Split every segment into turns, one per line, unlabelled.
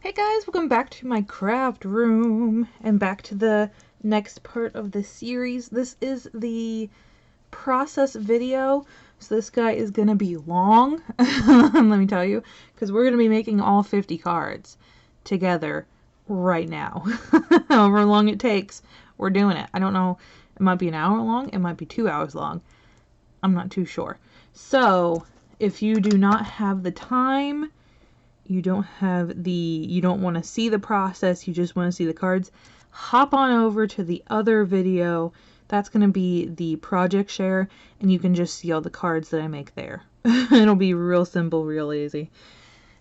Hey guys, welcome back to my craft room and back to the next part of the series. This is the process video, so this guy is gonna be long, let me tell you, because we're gonna be making all 50 cards together right now. However long it takes, we're doing it. I don't know, it might be an hour long, it might be 2 hours long. I'm not too sure. So, if you do not have the time, you don't want to see the process, you just want to see the cards, hop on over to the other video. That's going to be the project share, and you can just see all the cards that I make there. It'll be real simple, real easy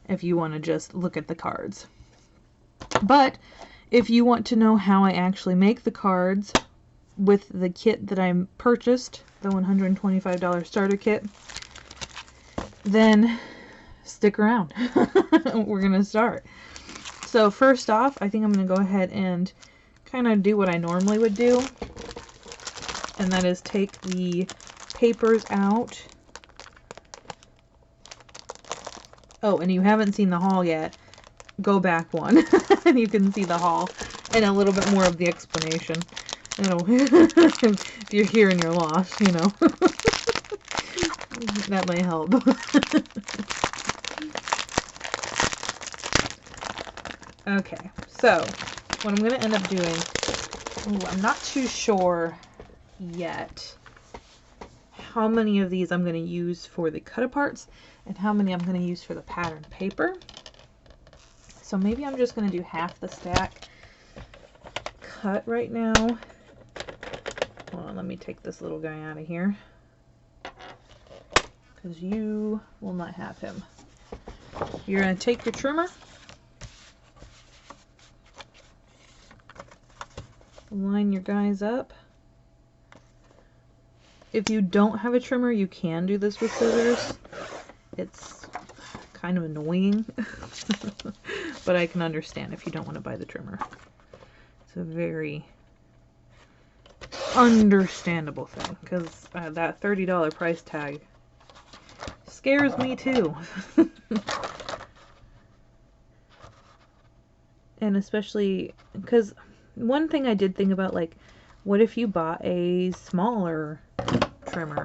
if you want to just look at the cards. But if you want to know how I actually make the cards with the kit that I purchased, the $125 starter kit, then stick around. We're gonna start. So first off, I think I'm gonna go ahead and kind of do what I normally would do, and that is take the papers out. Oh, and you haven't seen the haul yet, go back one and you can see the haul and a little bit more of the explanation. If you're here and you're lost, you know. That might help. Okay, so what I'm going to end up doing, I'm not too sure yet how many of these I'm going to use for the cut-aparts and how many I'm going to use for the pattern paper. So maybe I'm just going to do half the stack cut right now. Hold on, let me take this little guy out of here, because you will not have him. You're going to take your trimmer, line your guys up. If you don't have a trimmer, you can do this with scissors. It's kind of annoying, but I can understand if you don't want to buy the trimmer. It's a very understandable thing, because that $30 price tag scares me too. And especially because one thing I did think about, like, what if you bought a smaller trimmer?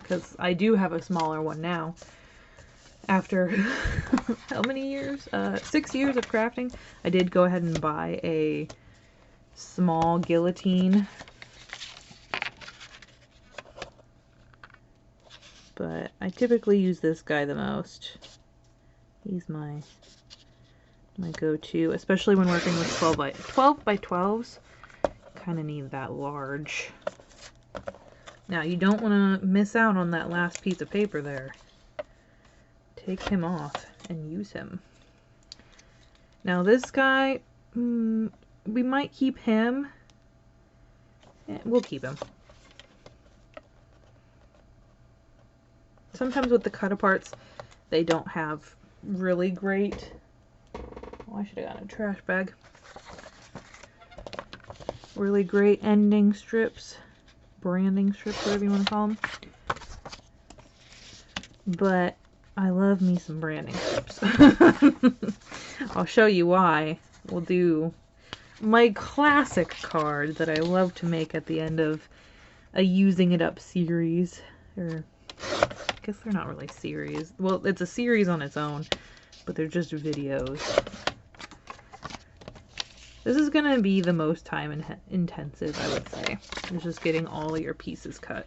Because I do have a smaller one now. After how many years? 6 years of crafting, I did go ahead and buy a small guillotine. But I typically use this guy the most. He's my go-to, especially when working with 12 by 12s. Kind of need that large. Now, you don't want to miss out on that last piece of paper there. Take him off and use him. Now this guy, we might keep him. Yeah, we'll keep him. Sometimes with the cut-aparts, they don't have really great... Oh, I should have gotten a trash bag. Really great ending strips. Branding strips, whatever you want to call them. But I love me some branding strips. I'll show you why. We'll do my classic card that I love to make at the end of a Using It Up series. Or, I guess they're not really series. Well, it's a series on its own, but they're just videos. This is going to be the most time intensive, I would say. It's just getting all of your pieces cut.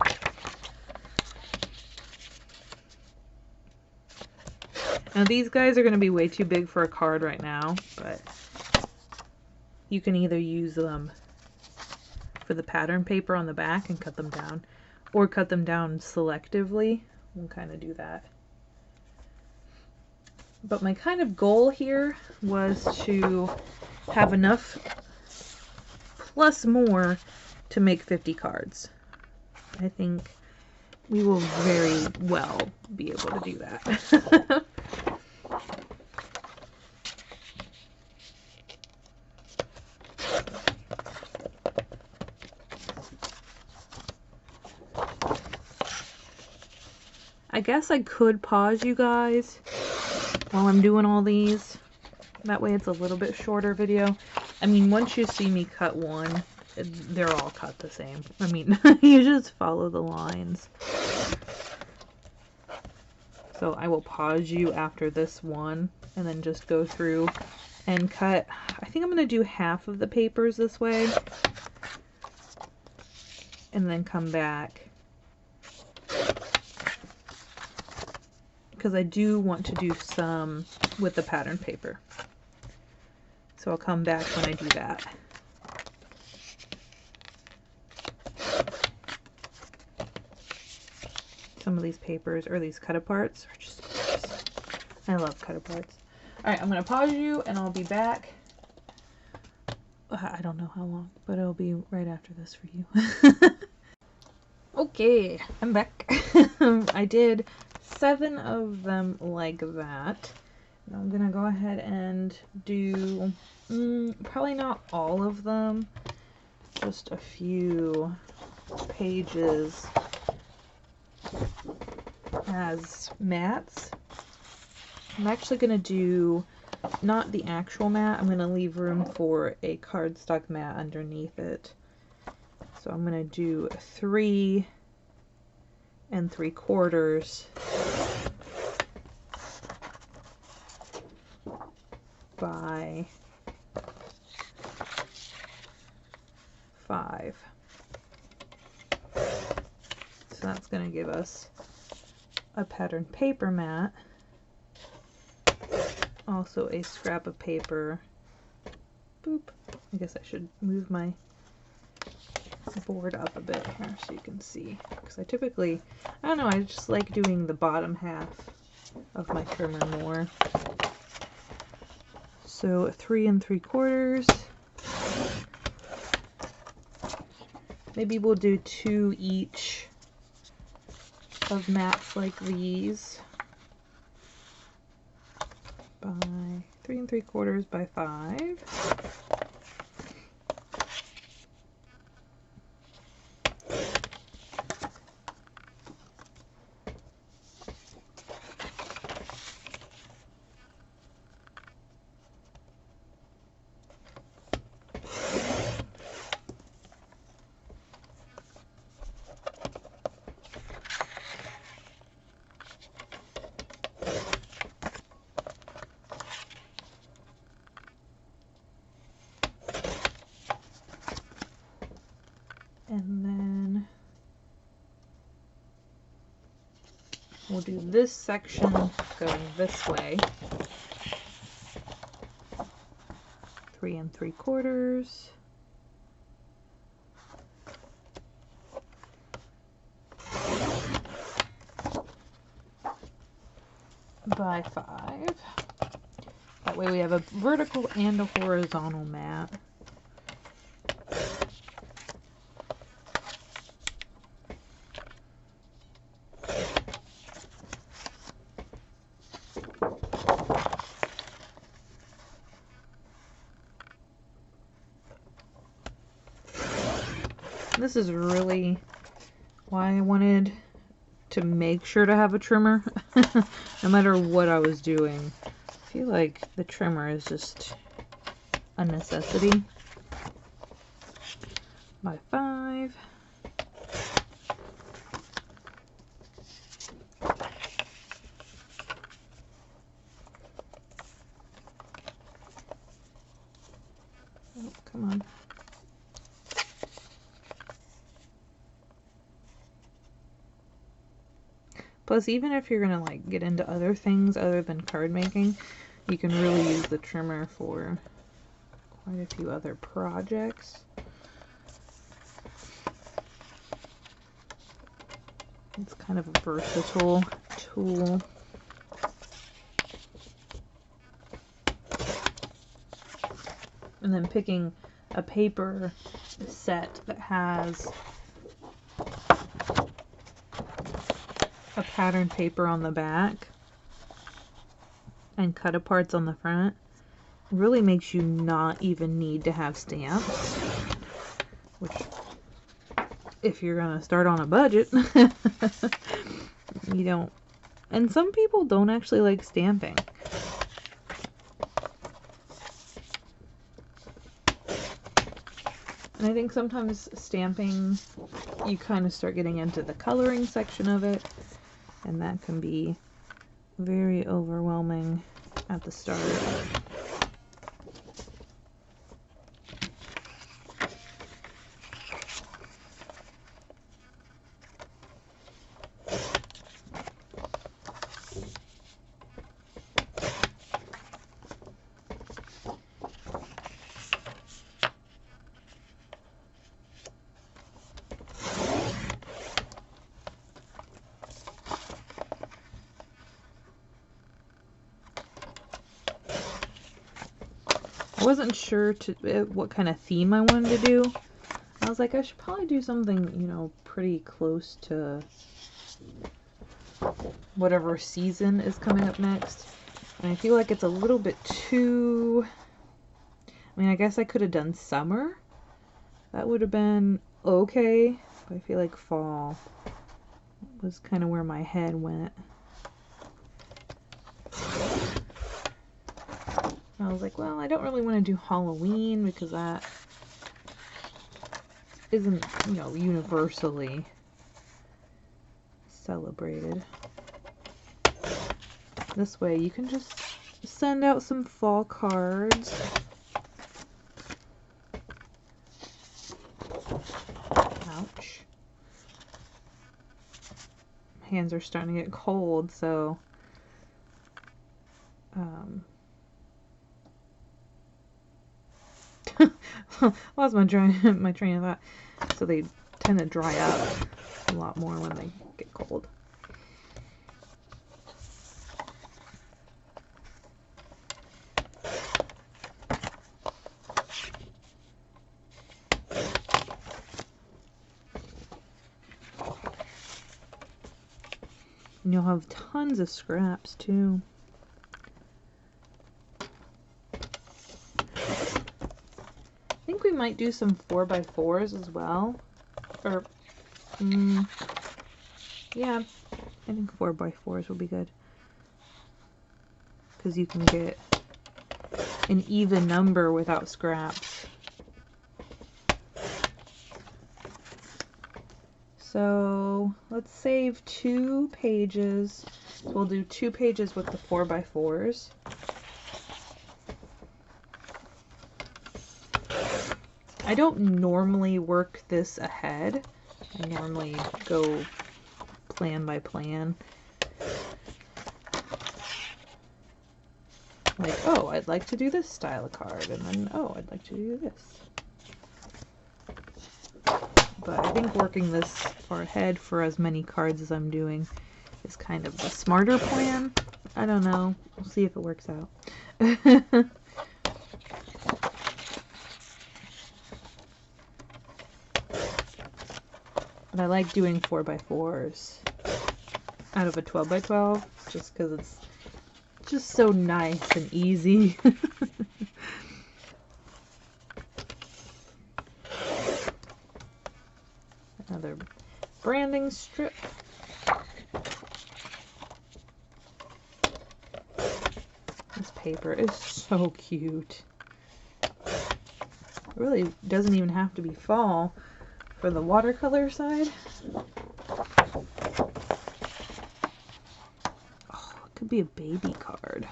Now these guys are going to be way too big for a card right now, but you can either use them for the pattern paper on the back and cut them down, or cut them down selectively. We'll kind of do that. But my kind of goal here was to have enough plus more to make 50 cards. I think we will very well be able to do that. I guess I could pause you guys while I'm doing all these, That way it's a little bit shorter video. I mean, once you see me cut one, they're all cut the same. I mean, you just follow the lines. So I will pause you after this one and then just go through and cut. I think I'm going to do half of the papers this way and then come back, because I do want to do some with the pattern paper. So I'll come back when I do that. Some of these papers, or these cut-aparts, are just gorgeous. I love cut-aparts. Alright, I'm going to pause you and I'll be back. I don't know how long, but it'll be right after this for you. Okay, I'm back. I did 7 of them like that. Now I'm going to go ahead and do probably not all of them, just a few pages as mats. I'm actually going to do not the actual mat. I'm going to leave room for a cardstock mat underneath it. So I'm going to do 3 3/4 by 5. So that's going to give us a pattern paper mat. Also a scrap of paper. Boop. I guess I should move my board up a bit here so you can see. Because I typically, I don't know, I just like doing the bottom half of my trimmer more. So 3 3/4. Maybe we'll do 2 each of mats like these. By 3 3/4 by 5. And then we'll do this section going this way. 3 3/4. By 5. That way we have a vertical and a horizontal mat. This is really why I wanted to make sure to have a trimmer, no matter what I was doing. I feel like the trimmer is just a necessity. By 5. Oh, come on. Plus, even if you're gonna like get into other things other than card making, you can really use the trimmer for quite a few other projects. It's kind of a versatile tool. And then picking a paper set that has a pattern paper on the back and cut-aparts on the front really makes you not even need to have stamps, which, if you're gonna start on a budget, you don't. And some people don't actually like stamping. And I think sometimes stamping, you kind of start getting into the coloring section of it, and that can be very overwhelming at the start. I wasn't sure what kind of theme I wanted to do. I was like, I should probably do something, you know, pretty close to whatever season is coming up next. And I feel like it's a little bit too... I mean, I guess I could have done summer. That would have been okay. But I feel like fall was kind of where my head went. I was like, well, I don't really want to do Halloween because that isn't, you know, universally celebrated. This way you can just send out some fall cards. Ouch. Hands are starting to get cold, so lost my train of thought. So they tend to dry up a lot more when they get cold. And you'll have tons of scraps too. I think we might do some 4x4s as well. Or, yeah, I think 4x4s will be good. Because you can get an even number without scraps. So let's save 2 pages. We'll do 2 pages with the 4x4s. I don't normally work this ahead. I normally go plan by plan. Like, oh, I'd like to do this style of card, and then, oh, I'd like to do this. But I think working this far ahead for as many cards as I'm doing is kind of the smarter plan. I don't know. We'll see if it works out. But I like doing 4x4s out of a 12x12 just because it's just so nice and easy. Another branding strip. This paper is so cute. It really doesn't even have to be fall for the watercolor side. Oh, it could be a baby card.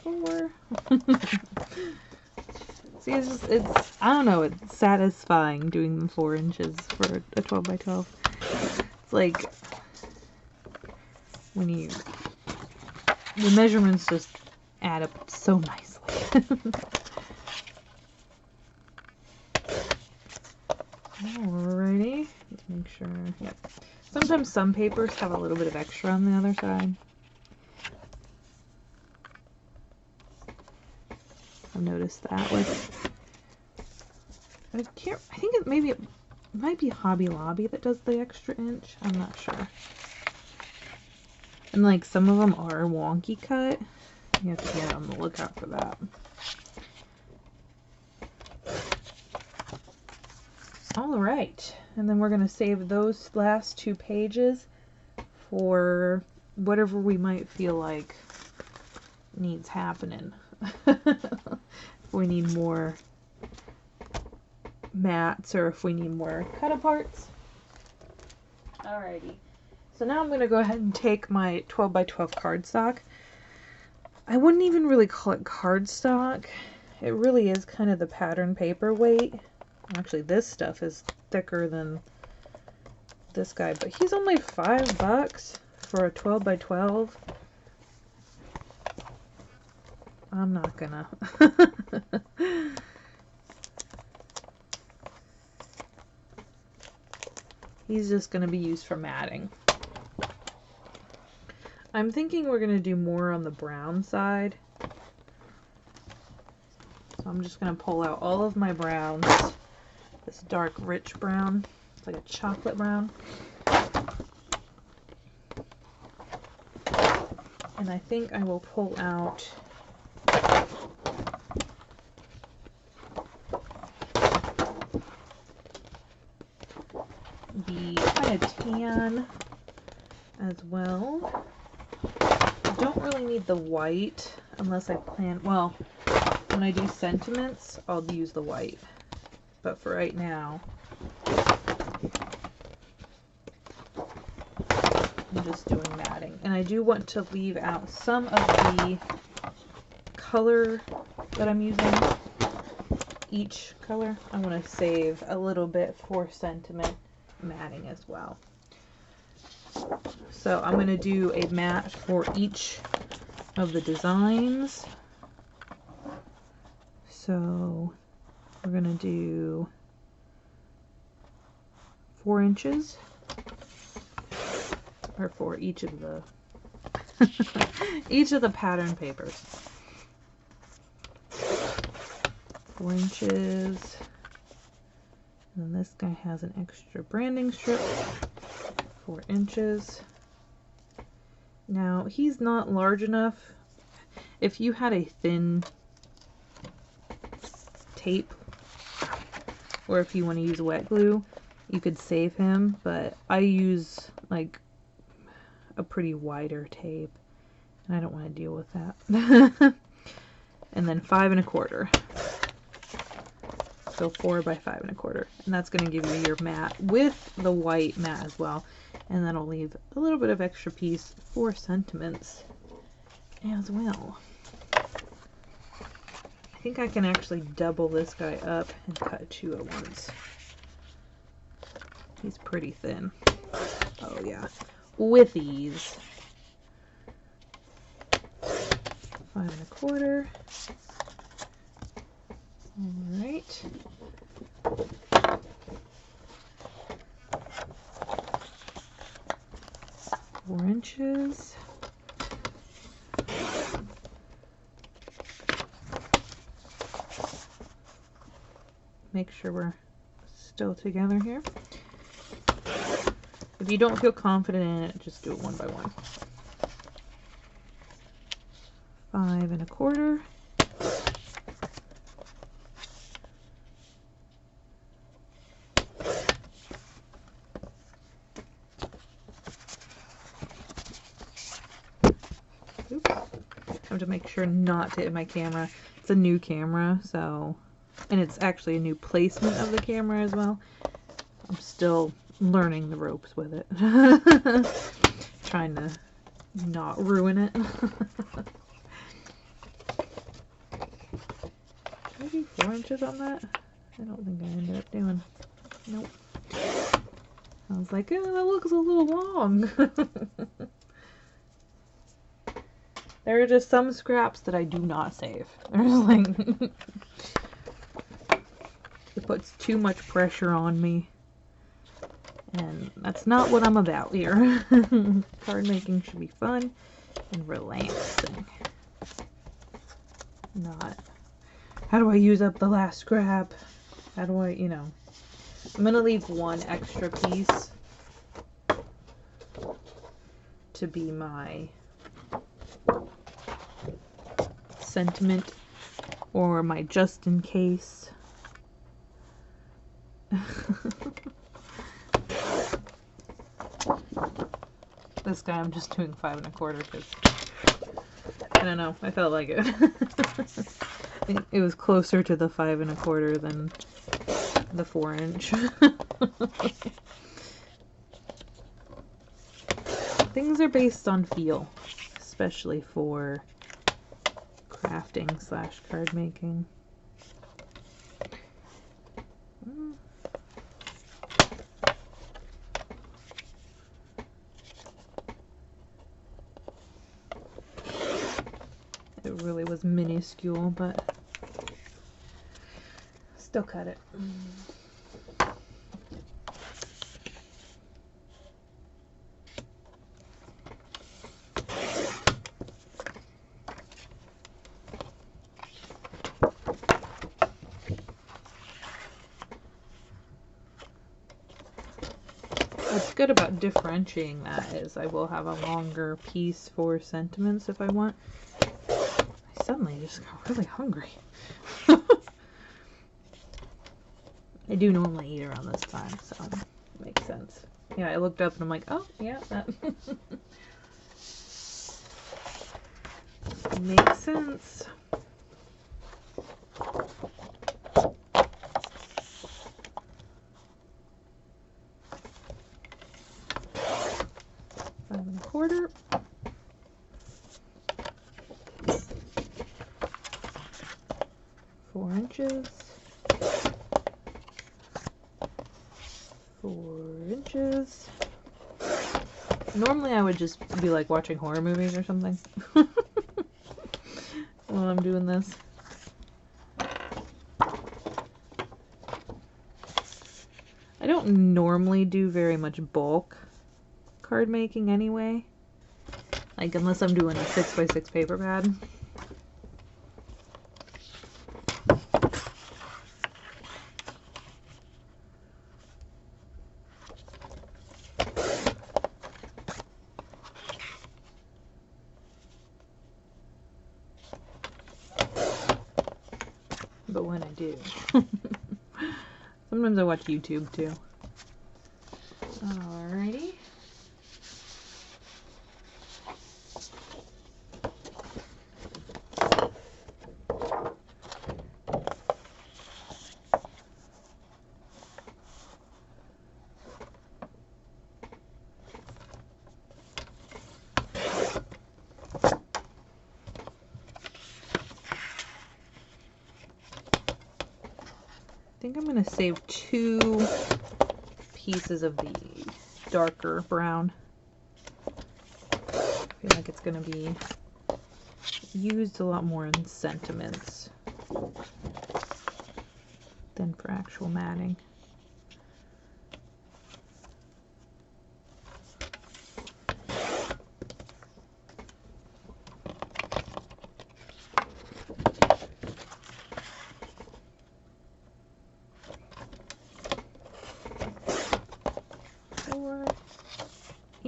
Four. See, it's I don't know, it's satisfying doing the 4 inches for a 12x12. It's like when the measurements just add up so nicely. Alrighty, let's make sure. Yep. Sometimes some papers have a little bit of extra on the other side. I've noticed that with, I think it might be Hobby Lobby that does the extra inch. I'm not sure. And like some of them are wonky cut. You have to get on the lookout for that. All right, and then we're going to save those last 2 pages for whatever we might feel like needs happening. If we need more mats or if we need more cut aparts. Alrighty, so now I'm going to go ahead and take my 12 by 12 cardstock. I wouldn't even really call it cardstock. It really is kind of the pattern paper weight. Actually, this stuff is thicker than this guy, but he's only $5 for a 12 by 12. I'm not gonna. He's just gonna be used for matting. I'm thinking we're gonna do more on the brown side. So I'm just gonna pull out all of my browns. This dark rich brown. It's like a chocolate brown. And I think I will pull out the kind of tan as well. I don't really need the white unless I plan, well, when I do sentiments, I'll use the white. But for right now, I'm just doing matting. And I do want to leave out some of the color that I'm using. Each color, I want to save a little bit for sentiment matting as well. So I'm going to do a mat for each of the designs. So we're going to do 4 inches, or for each of the each of the pattern papers. 4 inches. And then this guy has an extra branding strip, 4 inches. Now, he's not large enough. If you had a thin tape, or if you want to use wet glue, you could save him, but I use like a pretty wider tape, and I don't want to deal with that. And then 5 1/4. So 4 by 5 1/4, and that's going to give you your mat with the white mat as well, and that'll leave a little bit of extra piece for sentiments as well. I think I can actually double this guy up and cut 2 at once. He's pretty thin. Oh yeah, with ease. 5 1/4. All right. Four inches. Make sure we're still together here. If you don't feel confident in it, just do it one by one. 5 1/4. Oops. I have to make sure not to hit my camera. It's a new camera, so, and it's actually a new placement of the camera as well. I'm still learning the ropes with it. Trying to not ruin it. Did I do 4 inches on that? I don't think I ended up doing. Nope. I was like, oh, that looks a little long. There are just some scraps that I do not save. There's like, it puts too much pressure on me. And that's not what I'm about here. Card making should be fun and relaxing. Not, how do I use up the last scrap? How do I, you know. I'm going to leave one extra piece to be my sentiment or my just in case. This guy I'm just doing 5 1/4 because I don't know, I felt like it. I think it was closer to the 5 1/4 than the 4-inch. Things are based on feel, especially for crafting / card making. It really was minuscule, but still cut it. What's good about differentiating that is I will have a longer piece for sentiments if I want. I suddenly just got really hungry. I do normally eat around this time, so it makes sense. Yeah, I looked up and I'm like, oh, yeah, that makes sense. Five and a quarter. 4 inches. 4 inches. Normally I would just be like watching horror movies or something while I'm doing this. I don't normally do very much bulk card making anyway, like unless I'm doing a 6x6 paper pad. But when I do, sometimes I watch YouTube too. Alrighty. I think I'm going to save 2 pieces of the darker brown. I feel like it's going to be used a lot more in sentiments than for actual matting.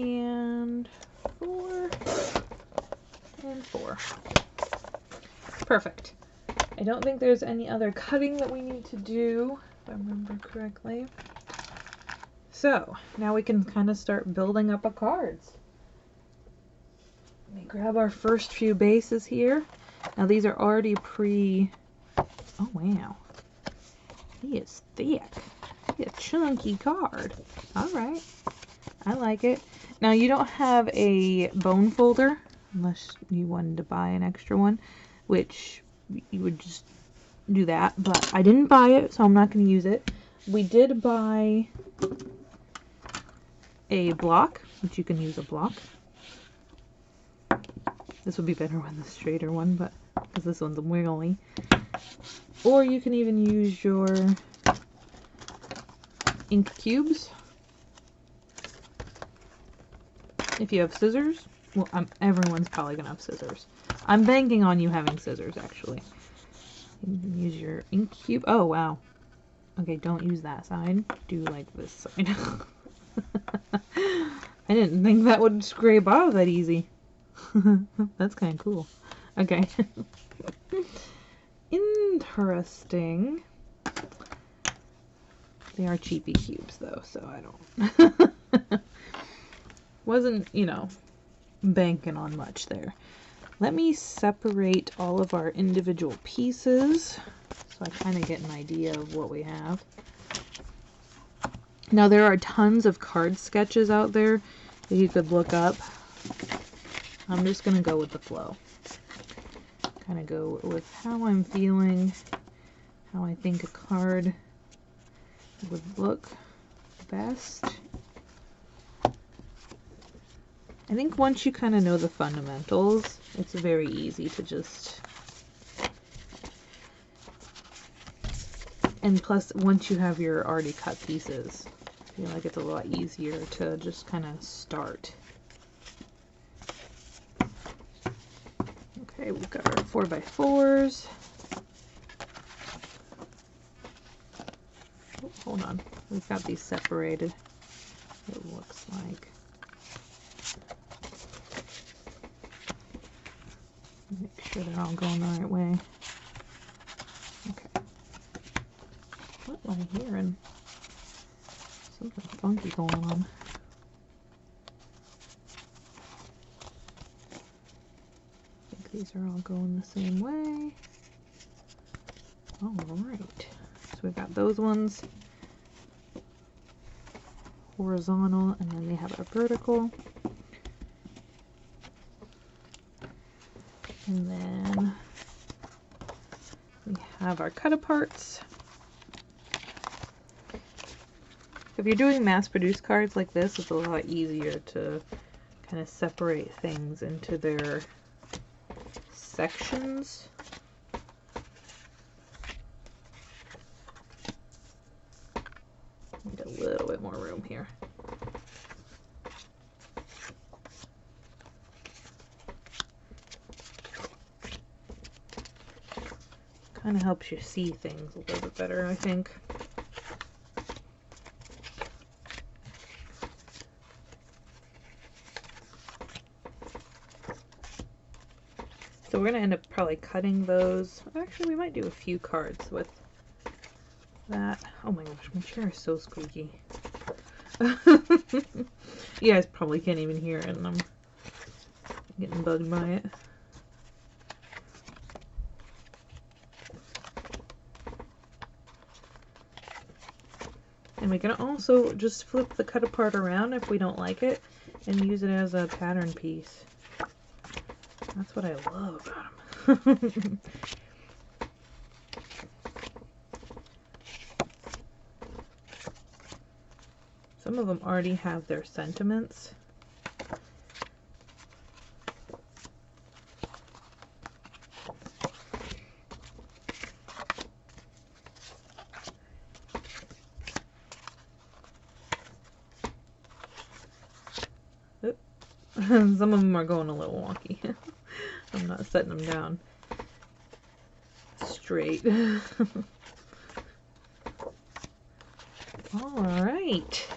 And 4 and 4. Perfect. I don't think there's any other cutting that we need to do, if I remember correctly. So now we can kind of start building up our cards. Let me grab our first few bases here. Now these are already oh wow, he is thick. He's a chunky card. All right, I like it. Now you don't have a bone folder unless you wanted to buy an extra one, which you would just do that, but I didn't buy it, so I'm not going to use it. We did buy a block, which you can use a block. This would be better with the straighter one, but because this one's wiggly. Or you can even use your ink cubes. If you have scissors, well, everyone's probably going to have scissors. I'm banking on you having scissors, actually. You can use your ink cube. Oh, wow. Okay, don't use that side. Do like this side. I didn't think that would scrape off that easy. That's kind of cool. Okay. Interesting. They are cheapy cubes, though, so I don't... wasn't, you know, banking on much there. Let me separate all of our individual pieces so I kind of get an idea of what we have. Now there are tons of card sketches out there that you could look up. I'm just going to go with the flow. Kind of go with how I'm feeling, how I think a card would look best. I think once you kind of know the fundamentals, it's very easy to just... And plus, once you have your already cut pieces, I feel like it's a lot easier to just kind of start. Okay, we've got our 4x4s. Oh, hold on, we've got these separated, it looks like. Make sure they're all going the right way. Okay. What am I hearing? Something funky going on. I think these are all going the same way. Alright. So we've got those ones horizontal, and then they have a vertical. And then we have our cut aparts. If you're doing mass-produced cards like this, it's a lot easier to kind of separate things into their sections. Need a little bit more room here. Kind of helps you see things a little bit better, I think. So we're going to end up probably cutting those. Actually, we might do a few cards with that. Oh my gosh, my chair is so squeaky. You guys probably can't even hear it, and I'm getting bugged by it. And we can also just flip the cut apart around if we don't like it and use it as a pattern piece. That's what I love about them. Some of them already have their sentiments. Some of them are going a little wonky. I'm not setting them down straight. Alright.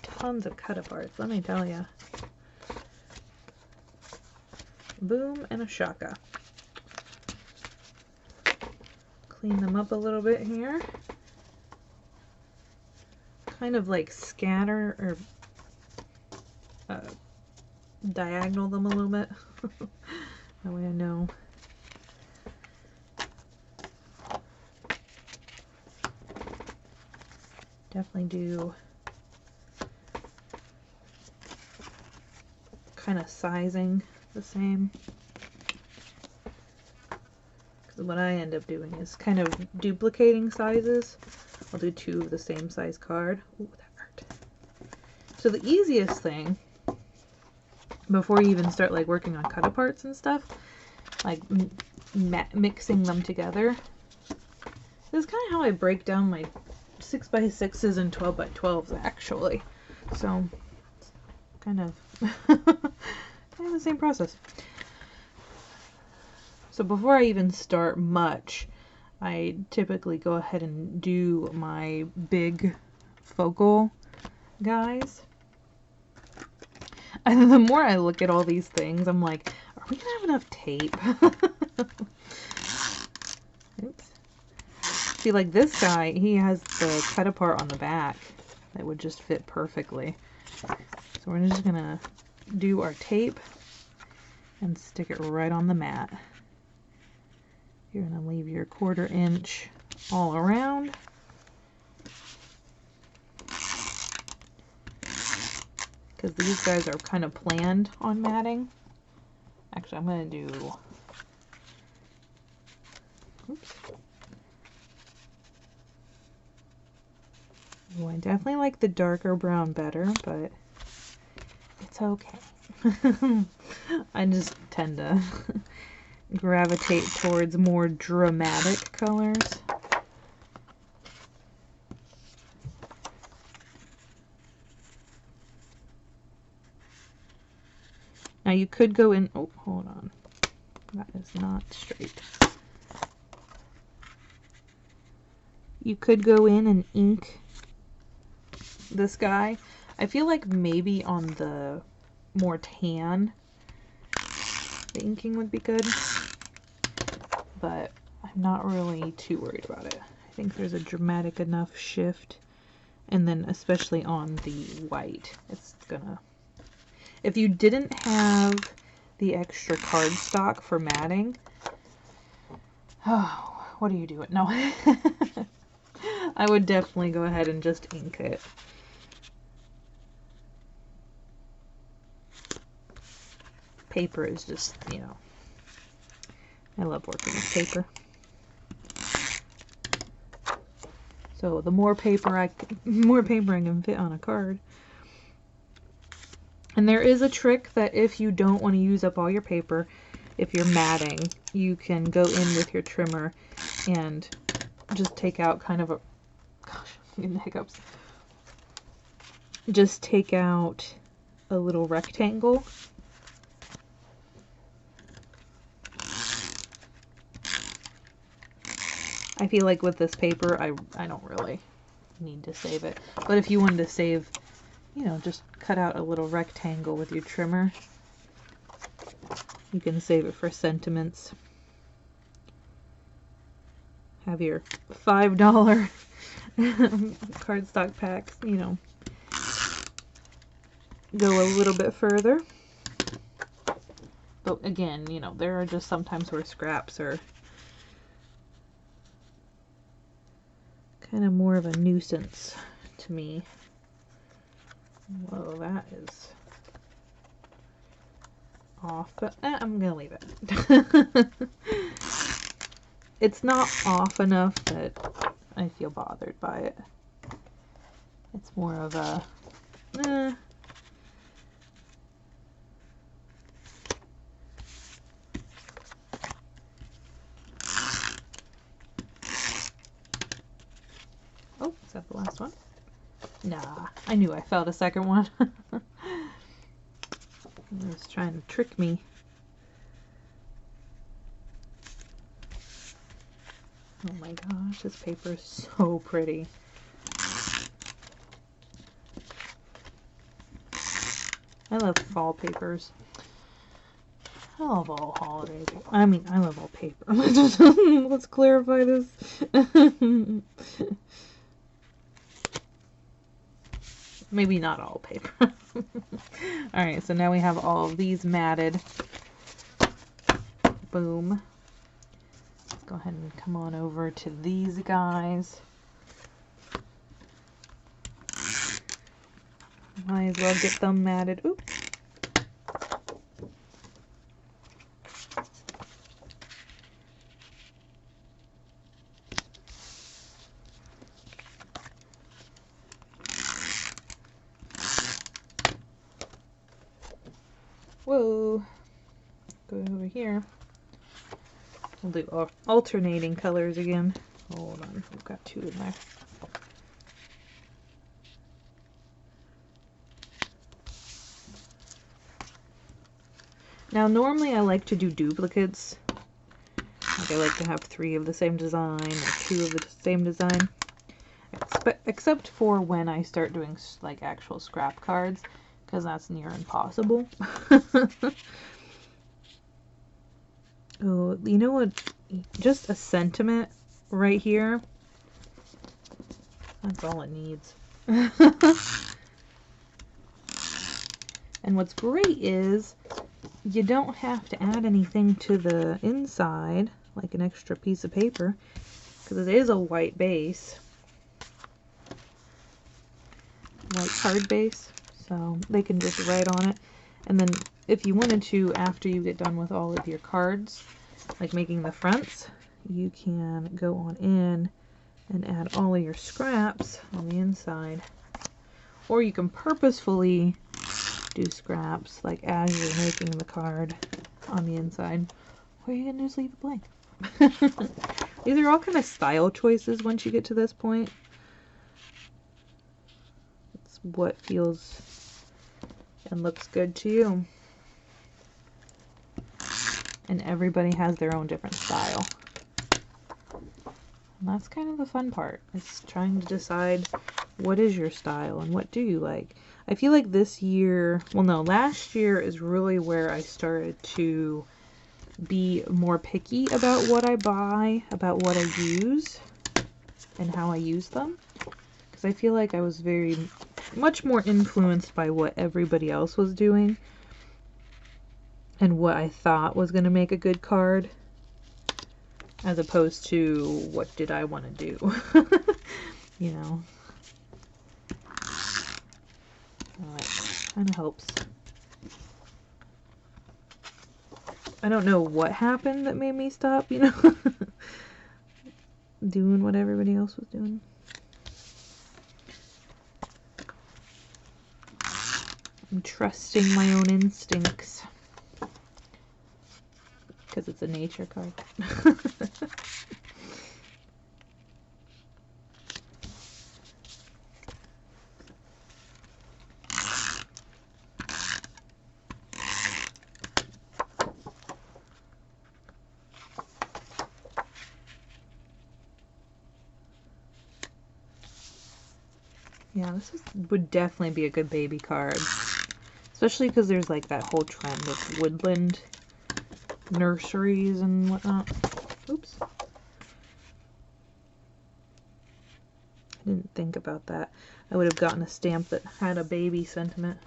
Tons of cut aparts, let me tell ya. Boom and a shaka. Clean them up a little bit here. Kind of like scatter or diagonal them a little bit. That way I know. Definitely do kind of sizing the same. Because what I end up doing is kind of duplicating sizes. I'll do two of the same size card. Ooh, that hurt. So the easiest thing before you even start like working on cut aparts and stuff, like mixing them together, this is kind of how I break down my 6x6s and 12x12s actually. So kind of the same process. So before I even start much, I typically go ahead and do my big focal guys. And the more I look at all these things, I'm like, are we gonna have enough tape? Oops. See, like this guy, he has the cut apart on the back. that would just fit perfectly. So we're just gonna do our tape and stick it right on the mat. You're gonna leave your 1/4 inch all around. Because these guys are kind of planned on matting. Actually, I'm gonna do, oops. Oh, I definitely like the darker brown better, but it's okay. I just tend to gravitate towards more dramatic colors. Now you could go in, oh, hold on. That is not straight. You could go in and ink this guy. I feel like maybe on the more tan, the inking would be good, but I'm not really too worried about it. I think there's a dramatic enough shift, and then especially on the white, it's gonna, if you didn't have the extra cardstock for matting, oh, what are you doing? No. I would definitely go ahead and just ink it. Paper is just, you know, I love working with paper. So the more paper I can fit on a card. And there is a trick that if you don't want to use up all your paper, if you're matting, you can go in with your trimmer and just take out kind of a, gosh, I'm getting hiccups. Just take out a little rectangle. I feel like with this paper, I don't really need to save it. But if you wanted to save, you know, just cut out a little rectangle with your trimmer. You can save it for sentiments. Have your $5 cardstock packs, you know, go a little bit further. But again, you know, there are just sometimes where scraps are kind of more of a nuisance to me. Whoa, that is off, but I'm gonna leave it. It's not off enough that I feel bothered by it. It's more of a oh, is that the last one? Nah, I knew I failed a second one. He was trying to trick me. Oh my gosh, this paper is so pretty. I love fall papers. I love all holiday papers. I mean, I love all paper. Let's clarify this. Maybe not all paper. Alright, so now we have all of these matted. Boom. Let's go ahead and come on over to these guys. Might as well get them matted. Oops. Whoa. Go over here. We'll do alternating colors again. Hold on, we've got 2 in there. Now normally I like to do duplicates. Like I like to have 3 of the same design or 2 of the same design. Except for when I start doing like actual scrap cards, because that's near impossible. Oh, you know what? Just a sentiment right here. That's all it needs. And what's great is you don't have to add anything to the inside, like an extra piece of paper, because it is a white base, white card base, so they can just write on it. And then if you wanted to, after you get done with all of your cards, like making the fronts, you can go on in and add all of your scraps on the inside. Or you can purposefully do scraps, like as you're making the card on the inside, or you can just leave it blank. These are all kind of style choices once you get to this point. It's what feels and looks good to you. And everybody has their own different style. And that's kind of the fun part. It's trying to decide what is your style and what do you like. I feel like this year, well no, last year is really where I started to be more picky about what I buy, about what I use, and how I use them. Because I feel like I was very much more influenced by what everybody else was doing and what I thought was going to make a good card, as opposed to what did I want to do. You know. Kind of helps. I don't know what happened that made me stop, you know, doing what everybody else was doing. I'm trusting my own instincts because it's a nature card. Yeah, would definitely be a good baby card. Especially because there's like that whole trend of woodland nurseries and whatnot. Oops. I didn't think about that. I would have gotten a stamp that had a baby sentiment.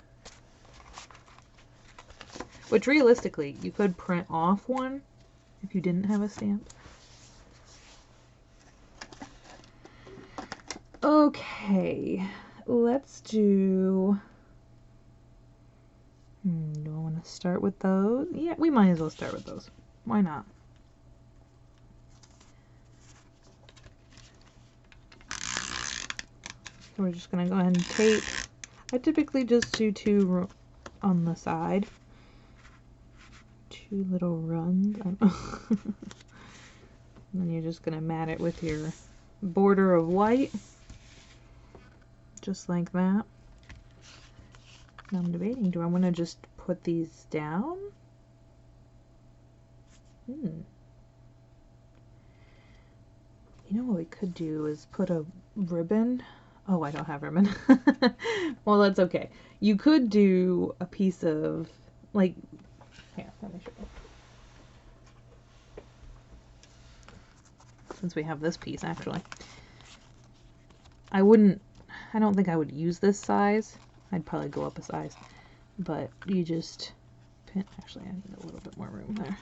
Which realistically, you could print off one if you didn't have a stamp. Okay, let's do... do I want to start with those? Yeah, we might as well start with those. Why not? So we're just going to go ahead and tape. I typically just do 2 on the side. 2 little runs. And then you're just going to mat it with your border of white. Just like that. Now I'm debating, do I want to just put these down? You know what we could do is put a ribbon. Oh, I don't have ribbon. Well, that's okay. You could do a piece of, like, here, let me show you. Since we have this piece, actually. I don't think I would use this size. I'd probably go up a size. But you just pin, actually I need a little bit more room there.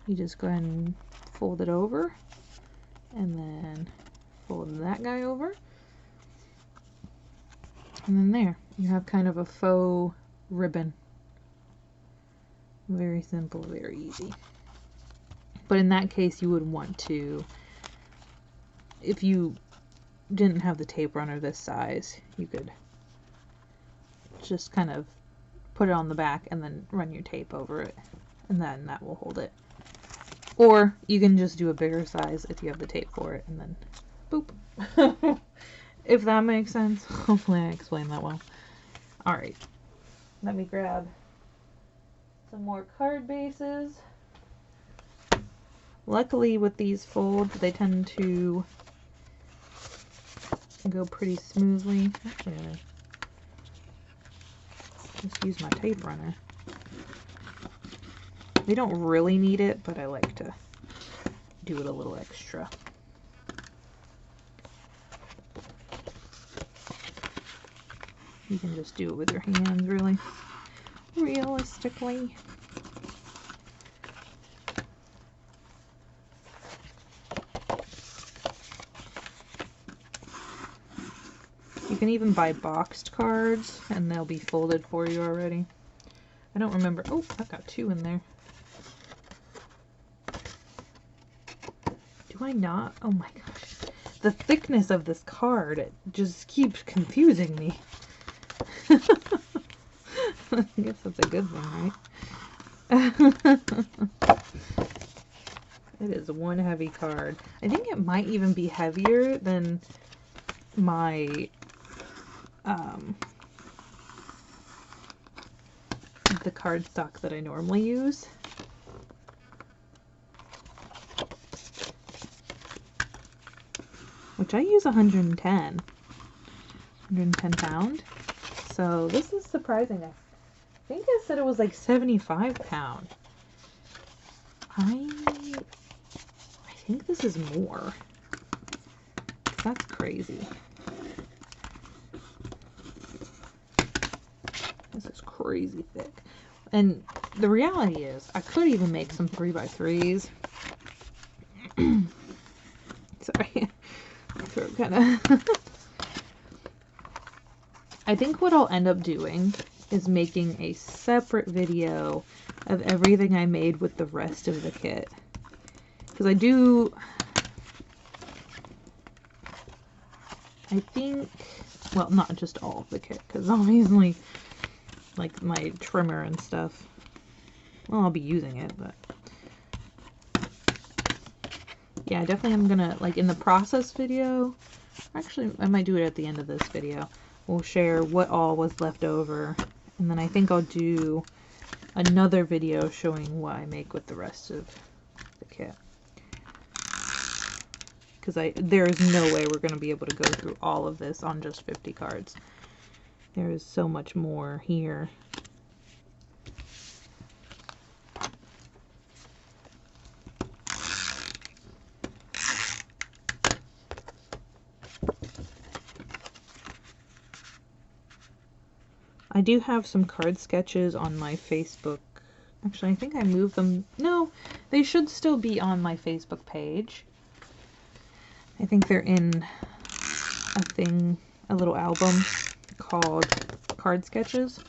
You just go ahead and fold it over. And then fold that guy over. And then there, you have kind of a faux ribbon. Very simple, very easy. But in that case, you would want to, if you didn't have the tape runner this size, you could just kind of put it on the back and then run your tape over it, and then that will hold it. Or you can just do a bigger size if you have the tape for it, and then boop. If that makes sense. Hopefully I explained that well. Alright, let me grab some more card bases. Luckily with these folds, they tend to go pretty smoothly. Actually, I just use my tape runner. They don't really need it, but I like to do it a little extra. You can just do it with your hands, really, realistically. You can even buy boxed cards, and they'll be folded for you already. I don't remember. Oh, I've got 2 in there. Do I not? Oh my gosh. The thickness of this card, it just keeps confusing me. I guess that's a good thing, right? It is one heavy card. I think it might even be heavier than my the cardstock that I normally use. Which I use 110 pound. So this is surprising. I think I said it was like 75 pound. I think this is more. That's crazy. This is crazy thick. And the reality is, I could even make some 3x3s. Sorry. Throat kind of. I think what I'll end up doing is making a separate video of everything I made with the rest of the kit. Because I think, well, not just all of the kit, because obviously, like my trimmer and stuff, well, I'll be using it, but yeah, definitely I'm gonna, like in the process video, actually I might do it at the end of this video, we'll share what all was left over, and then I think I'll do another video showing what I make with the rest of the kit. Because there is no way we're going to be able to go through all of this on just 50 cards. There is so much more here. I do have some card sketches on my Facebook. Actually, I think I moved them. No, they should still be on my Facebook page. I think they're in a little album called Card Sketches.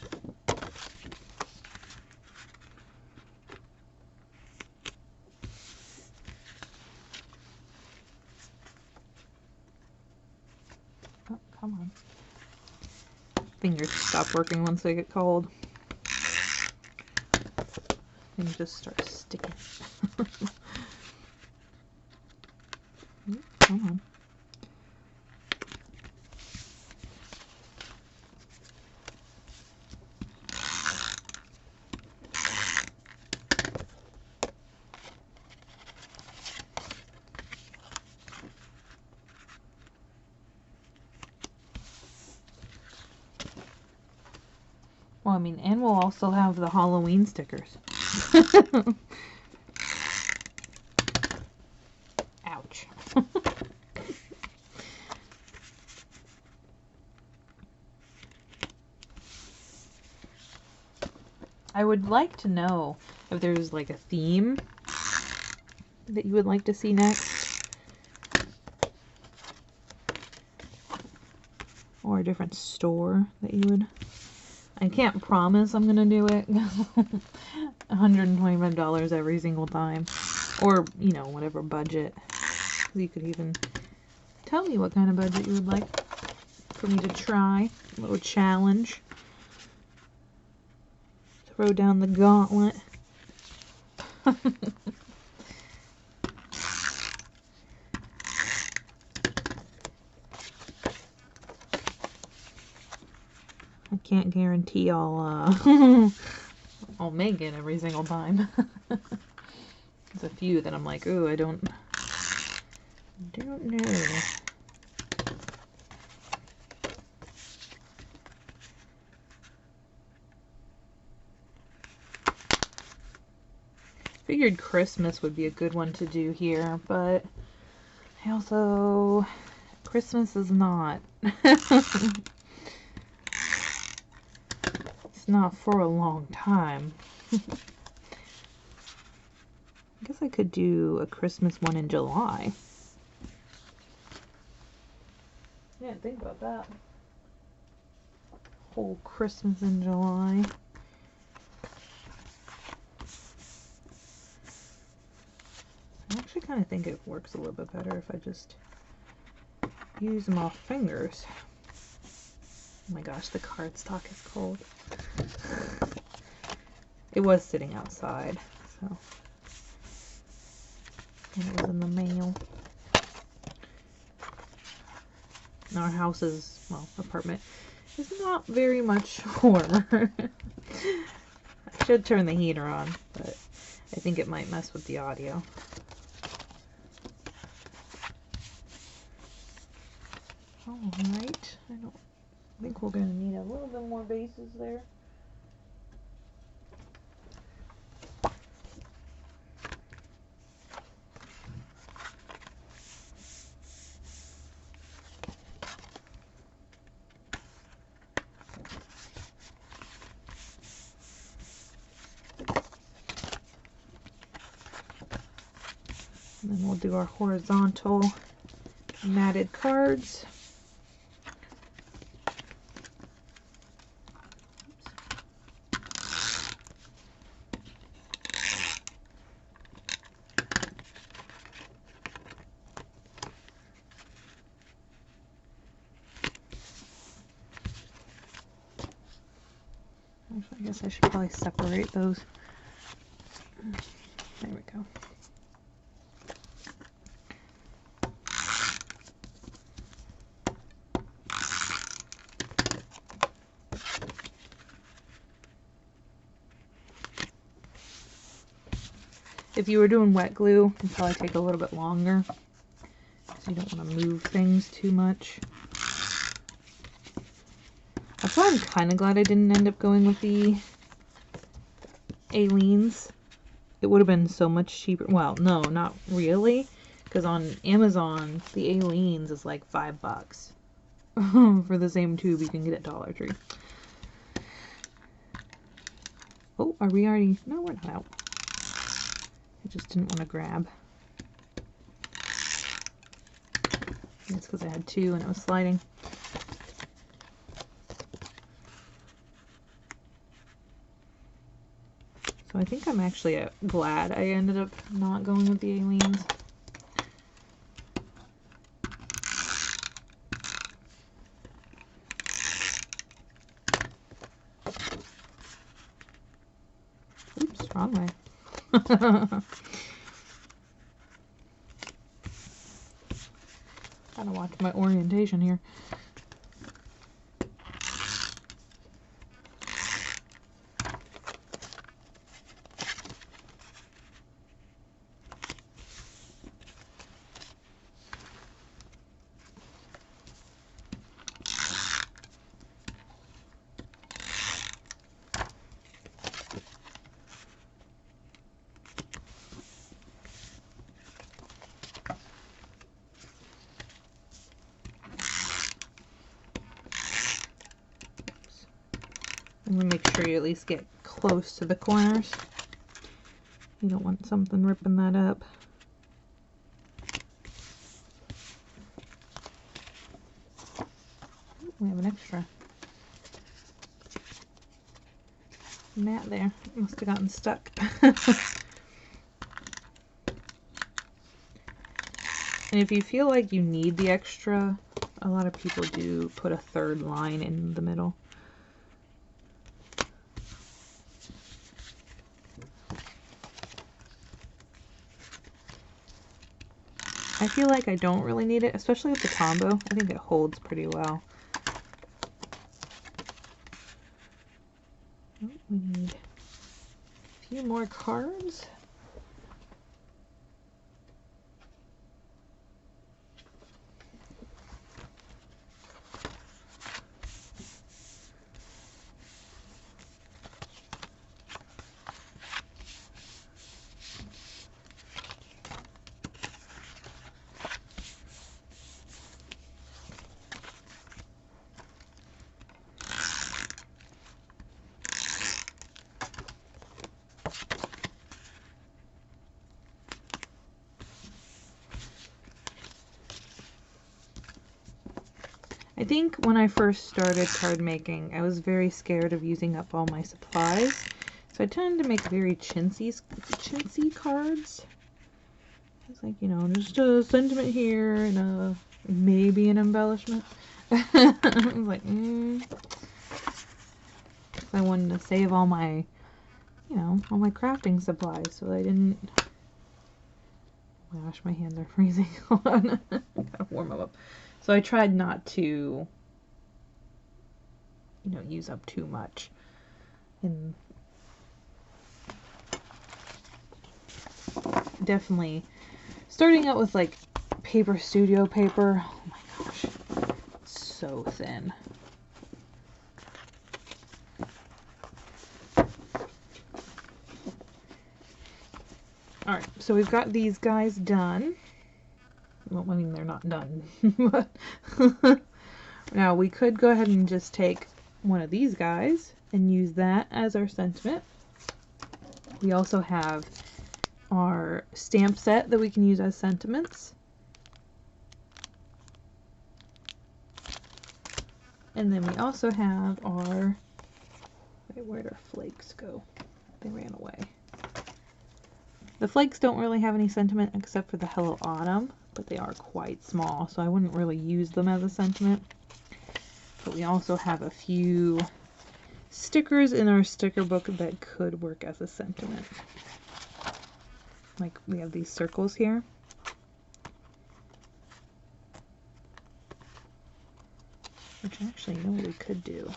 Oh, come on. Fingers stop working once they get cold. And just start sticking. Come on. Well, I mean, and we'll also have the Halloween stickers. Ouch. I would like to know if there's like a theme that you would like to see next. Or a different store that you would... I can't promise I'm gonna do it. $125 every single time. Or, you know, whatever budget. You could even tell me what kind of budget you would like for me to try. A little challenge. Throw down the gauntlet. I can't guarantee I'll make it every single time. There's a few that I'm like, ooh, I don't know. Figured Christmas would be a good one to do here, but I also... Christmas is not. not for a long time. I guess I could do a Christmas one in July. I didn't think about that. Whole Christmas in July. I actually kind of think it works a little bit better if I just use my fingers. Oh my gosh, the cardstock is cold. It was sitting outside, so. And it was in the mail. And our house is, well, apartment, is not very much warmer. I should turn the heater on, but I think it might mess with the audio. Alright, I think we're going to need a little bit more bases there. And then we'll do our horizontal matted cards. I guess I should probably separate those. There we go. If you were doing wet glue, it'd probably take a little bit longer because you don't want to move things too much. That's why I'm kind of glad I didn't end up going with the Aleene's. It would have been so much cheaper. Well, no, not really, because on Amazon, the Aleene's is like $5 for the same tube you can get at Dollar Tree. Oh, are we already? No, we're not out. I just didn't want to grab. It's because I had two and it was sliding. So I think I'm actually glad I ended up not going with the Aleene's. Oops, wrong way. Gotta watch my orientation here. I'm gonna make sure you at least get close to the corners. You don't want something ripping that up. We have an extra mat there. It must have gotten stuck. And if you feel like you need the extra, a lot of people do put a third line in the middle. I feel like I don't really need it, especially with the combo. I think it holds pretty well. Oh, we need a few more cards. I think when I first started card making, I was very scared of using up all my supplies. So I tended to make very chintzy cards. It's like, you know, just a sentiment here and maybe an embellishment. I was like, I wanted to save all my, you know, all my crafting supplies, so I didn't. Oh my gosh, my hands are freezing. Hold on, gotta warm them up. So I tried not to, you know, use up too much. And definitely starting out with like paper studio paper. Oh my gosh, it's so thin. Alright, so we've got these guys done. Well, I mean, they're not done. But now we could go ahead and just take one of these guys and use that as our sentiment. We also have our stamp set that we can use as sentiments. And then we also have our, wait, where'd our flakes go? They ran away. The flakes don't really have any sentiment except for the Hello Autumn, but they are quite small, so I wouldn't really use them as a sentiment. But we also have a few stickers in our sticker book that could work as a sentiment. Like we have these circles here. Which actually, you know what we could do?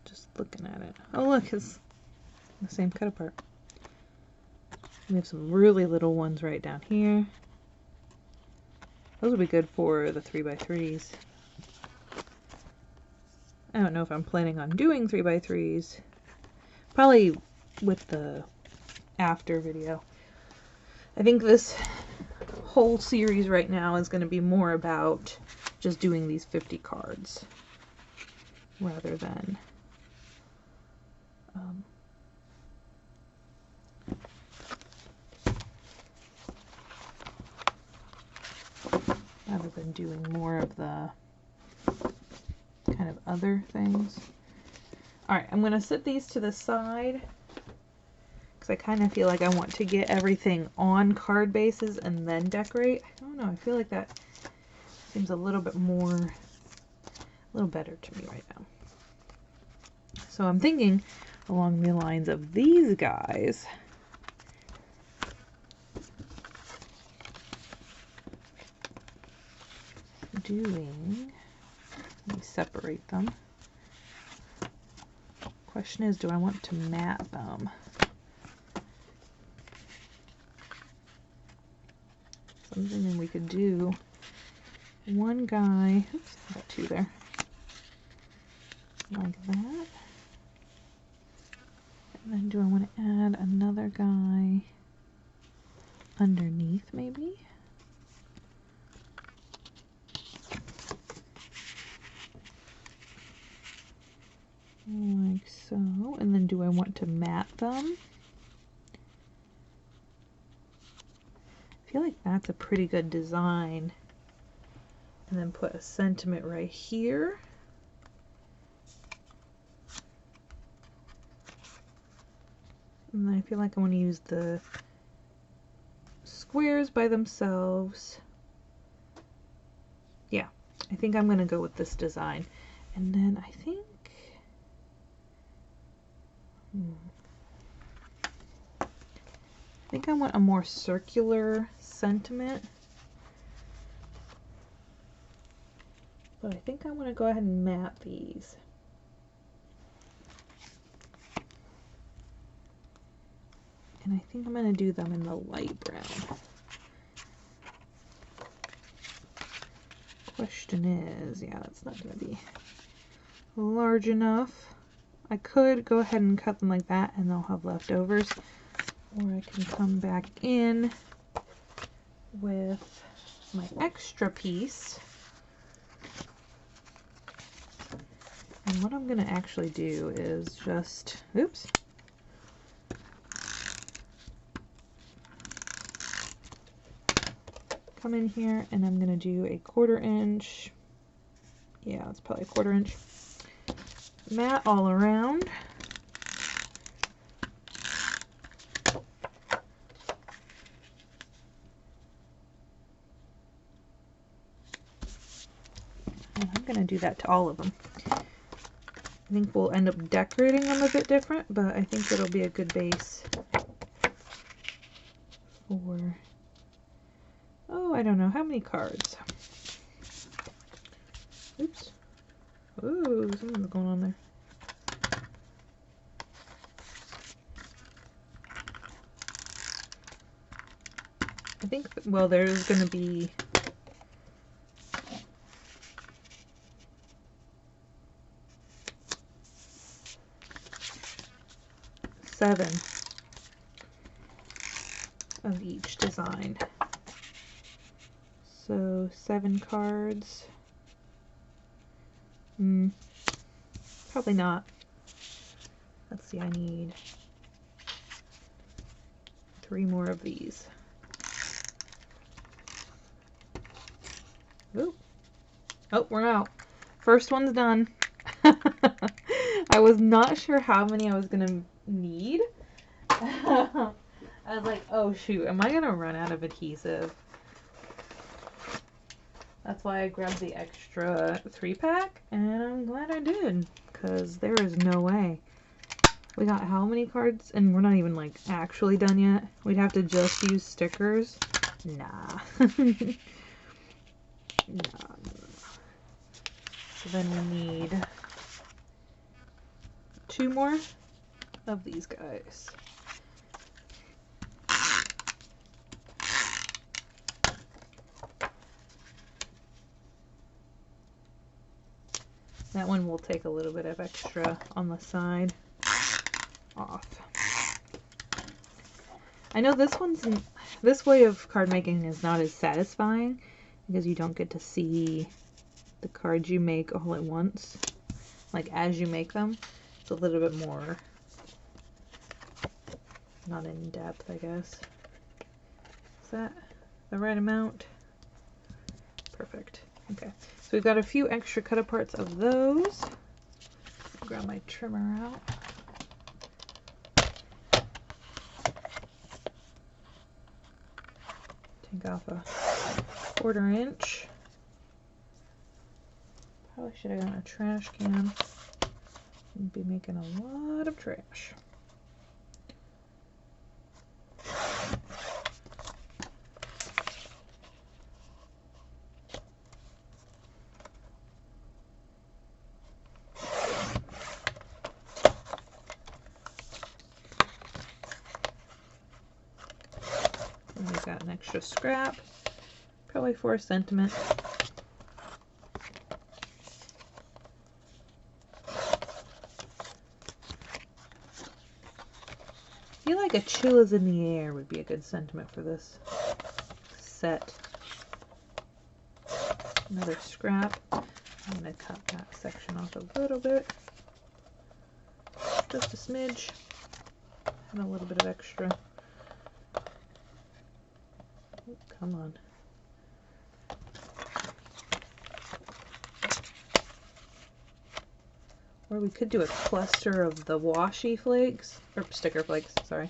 Just looking at it. Oh look, it's the same cut apart. We have some really little ones right down here. Those would be good for the 3x3s. I don't know if I'm planning on doing 3x3s. Probably with the after video. I think this whole series right now is going to be more about just doing these 50 cards rather than doing more of the kind of other things. Alright, I'm going to set these to the side because I kind of feel like I want to get everything on card bases and then decorate. I don't know, I feel like that seems a little bit more, a little better to me right now. So I'm thinking along the lines of these guys. Doing, let me separate them. Question is, do I want to mat them? Something we could do. One guy, oops, I got two there. Like that. And then do I want to add another guy underneath maybe? Like so. And then do I want to mat them? I feel like that's a pretty good design. And then put a sentiment right here. And then I feel like I want to use the squares by themselves. Yeah, I think I'm going to go with this design. And then I think I want a more circular sentiment. But I think I want to go ahead and mat these. And I think I'm going to do them in the light brown. Question is, yeah, that's not going to be large enough. I could go ahead and cut them like that and they'll have leftovers. Or I can come back in with my extra piece. And what I'm going to actually do is just, oops. Come in here and I'm going to do a 1/4 inch Yeah, it's probably a 1/4 inch. Mat all around. And I'm gonna do that to all of them. I think we'll end up decorating them a bit different, but I think it'll be a good base for, oh, I don't know, how many cards? Oops. Ooh, something's going on there. I think, well, there's going to be 7 of each design. So 7 cards. Probably not. Let's see, I need 3 more of these. Ooh. Oh, we're out. First one's done. I was not sure how many I was gonna need. I was like, oh shoot, am I gonna run out of adhesive? That's why I grabbed the extra 3-pack, and I'm glad I did, because there is no way. We got how many cards? And we're not even like actually done yet. We'd have to just use stickers. Nah. No. So then we need 2 more of these guys. That one will take a little bit of extra on the side off. I know this way of card making is not as satisfying because you don't get to see the cards you make all at once, like as you make them. It's a little bit more not in depth, I guess. Is that the right amount? Perfect. Okay, so we've got a few extra cut aparts of those. Grab my trimmer out. Take off a 1/4 inch. Probably should have gotten a trash can. I'd be making a lot of trash. And we've got an extra scrap, probably for a sentiment. I feel like a chill is in the air would be a good sentiment for this set. Another scrap. I'm going to cut that section off a little bit. Just a smidge. And a little bit of extra. Oh, come on. Or we could do a cluster of the washi flakes, or sticker flakes, sorry.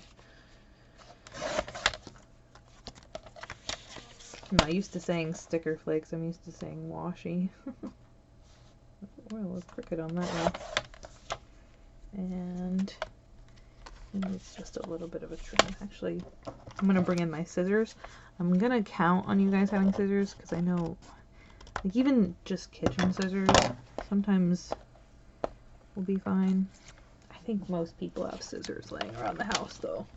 I'm not used to saying sticker flakes, I'm used to saying washi. Well, a little crooked on that one. And it's just a little bit of a trim. Actually, I'm going to bring in my scissors. I'm going to count on you guys having scissors, because I know, like even just kitchen scissors, sometimes will be fine. I think most people have scissors laying around the house though.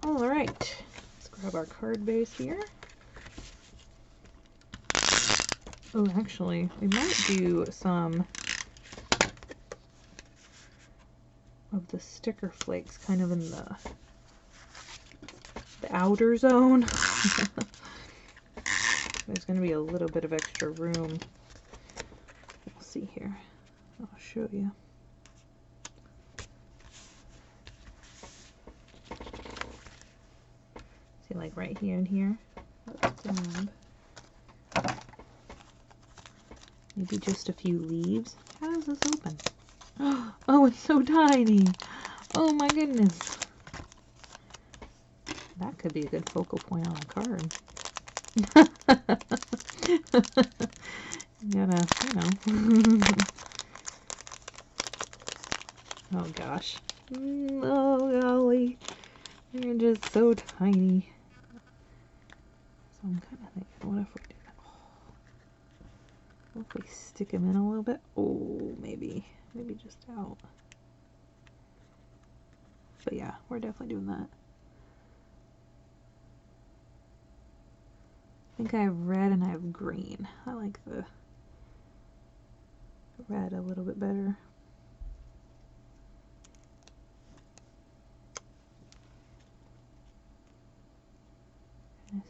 Alright, let's grab our card base here. Oh, actually, we might do some of the sticker flakes kind of in the outer zone. There's going to be a little bit of extra room. See here, I'll show you. See, like right here and here. Let's grab Maybe just a few leaves. How does this open? Oh, it's so tiny. Oh my goodness. That could be a good focal point on a card. You gotta, you know. Oh gosh. Oh golly. You're just so tiny. So I'm kind of thinking, what if we do that? Oh. What if we stick him in a little bit? Oh, maybe just out. But yeah, we're definitely doing that. I think I have red and I have green. I like the red a little bit better.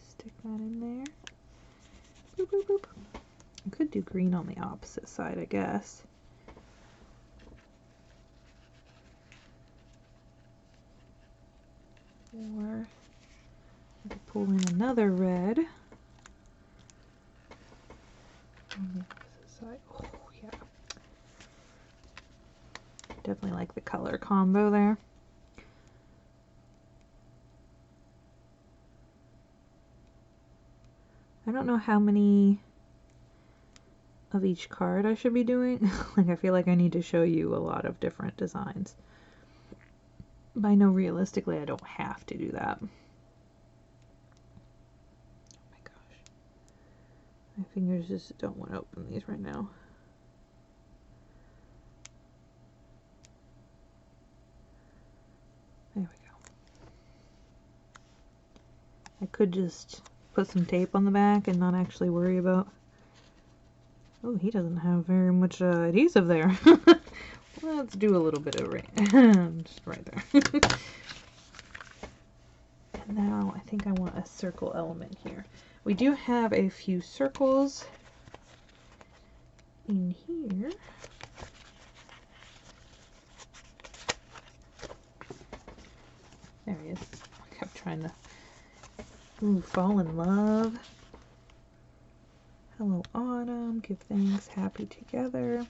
Stick that in there. Boop, boop, boop. I could do green on the opposite side, I guess. Or I could pull in another red on the opposite side. Oh, yeah. Definitely like the color combo there. I don't know how many of each card I should be doing. Like, I feel like I need to show you a lot of different designs. But I know realistically I don't have to do that. Oh my gosh. My fingers just don't want to open these right now. There we go. I could just put some tape on the back and not actually worry about... Oh, he doesn't have very much adhesive there. Let's do a little bit of just right there. And now I think I want a circle element here. We do have a few circles in here. There he is. I kept trying to fall in love. Hello, autumn. Give thanks. Happy together.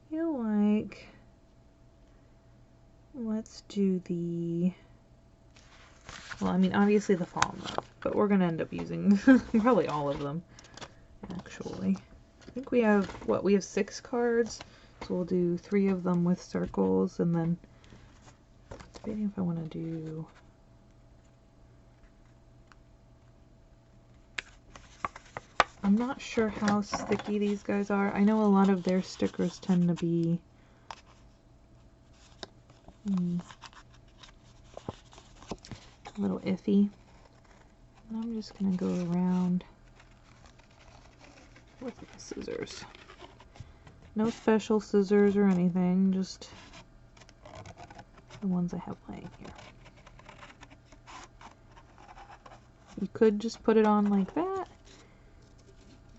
Feel like let's do the... Well, I mean, obviously the fall in love, but we're gonna end up using probably all of them. Actually, I think we have what? We have 6 cards, so we'll do 3 of them with circles, and then debating if I want to do. I'm not sure how sticky these guys are. I know a lot of their stickers tend to be a little iffy. And I'm just gonna go around with my scissors. No special scissors or anything, just the ones I have laying here. You could just put it on like that,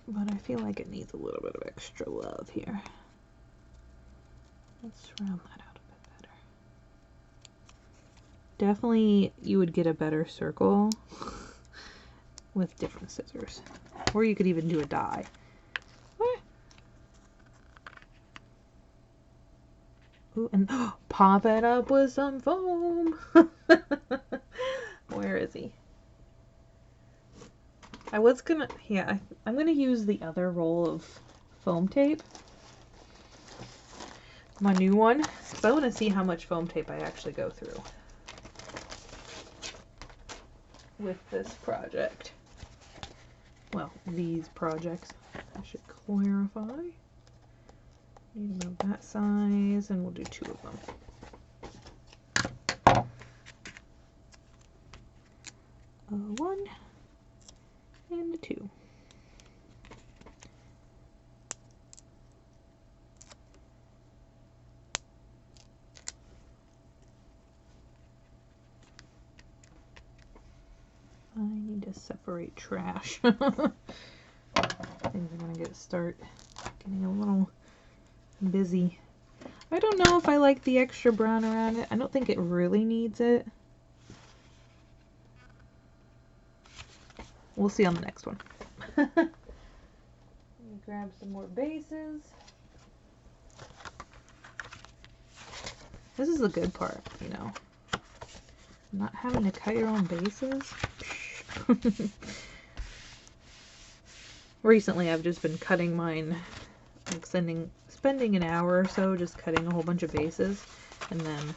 but I feel like it needs a little bit of extra love here. Let's round that out a bit better. Definitely you would get a better circle with different scissors. Or you could even do a die. Ooh, and pop it up with some foam. Where is he? I was gonna, yeah, I'm gonna use the other roll of foam tape. My new one. Because I want to see how much foam tape I actually go through with this project. Well, these projects. I should clarify. Need about that size, and we'll do 2 of them. A 1 and a 2. I need to separate trash. Things are gonna start getting a little busy. I don't know if I like the extra brown around it. I don't think it really needs it. We'll see on the next one. Let me grab some more bases. This is the good part, you know. Not having to cut your own bases. Recently I've just been cutting mine, like spending an hour or so just cutting a whole bunch of bases and then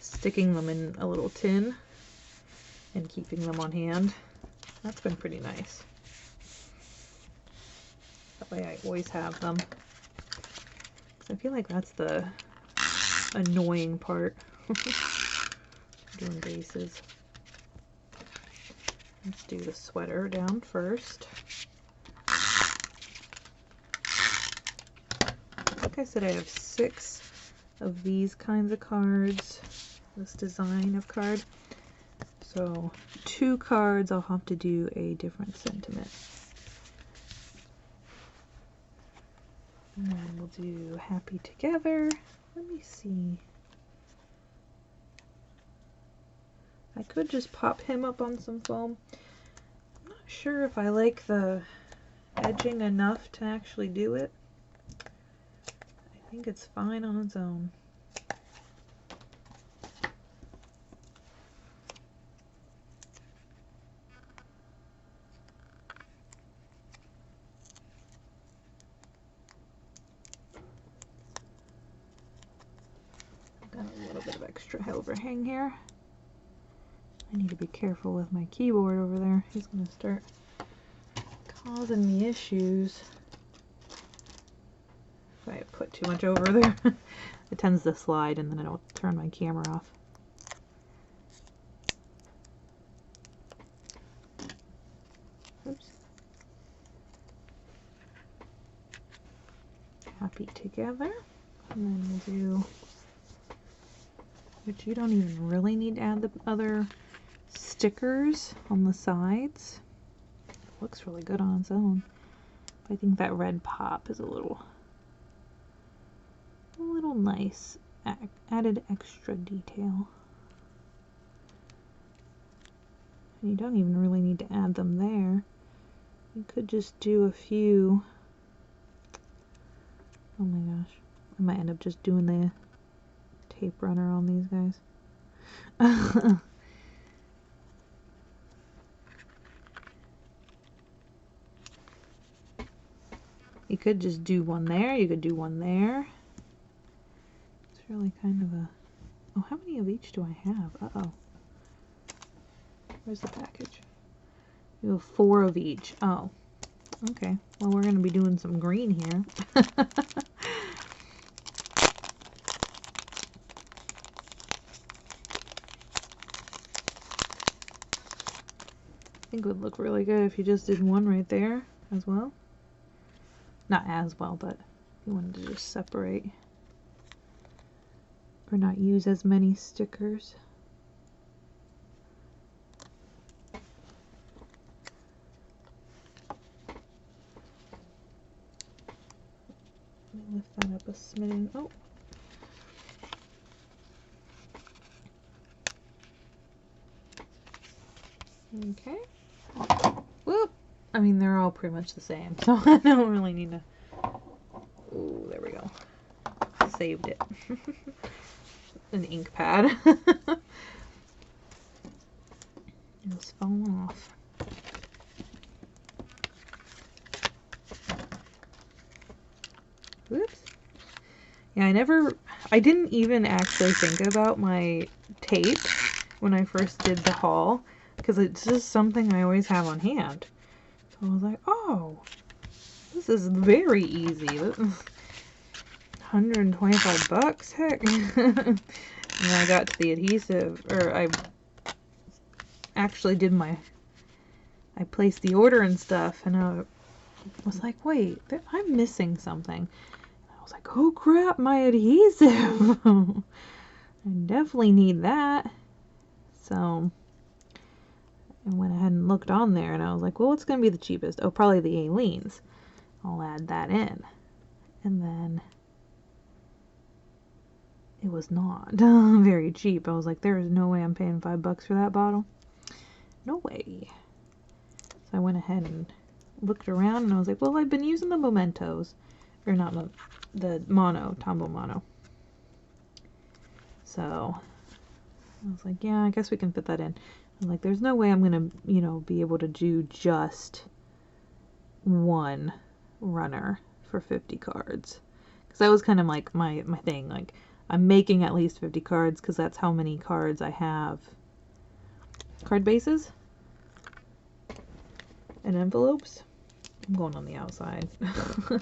sticking them in a little tin and keeping them on hand. That's been pretty nice. That way I always have them. 'Cause I feel like that's the annoying part. Doing bases. Let's do the sweater down first. Like I said, I have 6 of these kinds of cards, this design of card. So 2 cards I'll have to do a different sentiment. And then we'll do Happy Together. Let me see. I could just pop him up on some foam. I'm not sure if I like the edging enough to actually do it. I think it's fine on its own. Got a little bit of extra overhang here. I need to be careful with my keyboard over there. He's going to start causing me issues if I put too much over there. It tends to slide and then I don't turn my camera off. Oops. Happy Together. And then we'll do, which you don't even really need to add the other stickers on the sides. It looks really good on its own. But I think that red pop is a little nice. Added extra detail. And you don't even really need to add them there. You could just do a few. Oh my gosh. I might end up just doing the tape runner on these guys. You could just do one there, you could do one there. It's really kind of a... Oh, how many of each do I have? Uh-oh. Where's the package? You have 4 of each. Oh. Okay. Well, we're going to be doing some green here. I think it would look really good if you just did one right there as well. Not as well, but you wanted to just separate or not use as many stickers. Let me lift that up a smidgen. Oh. Okay. Whoop. I mean, they're all pretty much the same, so I don't really need to... Ooh, there we go. Saved it. An ink pad. It's falling off. Whoops. Yeah, I didn't even actually think about my tape when I first did the haul, because it's just something I always have on hand. So I was like, oh, this is very easy. 125 bucks, heck. And then I got to the adhesive, or I actually did I placed the order and stuff, and I was like, wait, I'm missing something. And I was like, oh crap, my adhesive. I definitely need that. So I went ahead and looked on there, and I was like, well, what's going to be the cheapest? Oh, probably the Aleene's. I'll add that in. And then it was not very cheap. I was like, there is no way I'm paying $5 for that bottle. No way. So I went ahead and looked around and I was like, well, I've been using the mementos, or not the mono, Tombow mono. So I was like, yeah, I guess we can fit that in. I'm like, there's no way I'm gonna, you know, be able to do just one runner for 50 cards. Because that was kind of like my thing. Like, I'm making at least 50 cards because that's how many cards I have. Card bases and envelopes. I'm going on the outside. I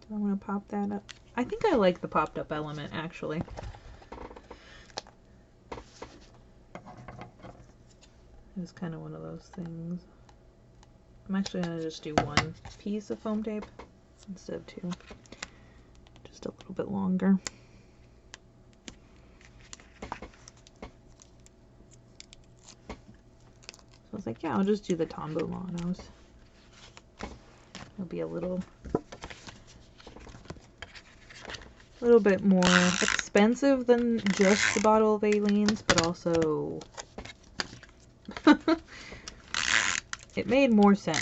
want to pop that up. I think I like the popped up element, actually. It was kind of one of those things. I'm actually going to just do one piece of foam tape instead of two. Just a little bit longer. So I was like, yeah, I'll just do the Tombow monos. It'll be a little bit more expensive than just the bottle of Aleene's, but also it made more sense.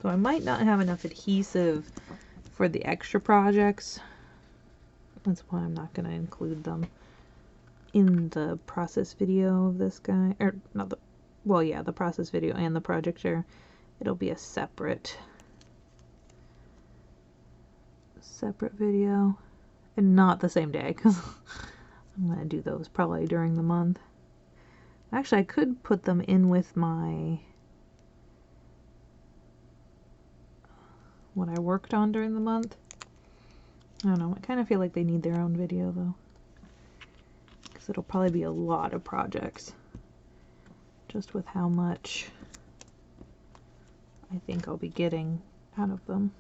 So I might not have enough adhesive for the extra projects. That's why I'm not going to include them in the process video of this guy, or not the, well, yeah, the process video and the projector. It'll be a separate video, and not the same day, because I'm gonna do those probably during the month. Actually, I could put them in with my what I worked on during the month. I don't know, I kind of feel like they need their own video though, because it'll probably be a lot of projects just with how much I think I'll be getting out of them.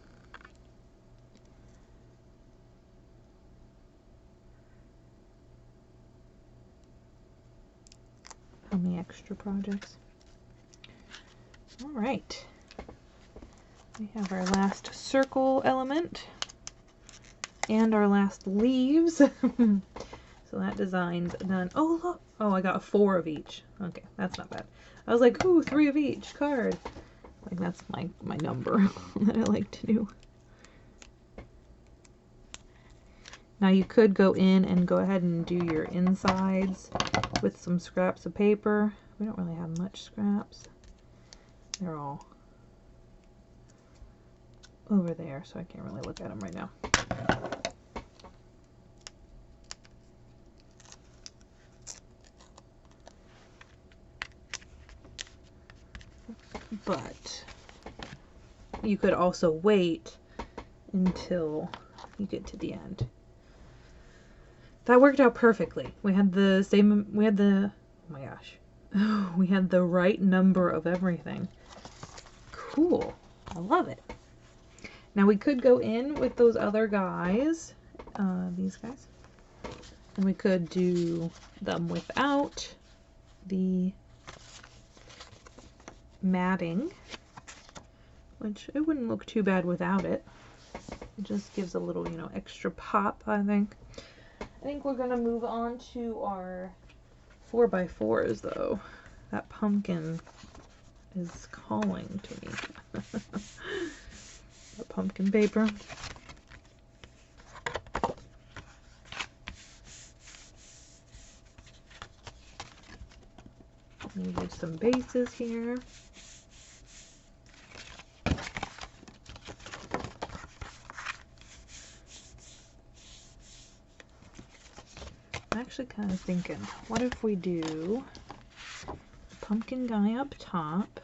How many extra projects. All right, we have our last circle element and our last leaves. So that design's done. Oh, look. Oh, I got 4 of each. Okay, that's not bad. I was like, ooh, 3 of each card. Like, that's my number that I like to do. Now you could go in and go ahead and do your insides with some scraps of paper. We don't really have much scraps. They're all over there, so I can't really look at them right now. But you could also wait until you get to the end. That worked out perfectly. We had the same, oh my gosh, we had the right number of everything. Cool. I love it. Now we could go in with those other guys, these guys, and we could do them without the matting, which it wouldn't look too bad without it. It just gives a little, you know, extra pop, I think. I think we're gonna move on to our 4x4s though. That pumpkin is calling to me. The pumpkin paper. Maybe some bases here. I'm actually kind of thinking, what if we do the pumpkin guy up top?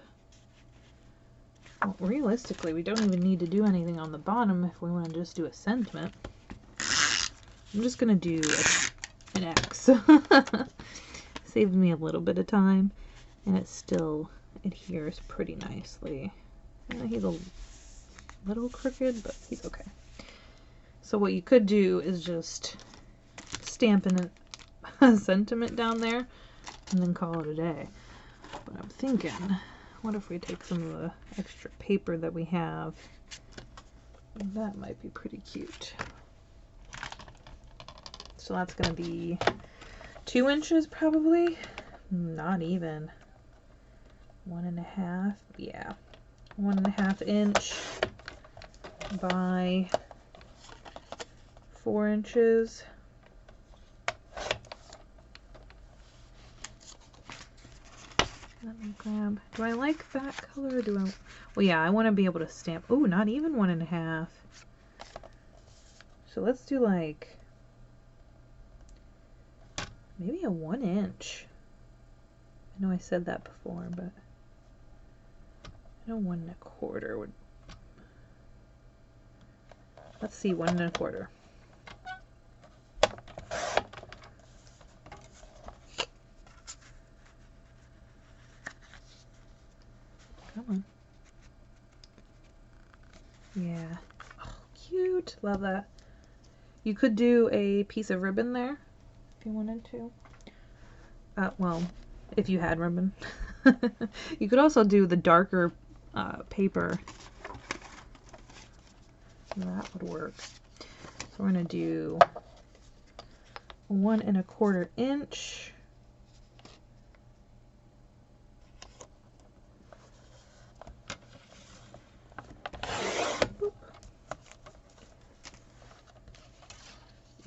Well, realistically, we don't even need to do anything on the bottom if we want to just do a sentiment. I'm just going to do an X. Saved me a little bit of time, and it still adheres pretty nicely. He's a little crooked, but he's okay. So what you could do is just stamp in a sentiment down there and then call it a day. But I'm thinking, what if we take some of the extra paper that we have? That might be pretty cute. So that's going to be 2 inches probably. Not even. 1.5. Yeah. 1.5 inch by 4 inches. Let me grab. Do I like that color? Or do I? Well, yeah, I want to be able to stamp. Oh, not even 1.5. So let's do like maybe a 1 inch. I know I said that before, but I know 1.25 would. Let's see, 1.25. Come on. Yeah. Oh, cute. Love that. You could do a piece of ribbon there if you wanted to. Well, if you had ribbon. You could also do the darker paper. That would work. So we're going to do 1.25 inch. Boop.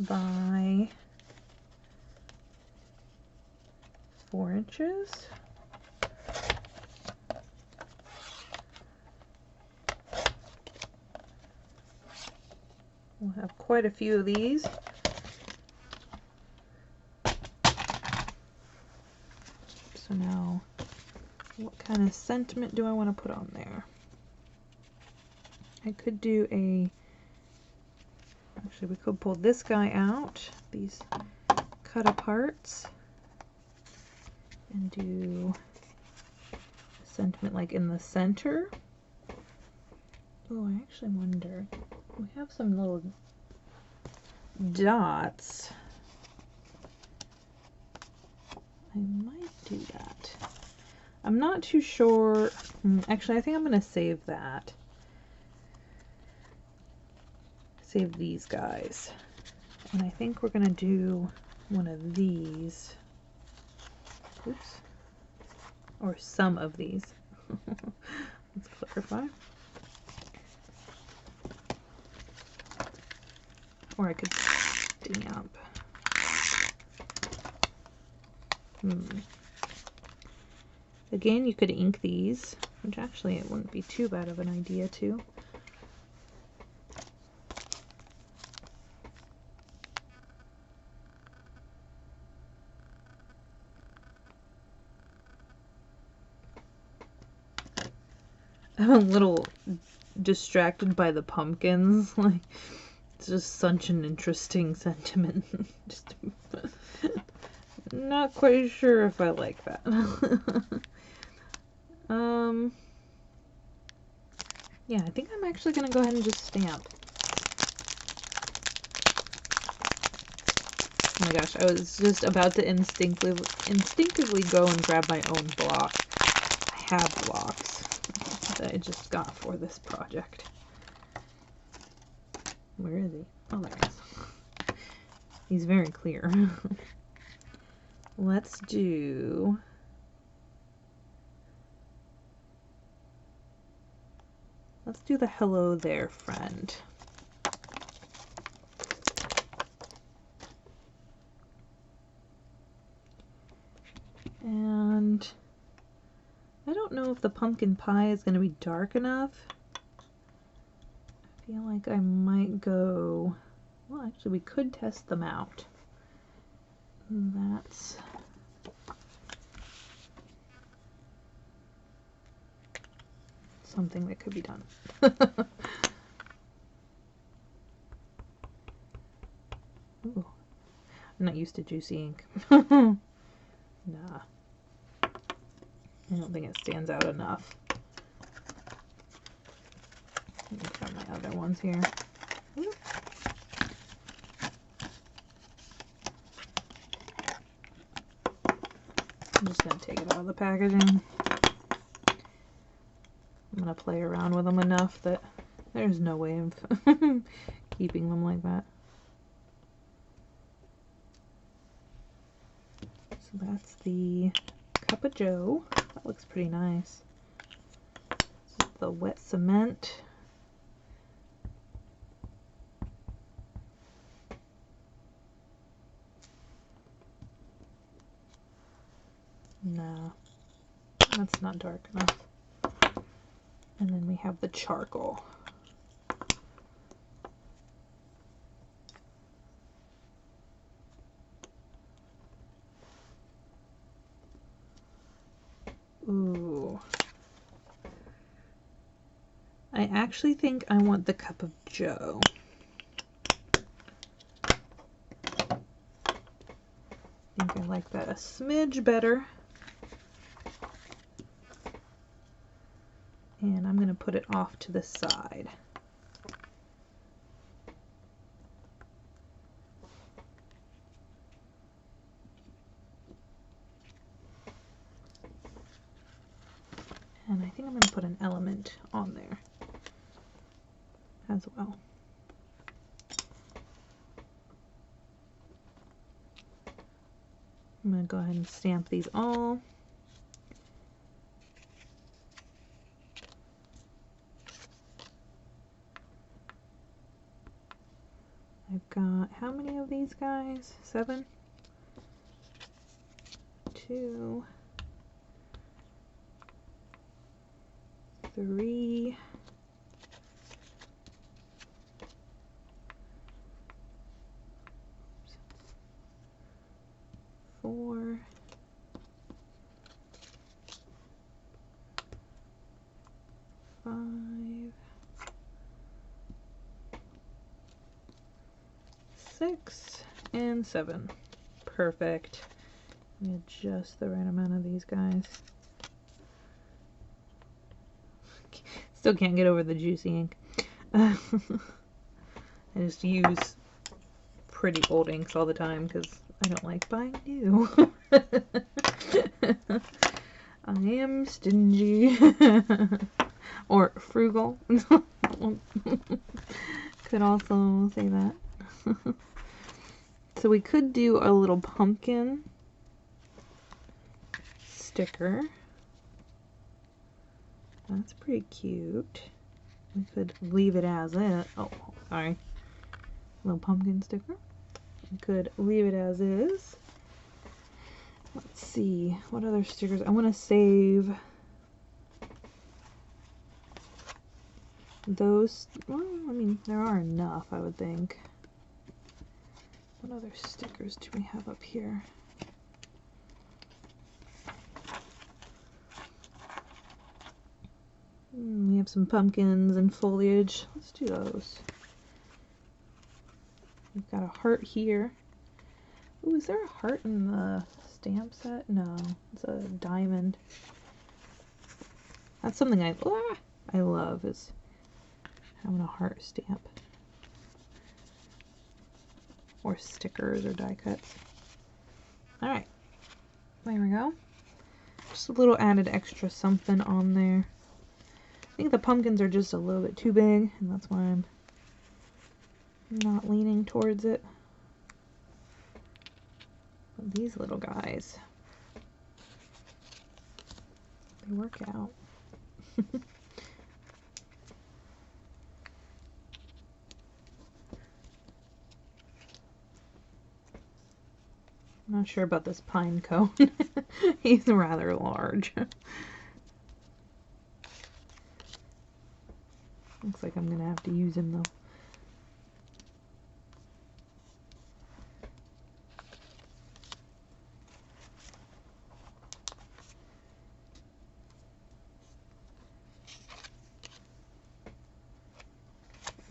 By 4 inches. We'll have quite a few of these. So now, what kind of sentiment do I want to put on there? I could do actually we could pull this guy out, these cut aparts, and do a sentiment like in the center. Oh, I actually wonder, we have some little dots. I might do that. I'm not too sure. Actually, I think I'm going to save that. Save these guys. And I think we're going to do one of these. Oops. Or some of these. Let's clarify. Or I could stamp. Again, you could ink these, which actually it wouldn't be too bad of an idea too. I'm a little distracted by the pumpkins. Like, it's just such an interesting sentiment. Just not quite sure if I like that. Yeah, I think I'm actually gonna go ahead and just stamp. Oh my gosh, I was just about to instinctively go and grab my own block. I have blocks that I just got for this project. Where is he? Oh, there he is. He's very clear. Let's do... Let's do the hello there, friend. And I don't know if the pumpkin pie is going to be dark enough. I feel like I might go... Well, actually, we could test them out. That's... something that could be done. Ooh. I'm not used to juicy ink. Nah. I don't think it stands out enough. Let me grab my other ones here. Ooh. I'm just going to take it out of the packaging. I'm going to play around with them enough that there's no way of keeping them like that. So that's the Cup of Joe. That looks pretty nice. This is the wet cement. No, that's not dark enough. And then we have the charcoal. Ooh. I actually think I want the Cup of Joe. I think I like that a smidge better. And I'm going to put it off to the side. And I think I'm going to put an element on there as well. I'm going to go ahead and stamp these all. I've got how many of these guys? 7? 2, 3, 4, 5, 6, and 7. Perfect. Give me just the right amount of these guys. Still can't get over the juicy ink. I just use pretty old inks all the time because I don't like buying new. I am stingy. Or frugal. Could also say that. So we could do a little pumpkin sticker. That's pretty cute. We could leave it as it. Oh, sorry. Little pumpkin sticker. We could leave it as is. Let's see. What other stickers? I want to save those. Well, I mean, there are enough, I would think. What other stickers do we have up here? We have some pumpkins and foliage. Let's do those. We've got a heart here. Ooh, is there a heart in the stamp set? No, it's a diamond. That's something I love, is having a heart stamp. Or stickers or die cuts. Alright, there we go. Just a little added extra something on there. I think the pumpkins are just a little bit too big, and that's why I'm not leaning towards it. But these little guys, they work out. I'm not sure about this pine cone. He's rather large. Looks like I'm gonna have to use him though.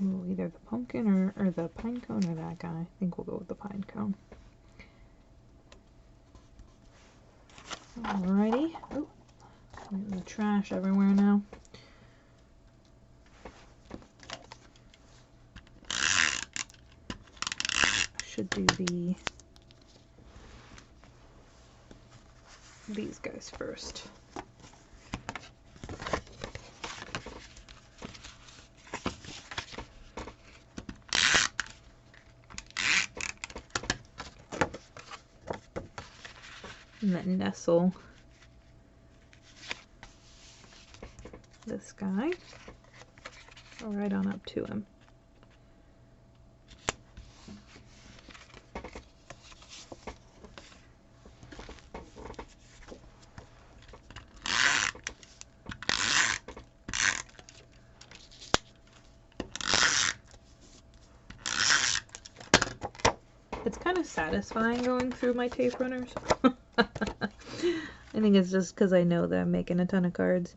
Ooh, either the pumpkin or the pine cone or that guy. I think we'll go with the pine cone. Alrighty. Oh, the trash everywhere now. Should do these guys first. and then nestle this guy right on up to him. It's kind of satisfying going through my tape runners. I think it's just because I know that I'm making a ton of cards.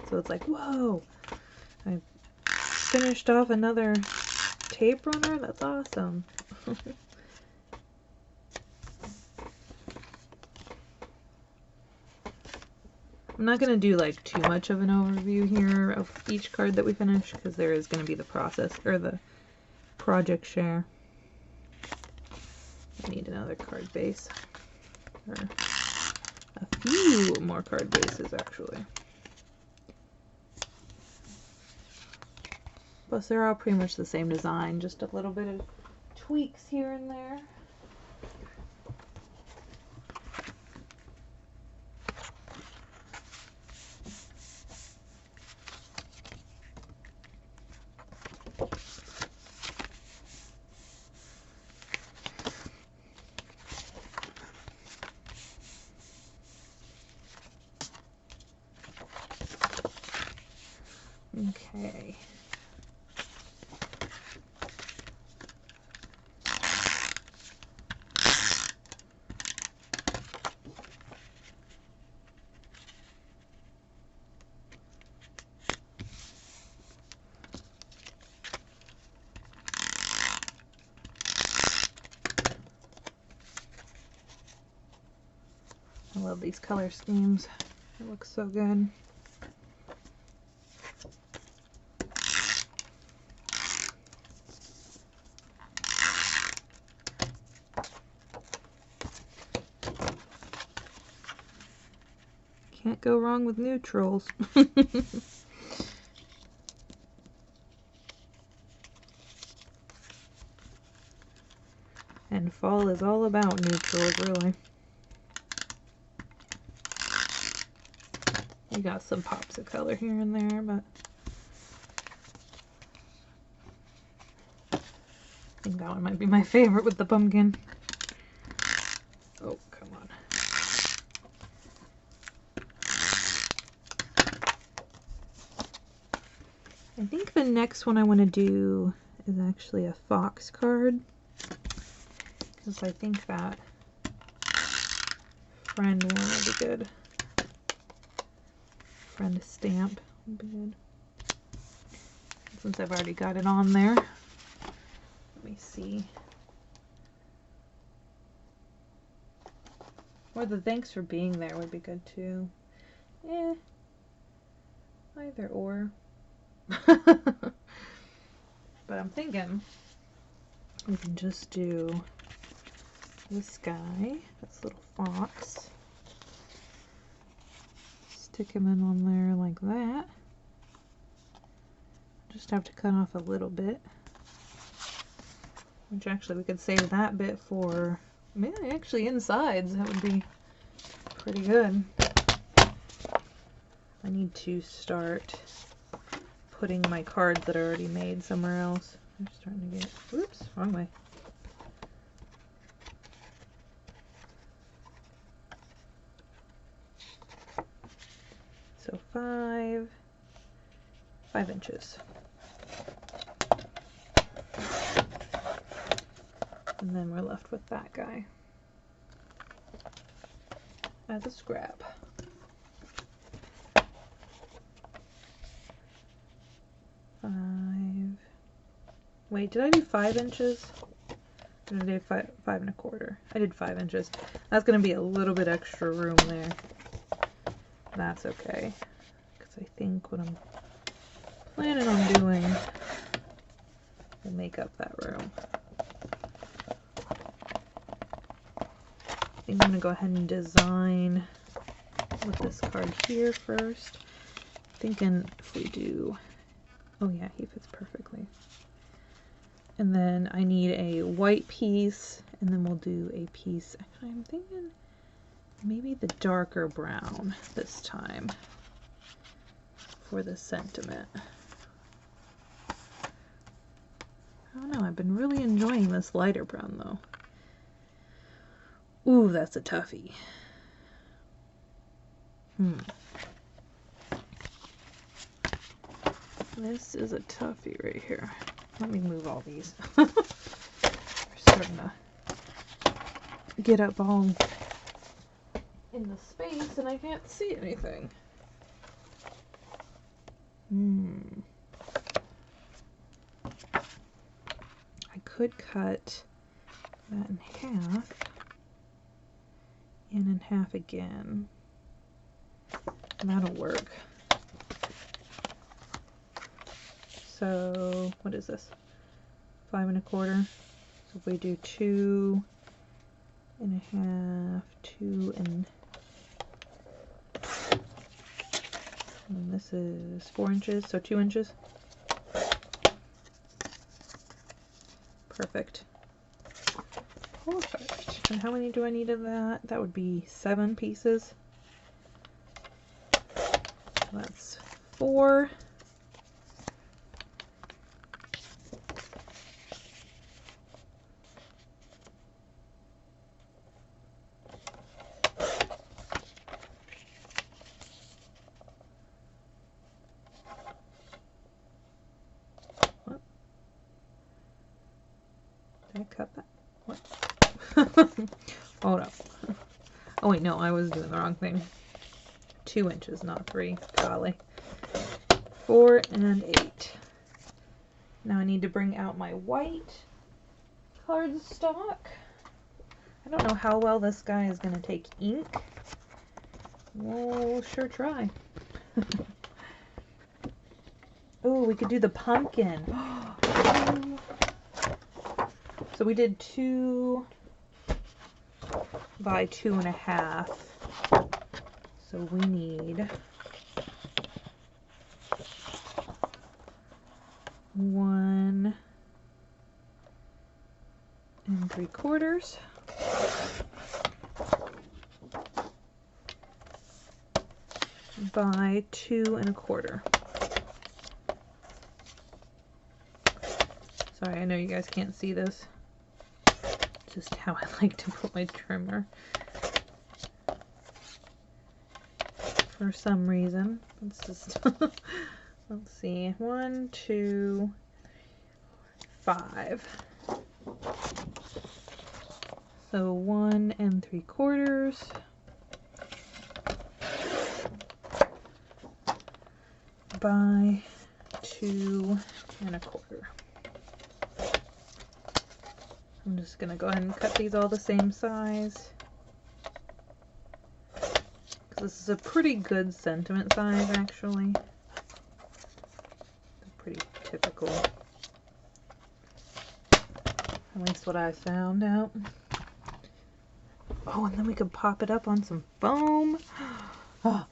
So it's like, whoa, I finished off another tape runner? That's awesome. I'm not going to do like too much of an overview here of each card that we finish because there is going to be the process or the project share. I need another card base, or a few more card bases actually. Plus they're all pretty much the same design, just a little bit of tweaks here and there. Okay. I love these color schemes. It looks so good. Can't go wrong with neutrals. And fall is all about neutrals, really. You got some pops of color here and there, but I think that one might be my favorite with the pumpkin. Oh, come on. I think the next one I want to do is actually a fox card, because I think that friend one would be good. Friend stamp would be good. Since I've already got it on there, let me see. Or the thanks for being there would be good too. Either or. But I'm thinking we can just do this guy, this little fox. Stick him in on there like that. Just have to cut off a little bit. Which actually we could save that bit for, maybe actually insides. That would be pretty good. I need to start putting my cards that are already made somewhere else. I'm starting to get, oops, wrong way. So 5 inches. And then we're left with that guy as a scrap. Wait, did I do 5 inches? Or did I do 5 1/4? I did 5 inches. That's going to be a little bit extra room there. That's okay, because I think what I'm planning on doing will make up that room. I think I'm going to go ahead and design with this card here first. Thinking if we do, oh yeah, he fits perfectly. And then I need a white piece And then we'll do a piece, actually I'm thinking maybe the darker brown this time for the sentiment. I don't know, I've been really enjoying this lighter brown though. Ooh, that's a toughie. This is a toughie right here. Let me move all these. We're starting to get up all in the space and I can't see anything. I could cut that in half and in half again. That'll work. So what is this? 5 1/4. So if we do 2 1/2, 2 and this is 4 inches, so 2 inches. Perfect. Perfect. And how many do I need of that? That would be 7 pieces. That's 4. Did I cut that? What? Hold up. Oh wait, no, I was doing the wrong thing. 2 inches, not 3. Golly. 4 and 8. Now I need to bring out my white cardstock. I don't know how well this guy is going to take ink. We'll sure try. Oh, we could do the pumpkin. So we did 2 by 2 1/2. So we need 1 3/4 by 2 1/4. Sorry, I know you guys can't see this. It's just how I like to put my trimmer. For some reason. Let's just let's see. 1 2 5. So 1 3/4 by 2 1/4. I'm just gonna go ahead and cut these all the same size. This is a pretty good sentiment size, actually. Pretty typical. At least what I found out. Oh, and then we could pop it up on some foam. Oh.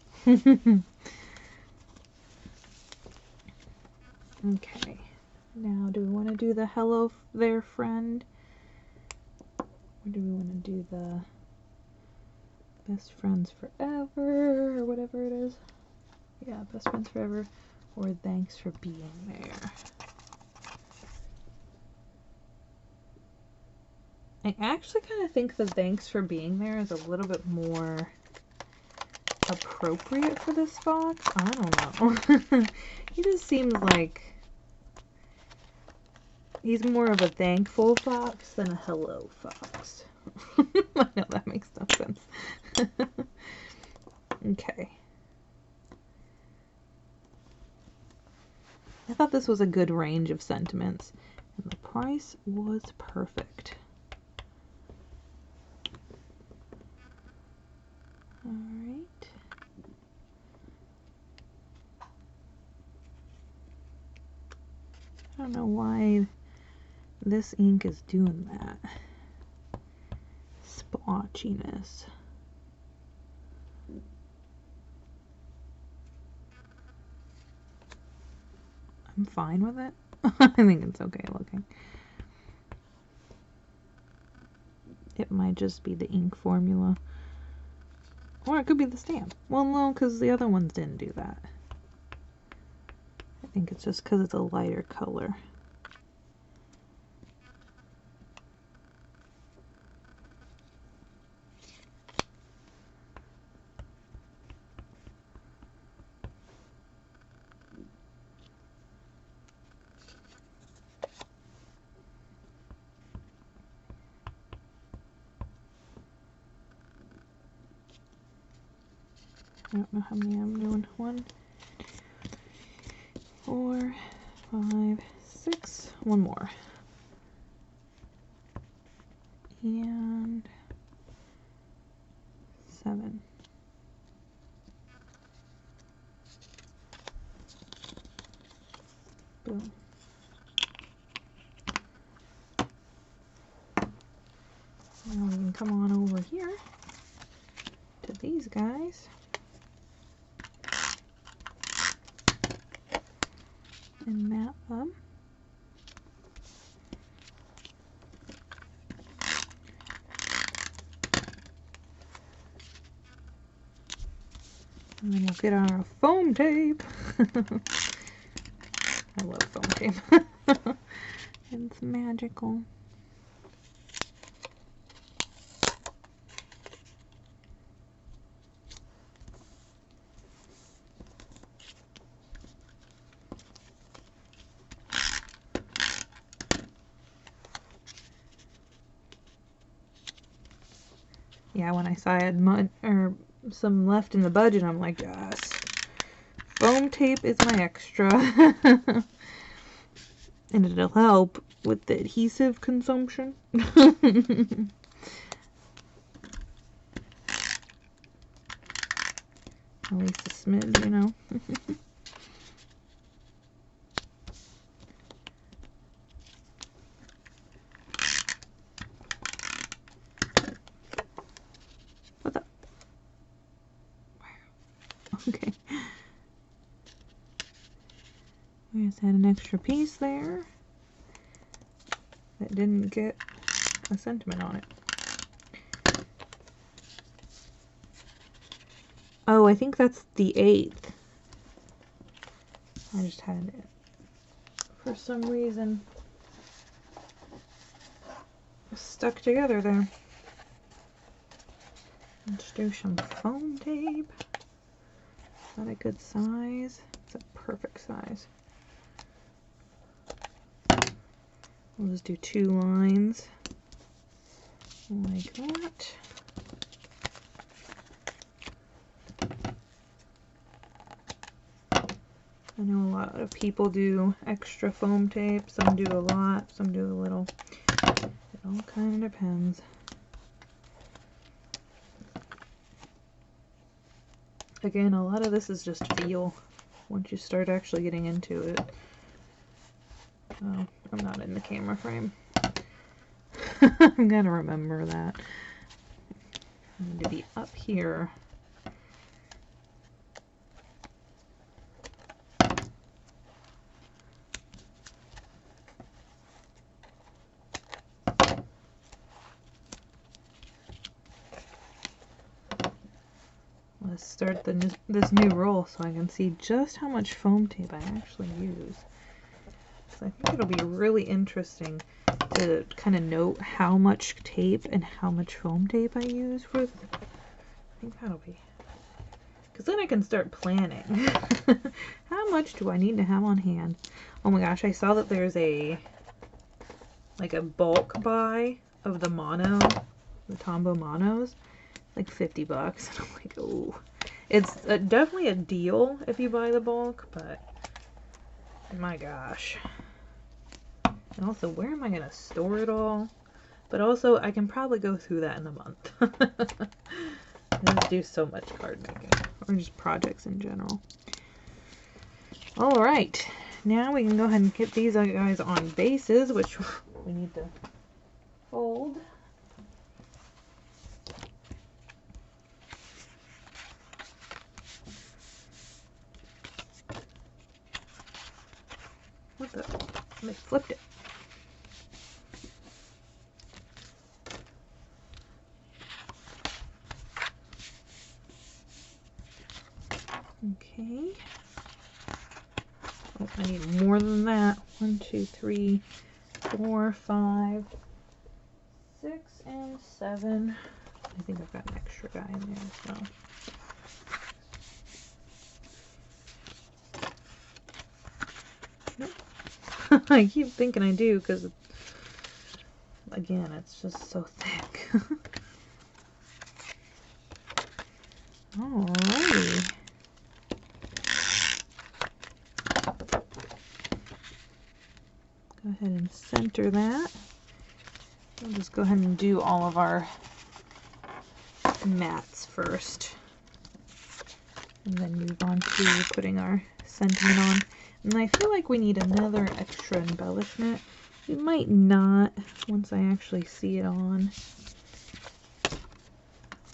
Okay. Now, do we want to do the hello there, friend? Or do we want to do the best friends forever, or whatever it is? Yeah, best friends forever, or thanks for being there. I actually kind of think the thanks for being there is a little bit more appropriate for this fox. I don't know. He just seems like he's more of a thankful fox than a hello fox. I know that makes no sense. Okay. I thought this was a good range of sentiments, and the price was perfect. Alright. I don't know why this ink is doing that. Splotchiness. I'm fine with it. I think it's okay looking. It might just be the ink formula. Or it could be the stamp. Well, no, because the other ones didn't do that. I think it's just because it's a lighter color. I don't know how many I'm doing. 1, 4, 5, 6. One more. And 7. Boom. Now we can come on over here to these guys. And map them. And then we'll get our foam tape. I love foam tape. It's magical. Yeah, when I saw I had some left in the budget, I'm like, yes, foam tape is my extra. And it'll help with the adhesive consumption. At least a smidge, you know. What the? Okay. We just had an extra piece there that didn't get a sentiment on it. Oh, I think that's the 8th. I just had it for some reason stuck together there. Let's do some foam tape. Is that a good size? It's a perfect size. We'll just do 2 lines like that. I know a lot of people do extra foam tape. Some do a lot, some do a little. It all kind of depends. Again, a lot of this is just feel once you start actually getting into it. Oh, I'm not in the camera frame. I'm gonna remember that. I need to be up here. Let's start this new roll so I can see just how much foam tape I actually use. So I think it'll be really interesting to kind of note how much tape and how much foam tape I use for. I think that'll be, because then I can start planning. How much do I need to have on hand? Oh my gosh, I saw that there's like a bulk buy of the mono, the Tombow monos, like $50. And I'm like, oh, it's definitely a deal if you buy the bulk, but my gosh. And also, where am I going to store it all? But also, I can probably go through that in a month. I just do so much card making, or just projects in general. Alright, now we can go ahead and get these guys on bases, which we need to fold. What the? They flipped it. Okay. Oh, I need more than that. 1, 2, 3, 4, 5, 6, and 7. I think I've got an extra guy in there as well. Nope. I keep thinking I do because, again, it's just so thick. Alrighty. Go ahead and center that. We'll just go ahead and do all of our mats first. And then move on to putting our sentiment on. And I feel like we need another extra embellishment. We might not once I actually see it on.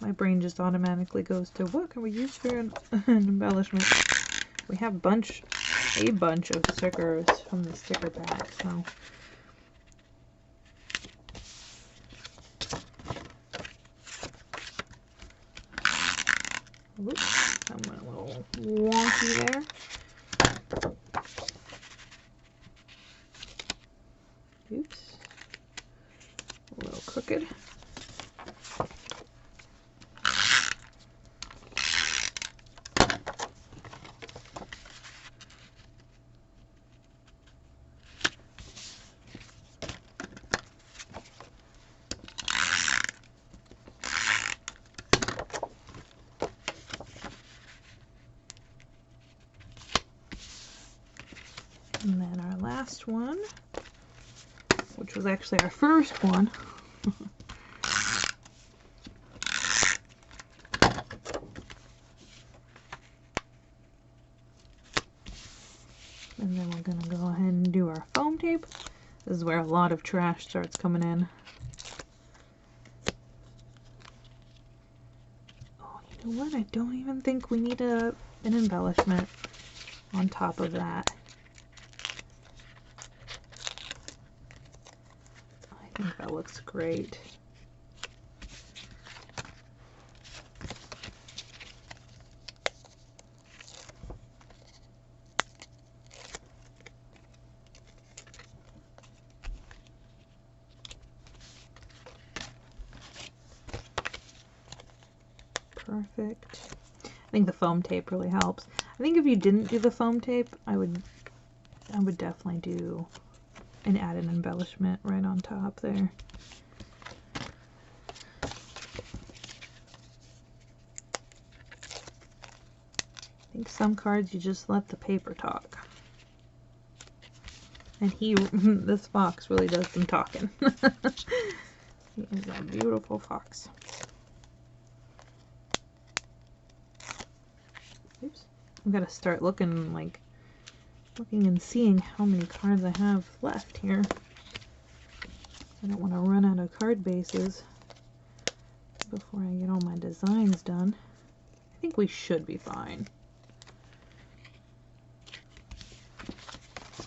My brain just automatically goes to what can we use for an embellishment? We have a bunch of stickers from the sticker pack, so. Oops, I went a little wonky there. Oops, a little crooked. And then our last one, which was actually our first one. And then we're going to go ahead and do our foam tape. This is where a lot of trash starts coming in. Oh, you know what? I don't even think we need an embellishment on top of that. I think that looks great. Perfect. I think the foam tape really helps. I think if you didn't do the foam tape, I would definitely do and add an embellishment right on top there. I think some cards you just let the paper talk. And this fox really does some talking. He is a beautiful fox. Oops. I've got to start looking and seeing how many cards I have left here. I don't want to run out of card bases before I get all my designs done. I think we should be fine.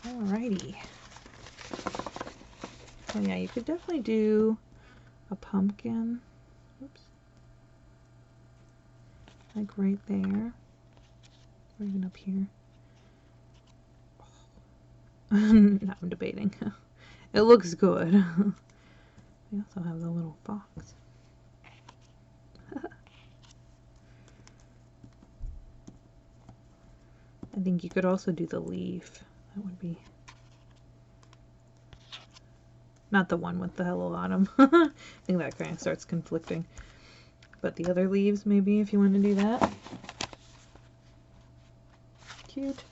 Alrighty. Oh yeah, you could definitely do a pumpkin. Oops. Like right there. Or even up here. Now I'm debating. It looks good. We also have the little fox. I think you could also do the leaf. That would be not the one with the hello autumn. I think that kind of starts conflicting. But the other leaves, maybe, if you want to do that. Cute.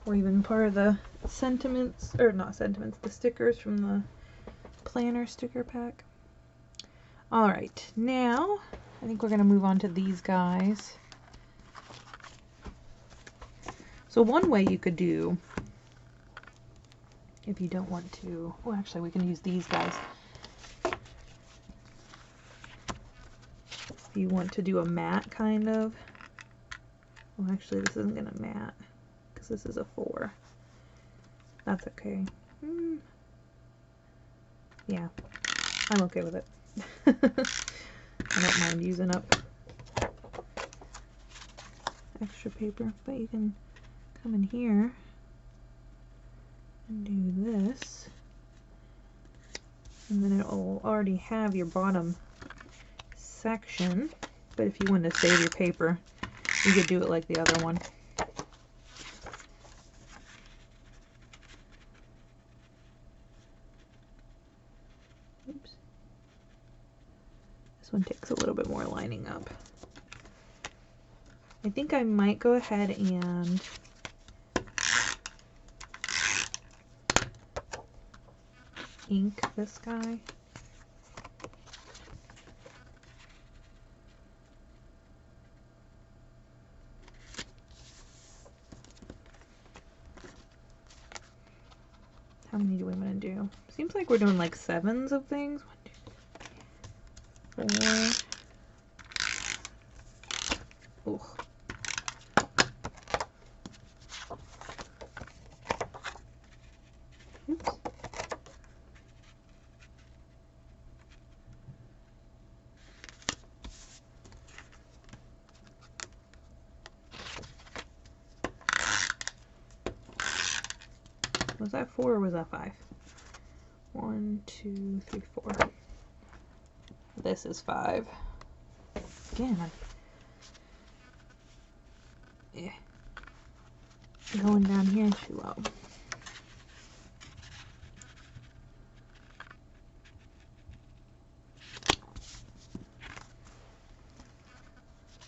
Or even part of the sentiments, or not sentiments, the stickers from the planner sticker pack. Alright, now I think we're going to move on to these guys. So one way you could do, if you don't want to, oh actually we can use these guys. If you want to do a matte kind of, well actually this isn't going to matte because this is a 4. That's okay. Yeah, I'm okay with it. I don't mind using up extra paper, but you can come in here and do this, and then it'll already have your bottom section. But if you want to save your paper, you could do it like the other one. Oops. This one takes a little bit more lining up. I think I might go ahead and ink this guy. How many do we want to do? Seems like we're doing like 7s of things. 1, 2, 3, 4. Ooh. Oops. Was that 4 or was that 5? 1, 2, 3, 4. This is 5. Again, going down here too low.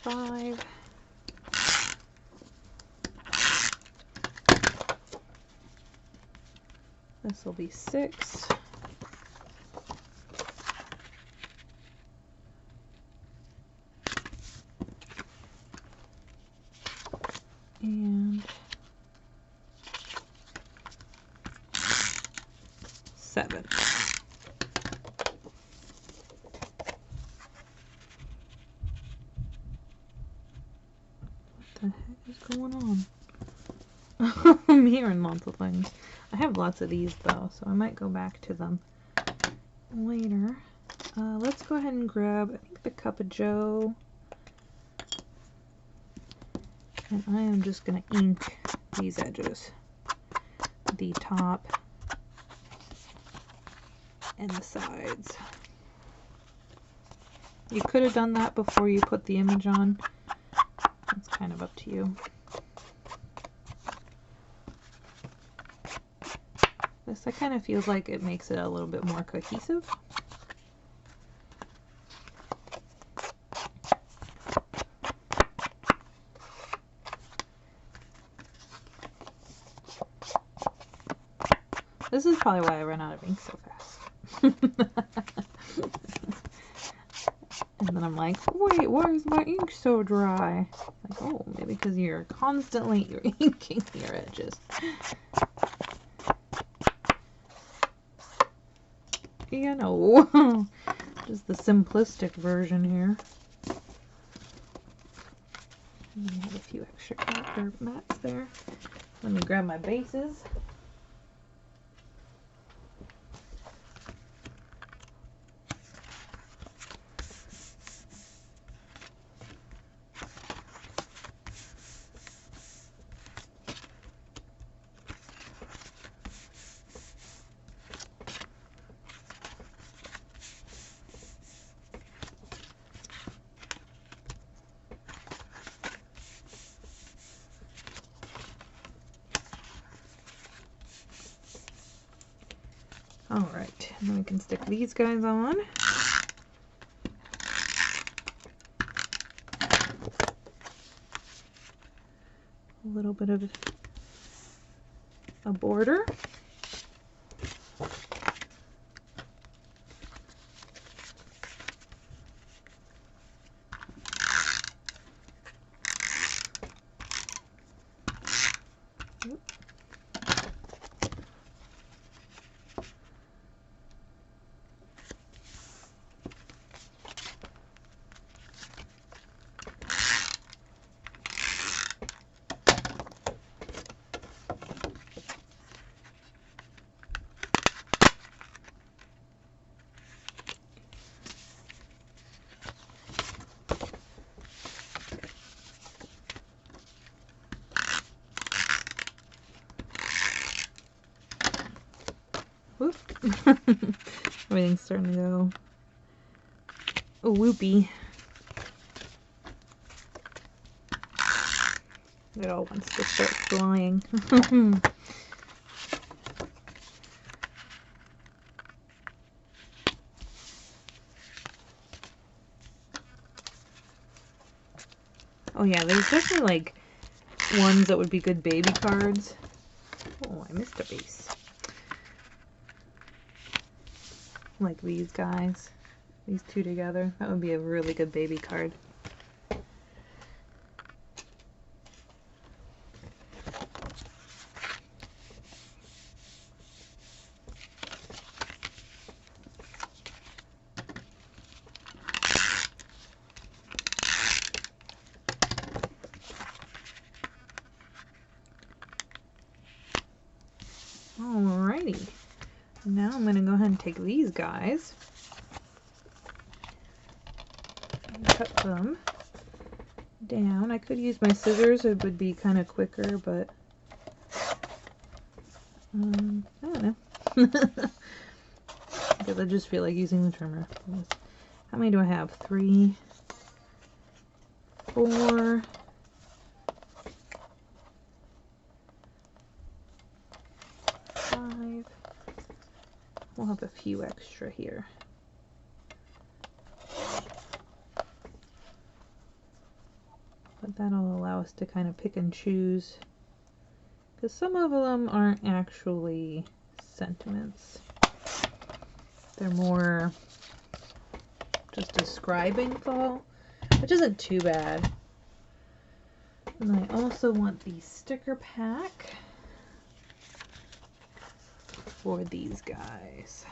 Five. This will be 6. And 7. What the heck is going on? I'm hearing lots of things. I have lots of these though, so I might go back to them later. Let's go ahead and grab, I think, the Cup of Joe. And I am just going to ink these edges. The top and the sides. You could have done that before you put the image on. It's kind of up to you. This, I kind of feels like it makes it a little bit more cohesive. This is probably why I run out of ink so fast. And then I'm like, wait, why is my ink so dry? Like, oh, maybe because you're inking your edges. You know, just the simplistic version here. And then we have a few extra mats there. Let me grab my bases. Alright, and then we can stick these guys on. A little bit of a border. Everything's starting to go whoopy. It all wants to start flying. Oh yeah, there's definitely like ones that would be good baby cards. Oh, I missed a base. Like these guys. These two together. That would be a really good baby card. Alrighty. Now I'm going to go ahead and take these guys and cut them down. I could use my scissors, it would be kind of quicker, but I don't know. Because I just feel like using the trimmer. How many do I have? 3, 4, 5. We'll have a few extra here. But that'll allow us to kind of pick and choose, because some of them aren't actually sentiments. They're more just describing fall, which isn't too bad. And I also want the sticker pack for these guys.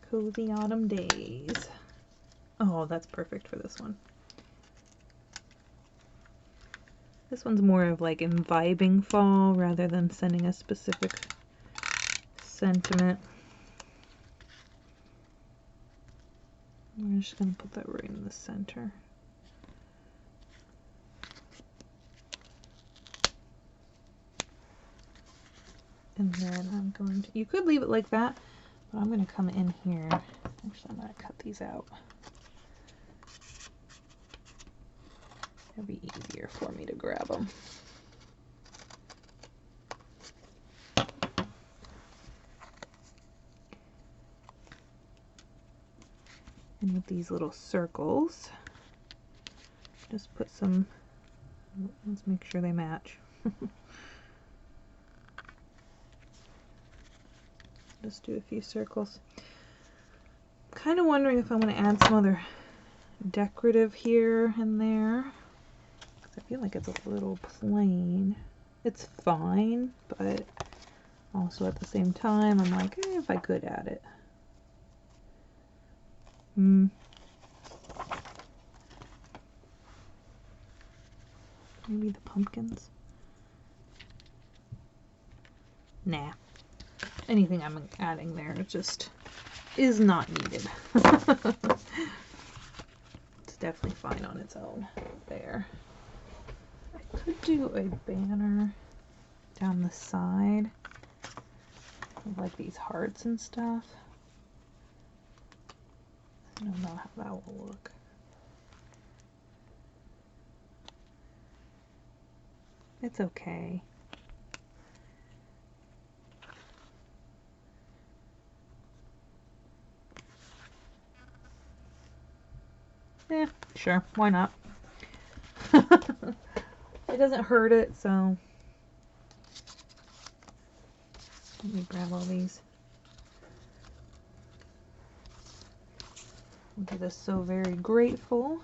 Cozy Autumn Days. Oh, that's perfect for this one. This one's more of like imbibing fall rather than sending a specific sentiment. We're just going to put that right in the center. And then I'm going to, you could leave it like that, but I'm going to come in here. Actually, I'm going to cut these out. It'll be easier for me to grab them. And with these little circles, just put some, let's make sure they match. Just do a few circles. Kind of wondering if I'm going to add some other decorative here and there. I feel like it's a little plain. It's fine, but also at the same time, I'm like, if I could add it. Maybe the pumpkins? Nah. Anything I'm adding there just is not needed. It's definitely fine on its own. There. I could do a banner down the side with like these hearts and stuff. I don't know how that will look. It's okay. Yeah, sure, why not? It doesn't hurt it, so let me grab all these. I'll do this So Very Grateful.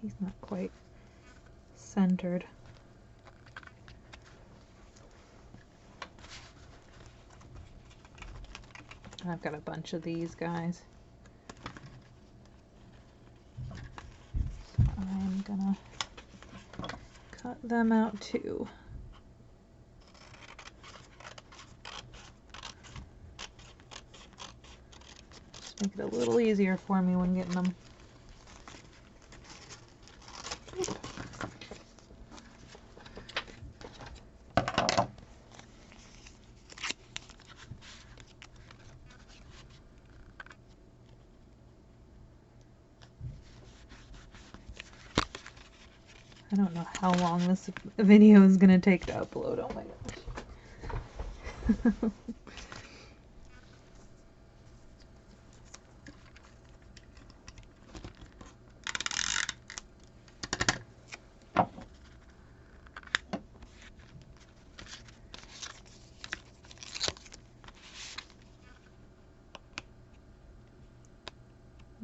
He's not quite centered. I've got a bunch of these guys. So I'm gonna cut them out too. Make it a little easier for me when getting them. I don't know how long this video is going to take to upload. Oh my gosh.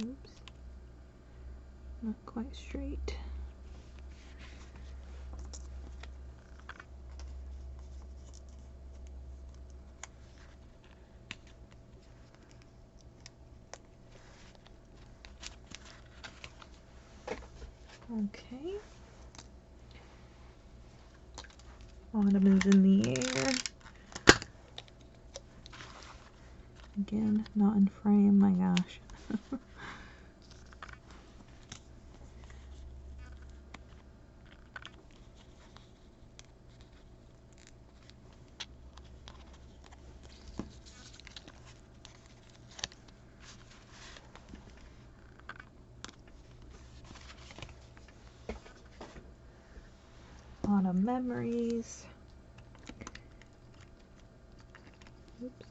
Oops. Not quite straight. Okay. Autumn is in the air. Again, not in frame, my gosh. Autumn memories. Oops.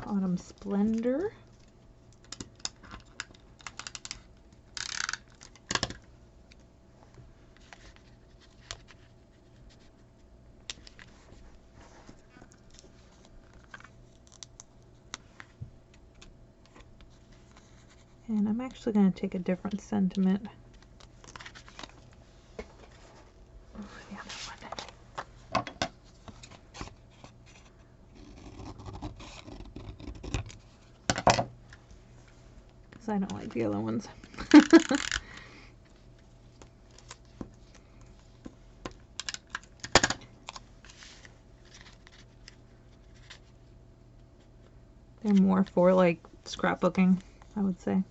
Autumn Splendor. And I'm actually going to take a different sentiment. The other one. Because I don't like the other ones. They're more for like scrapbooking, I would say.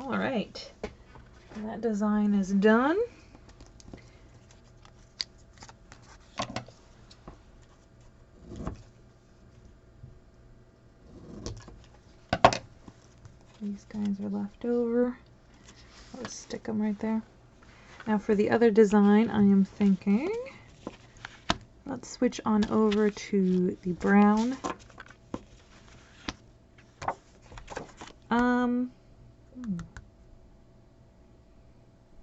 All right, that design is done. These guys are left over. I'll just stick them right there. Now for the other design, I am thinking, let's switch on over to the brown.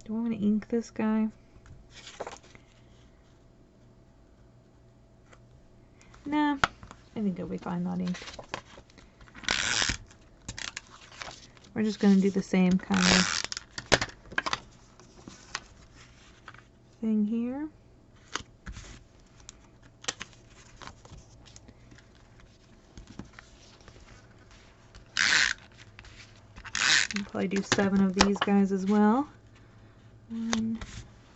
Do I want to ink this guy? Nah, I think it'll be fine not inked. We're just going to do the same kind of thing here. I'll probably do 7 of these guys as well. 1,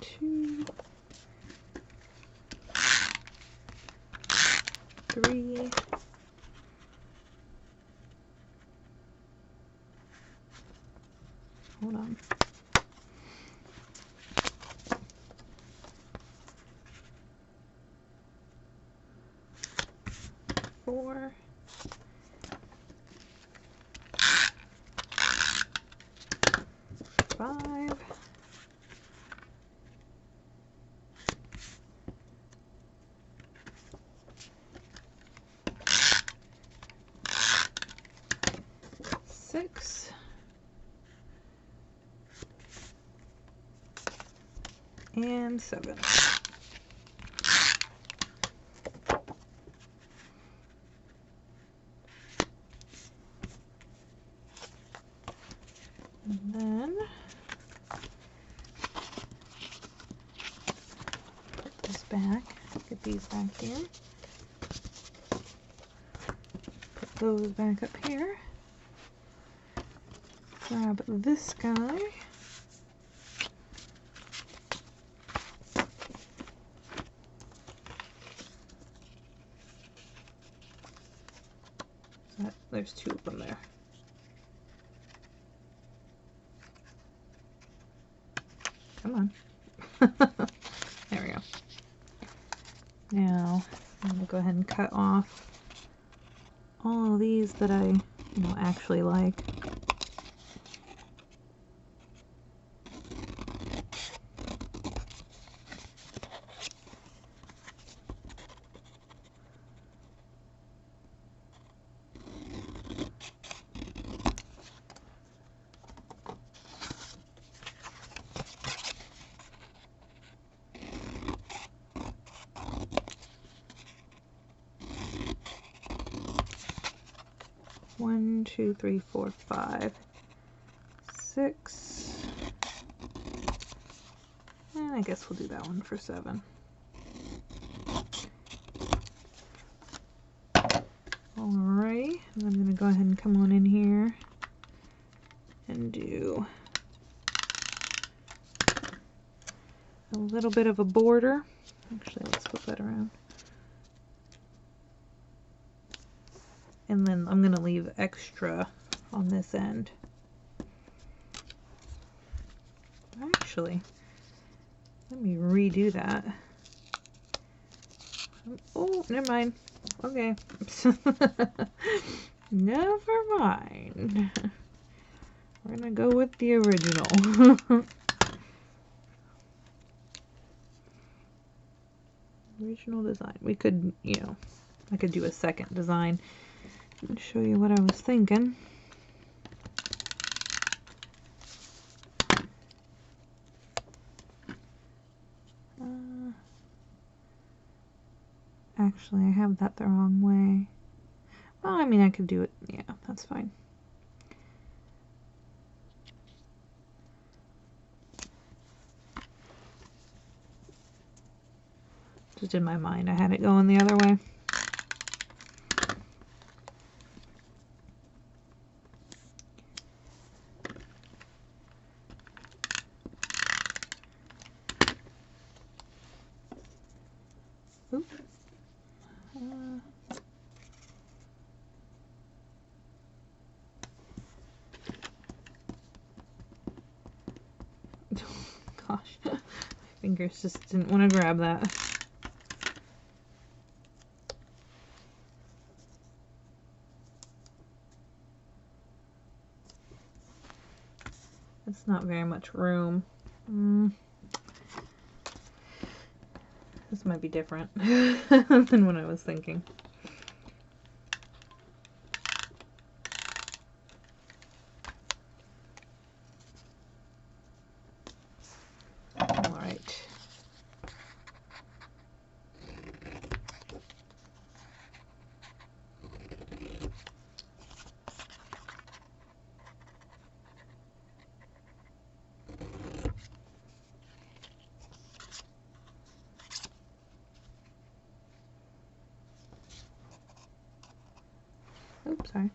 2, 3. Hold on. 4. 5. and 7. And then put this back, get these back here, put those back up here, grab this guy, there's 2 of them there. Come on. There we go. Now, I'm going to go ahead and cut off all of these that I actually like. One, 2, 3, 4, 5, 6, and I guess we'll do that one for 7. Alrighty, and I'm going to go ahead and come on in here and do a little bit of a border. Actually, let's flip that around. And then I'm going to leave extra on this end. Actually, let me redo that. Oh, never mind. Okay. Never mind. We're going to go with the original. Original design. We could, I could do a second design. I'll show you what I was thinking. Actually, I have that the wrong way. Well, I mean, I could do it. Yeah, that's fine. Just in my mind, I had it going the other way. Oop. Gosh, my fingers just didn't want to grab that. It's not very much room. This might be different than what I was thinking. All right. Oops, sorry.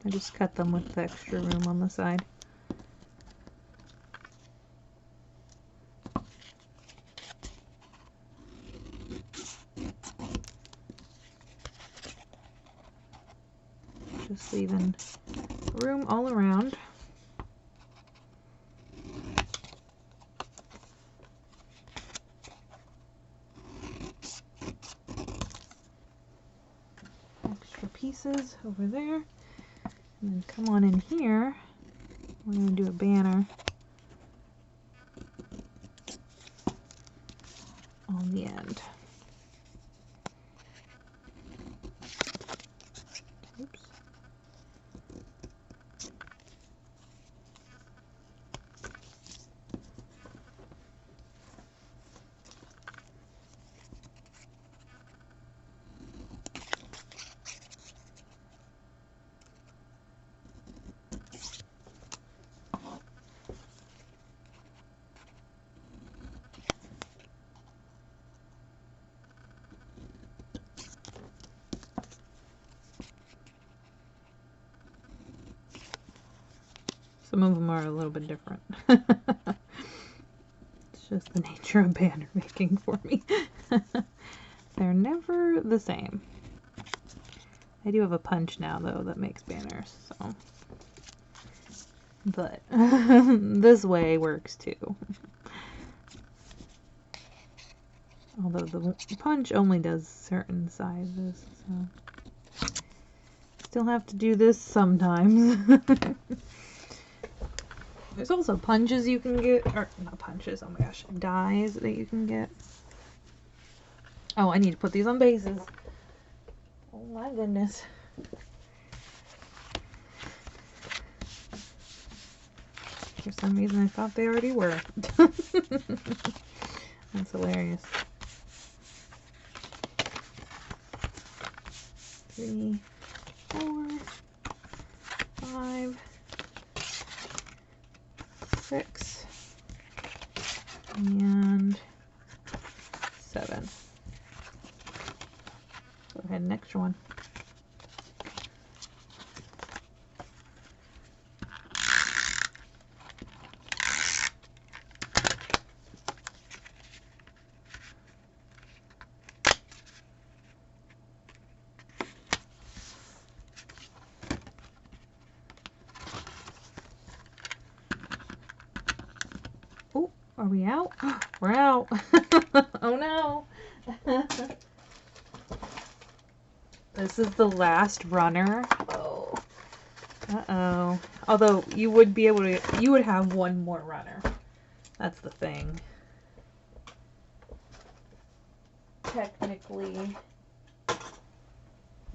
I just cut them with the extra room on the side. Just leaving room all around. Extra pieces over there. And then come on in here. We're going to do a banner on the end. Oops. Some of them are a little bit different. It's just the nature of banner making for me. They're never the same. I do have a punch now, though, that makes banners, so. But this way works, too. Although the punch only does certain sizes, so. Still have to do this sometimes. There's also punches you can get, or not punches, oh my gosh, dies that you can get. Oh, I need to put these on bases. Oh my goodness. For some reason I thought they already were. That's hilarious. 3, 4, 5, 6, and 7. Go ahead, an extra one. Oh, are we out? We're out. Oh no. This is the last runner. Oh. Uh-oh. Although you would be able to, you would have one more runner. That's the thing. Technically.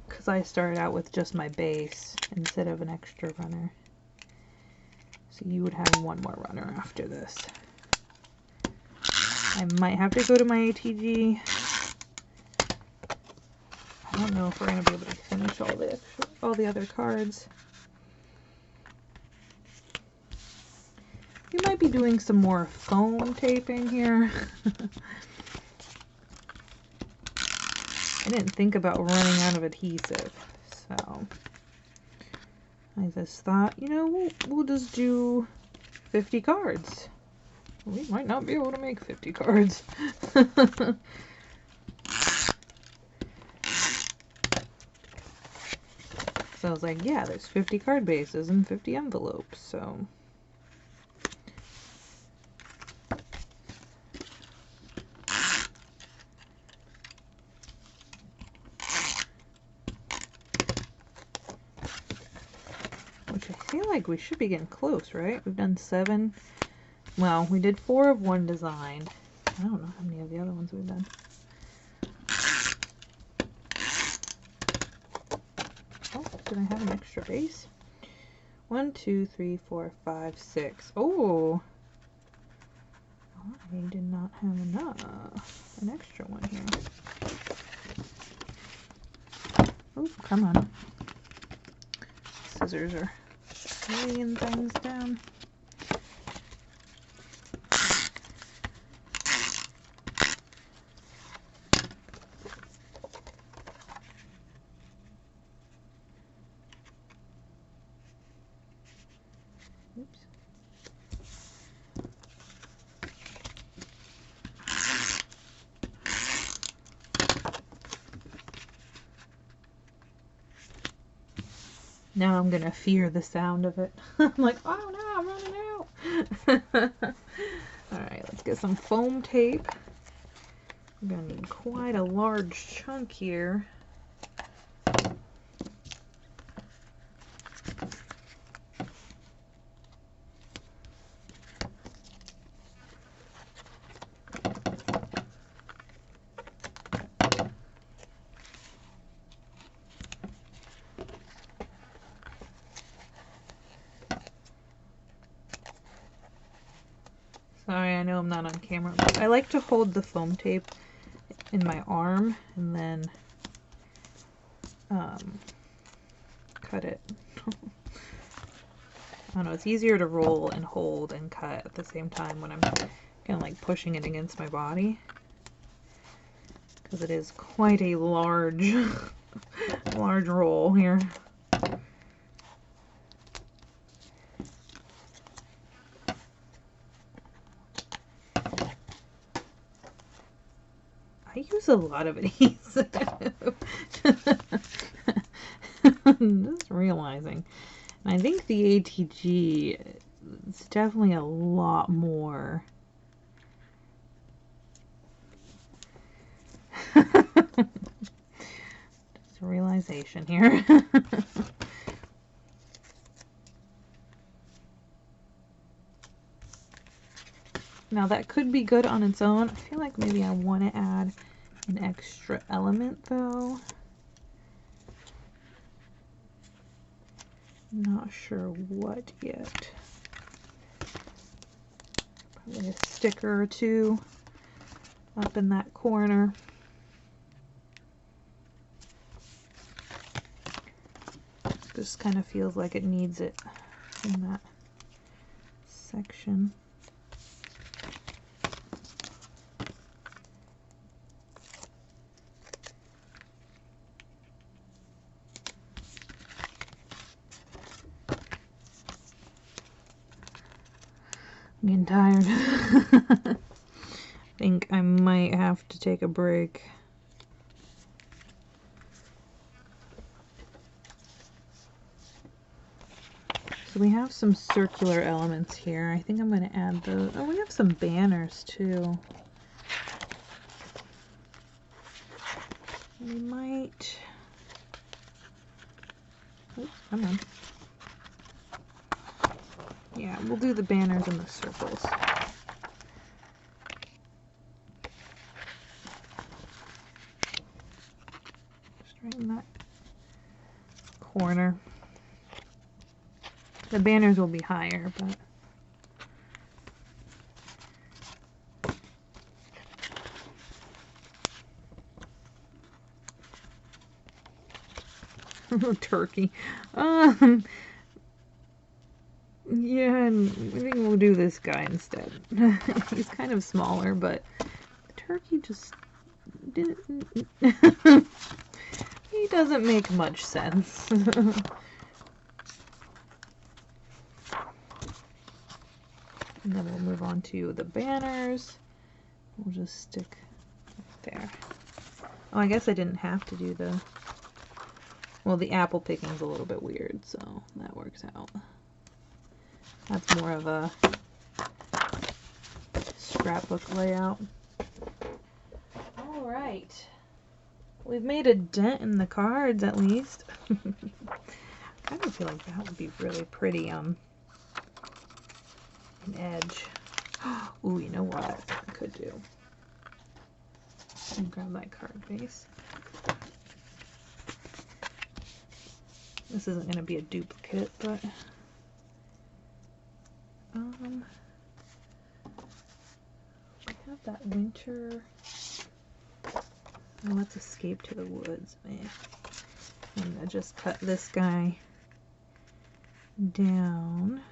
Because I started out with just my base instead of an extra runner. So you would have one more runner after this. I might have to go to my ATG. I don't know if we're going to be able to finish all the other cards. We might be doing some more foam taping here. I didn't think about running out of adhesive, so I just thought, you know, we'll just do 50 cards. We might not be able to make 50 cards. So I was like, yeah, there's 50 card bases and 50 envelopes, so. Which I feel like we should be getting close, right? We've done 7. Well, we did 4 of one design. I don't know how many of the other ones we've done. Oh, did I have an extra base? 1, 2, 3, 4, 5, 6. Oh! I did not have enough. An extra one here. Oh, come on. Scissors are laying things down. Oops. Now I'm gonna fear the sound of it. I'm like, oh no, I'm running out. Alright, let's get some foam tape. I'm gonna need quite a large chunk here. Sorry, I know I'm not on camera, but I like to hold the foam tape in my arm and then cut it. I don't know, it's easier to roll and hold and cut at the same time when I'm kind of like pushing it against my body. Because it is quite a large, large roll here. I use a lot of adhesive. Just realizing. And I think the ATG is definitely a lot more. Just a realization here. Now that could be good on its own. I feel like maybe I want to add an extra element though. Not sure what yet. Probably a sticker or two up in that corner. This kind of feels like it needs it in that section. I'm getting tired. I think I might have to take a break. So we have some circular elements here. I think I'm going to add those. Oh, we have some banners too. We might... Oh, come on. Yeah, we'll do the banners and the circles. Just right in that corner. The banners will be higher, but turkey. Yeah, and I think we'll do this guy instead. He's kind of smaller, but the turkey just didn't... He doesn't make much sense. And then we'll move on to the banners. We'll just stick right there. Oh, I guess I didn't have to do the... Well, the apple picking's a little bit weird, so that works out. That's more of a scrapbook layout. All right. We've made a dent in the cards, at least. I kind of feel like that would be really pretty an edge. Ooh, you know what I could do? And grab my card base. This isn't going to be a duplicate, but... we have that winter. Oh, let's escape to the woods, man. I'm gonna just cut this guy down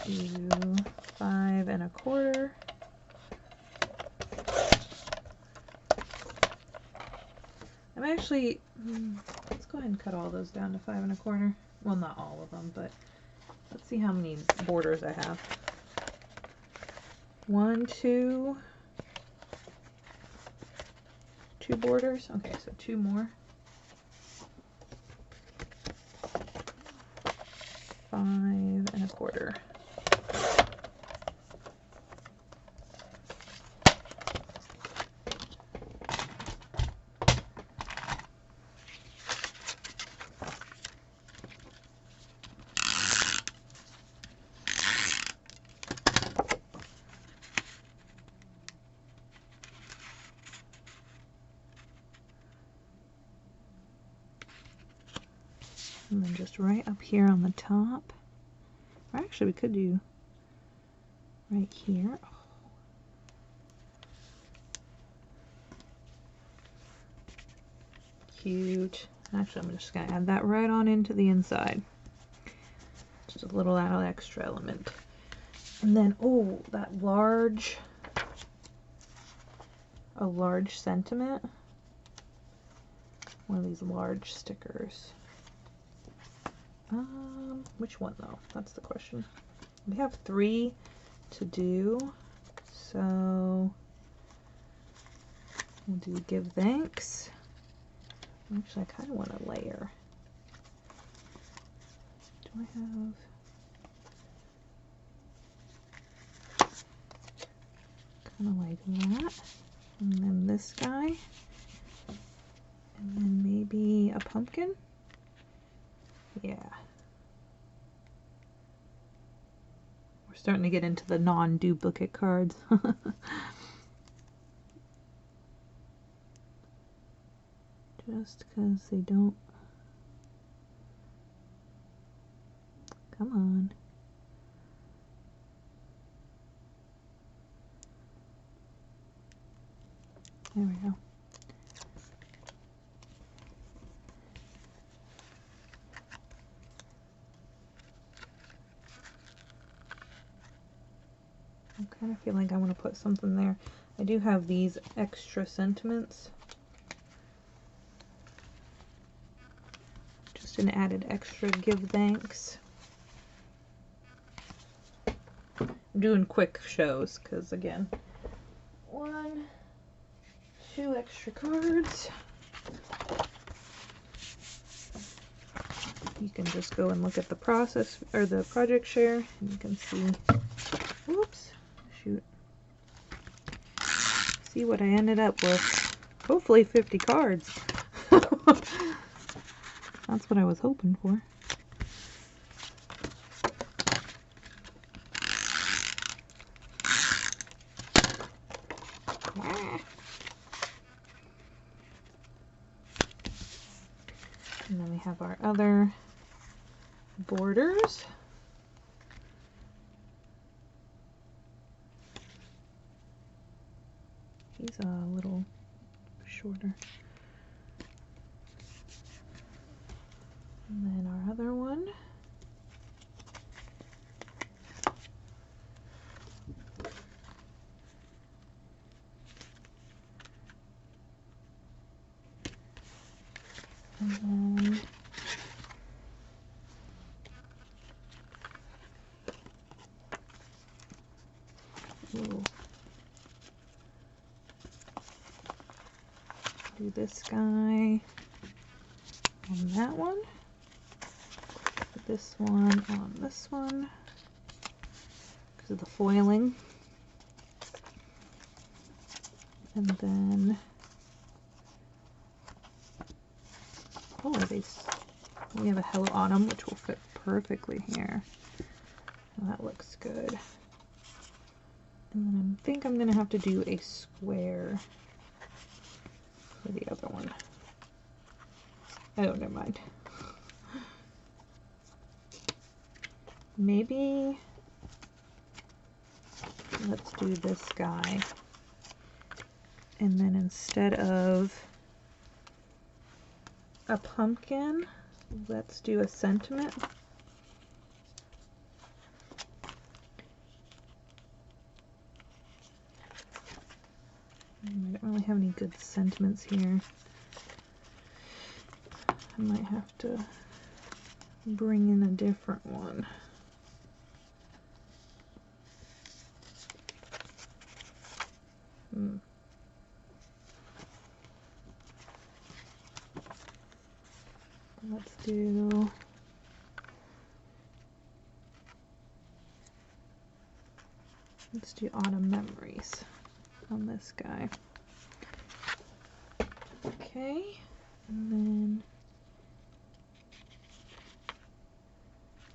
to 5 1/4. I'm actually, let's go ahead and cut all those down to 5 1/4. Well, not all of them, but let's see how many borders I have. 1, 2, 2 borders. Okay, so 2 more. 5 1/4. And then just right up here on the top. Or actually, we could do right here. Oh. Cute. Actually, I'm just going to add that right on into the inside. Just a little extra element. And then, oh, that a large sentiment. One of these large stickers. Which one though? That's the question. We have 3 to do. So we'll do give thanks. Actually, I kind of want a layer. Do I have... kind of like that. And then this guy. And then maybe a pumpkin. Yeah. We're starting to get into the non-duplicate cards. Just because they don't... Come on. There we go. I kind of feel like I want to put something there. I do have these extra sentiments. Just an added extra give thanks. I'm doing quick shows because, again, 1, 2 extra cards. You can just go and look at the process or the project share, and you can see, whoops, shoot, see what I ended up with. Hopefully 50 cards. That's what I was hoping for. And then we have our other borders. He's a little shorter. And then our other one. And then ooh, do this guy on that one. Put this one on this one because of the foiling. And then oh, we have a Hello Autumn, which will fit perfectly here. That looks good. And then I think I'm going to have to do a square for the other one. Oh, never mind. Maybe let's do this guy. And then instead of a pumpkin, let's do a sentiment. I don't really have any good sentiments here. I might have to bring in a different one. Let's do Autumn Memories on this guy. Okay, and then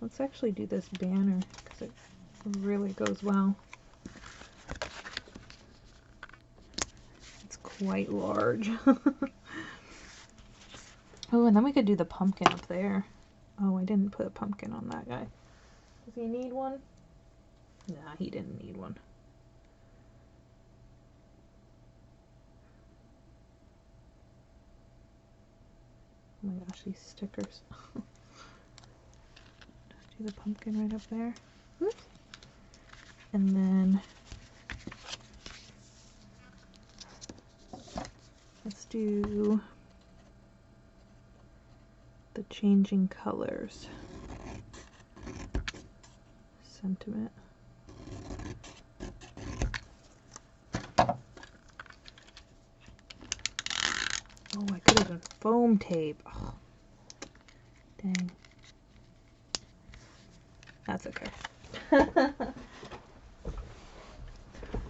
let's actually do this banner because it really goes well. It's quite large. Oh, and then we could do the pumpkin up there. Oh, I didn't put a pumpkin on that guy. Does he need one? Nah, he didn't need one. Oh my gosh, these stickers. Just do the pumpkin right up there. Whoops. And then let's do the changing colors sentiment. better than foam tape. Oh, dang. That's okay.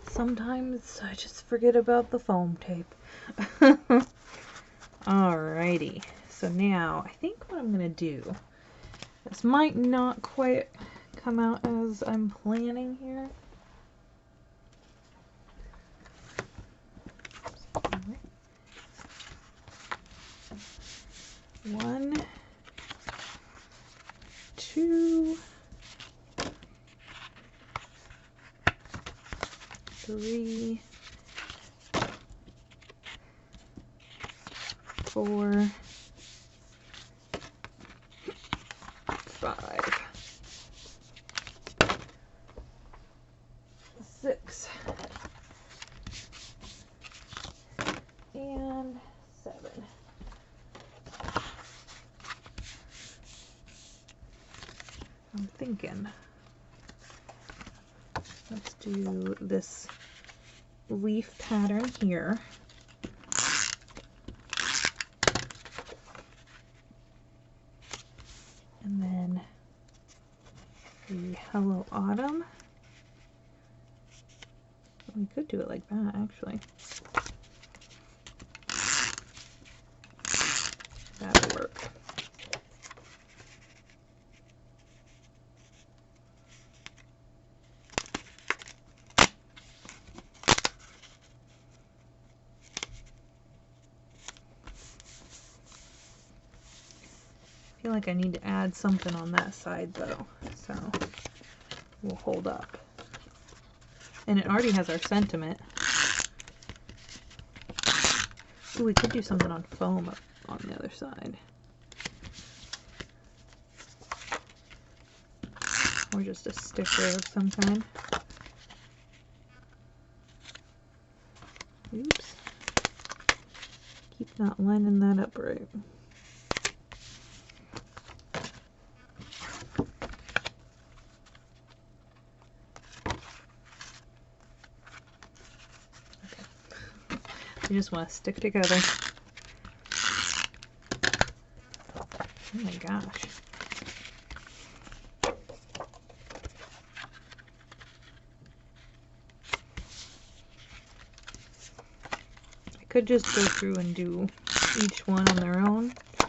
Sometimes I just forget about the foam tape. Alrighty, so now I think what I'm gonna do, this might not quite come out as I'm planning here. One, two, three, 4, 5, 6, and 7. I'm thinking, let's do this leaf pattern here. And then the Hello Autumn. We could do it like that, actually. That'll work. I feel like I need to add something on that side though, so we'll hold up. And it already has our sentiment. Ooh, we could do something on foam up on the other side. Or just a sticker of some kind. Oops. Keep not lining that up right. You just want to stick together. Oh my gosh. I could just go through and do each one on their own. I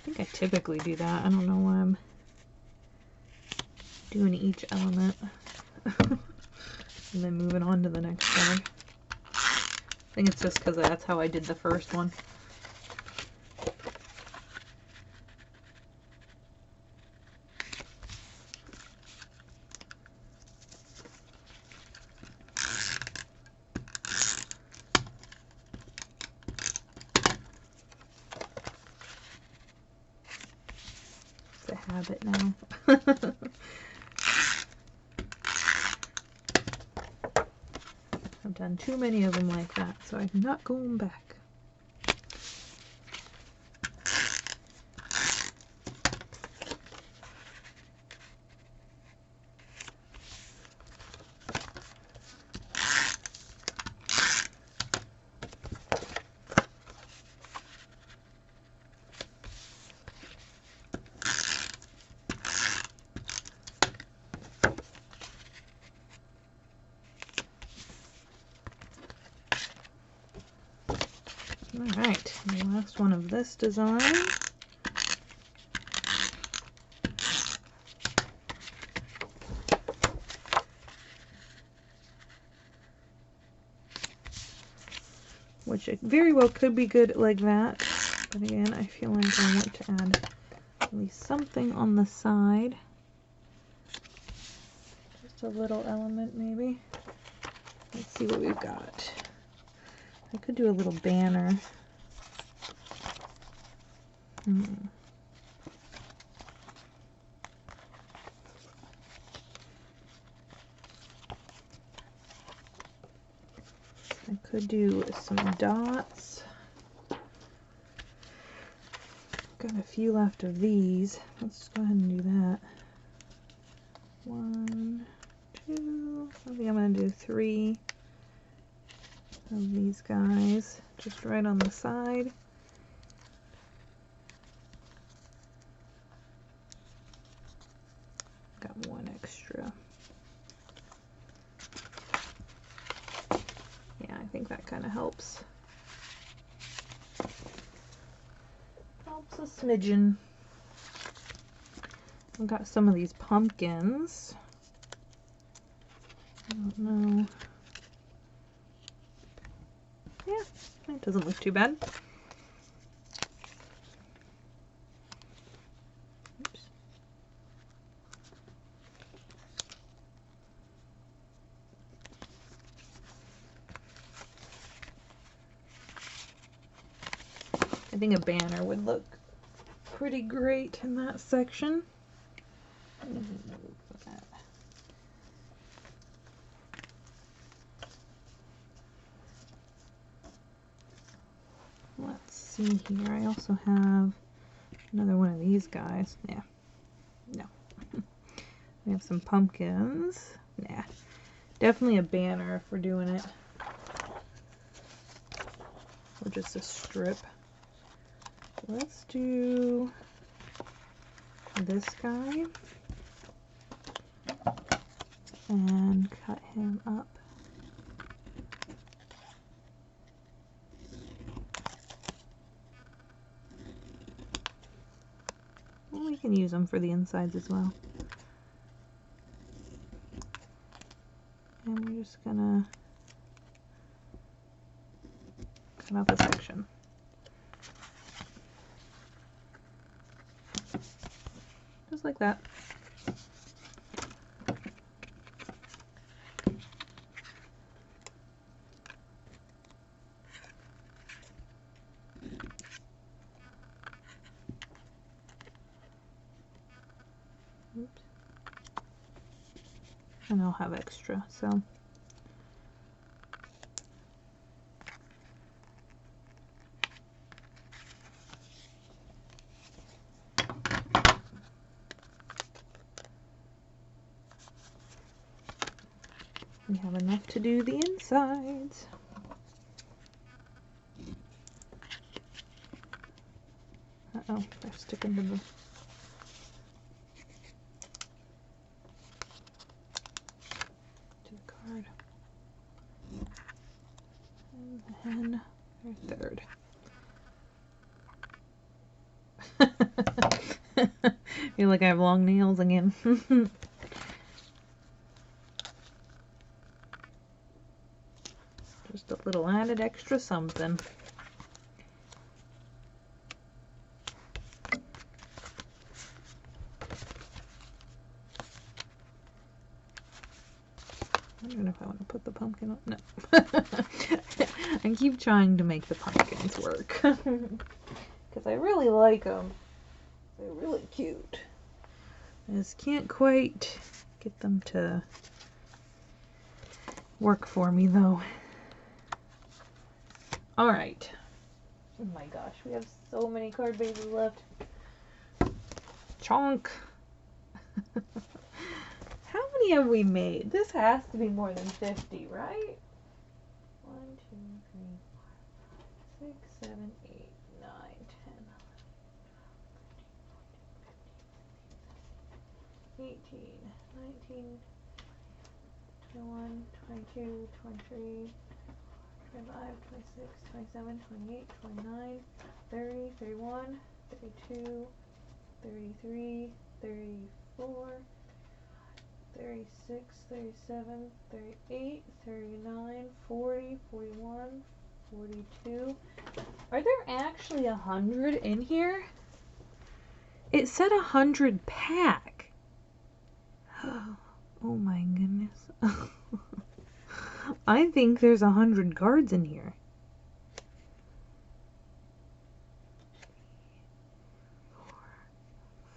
think I typically do that. I don't know why I'm doing each element. And then moving on to the next side. I think it's just because that's how I did the first one. It's a habit now. I've done too many of them like that, so I'm not going back. Alright, the last one of this design. Which it very well could be good like that, but again, I feel like I want to add at least something on the side. Just a little element maybe. Let's see what we've got. I could do a little banner. I could do some dots. Got a few left of these. Let's go ahead and do that. 1, 2, I think I'm going to do 3 of these guys, just right on the side. helps. Helps a smidgen. I've got some of these pumpkins. I don't know. Yeah, it doesn't look too bad. Oops. I think a banner would look pretty great in that section. Let's see here. I also have another one of these guys. Yeah. No. We have some pumpkins. Nah. Definitely a banner if we're doing it. Or just a strip. Let's do this guy. And cut him up. Well, we can use them for the insides as well. And we're just gonna cut out the section. Just like that. Oops. And I'll have extra, so. We have enough to do the insides. Uh-oh, they're sticking to the card. And then their third. I feel like I have long nails again. Just a little added extra something. I don't know if I want to put the pumpkin on. No. I keep trying to make the pumpkins work. Because I really like them. They're really cute. I just can't quite get them to work for me though. Alright. Oh my gosh, we have so many card bases left. Chonk! How many have we made? This has to be more than 50, right? 1, 2, 3, 4, 5, 6, 7, 8, 9, 10, 11, 18, 19, 21, 22, 23, 25, 26, 27, 28, 29, 30, 31, 32, 33, 34, 36, 37, 38, 39, 40, 41, 42. Are there actually 100 in here? It said 100 pack. Oh my goodness. I think there's 100 cards in here.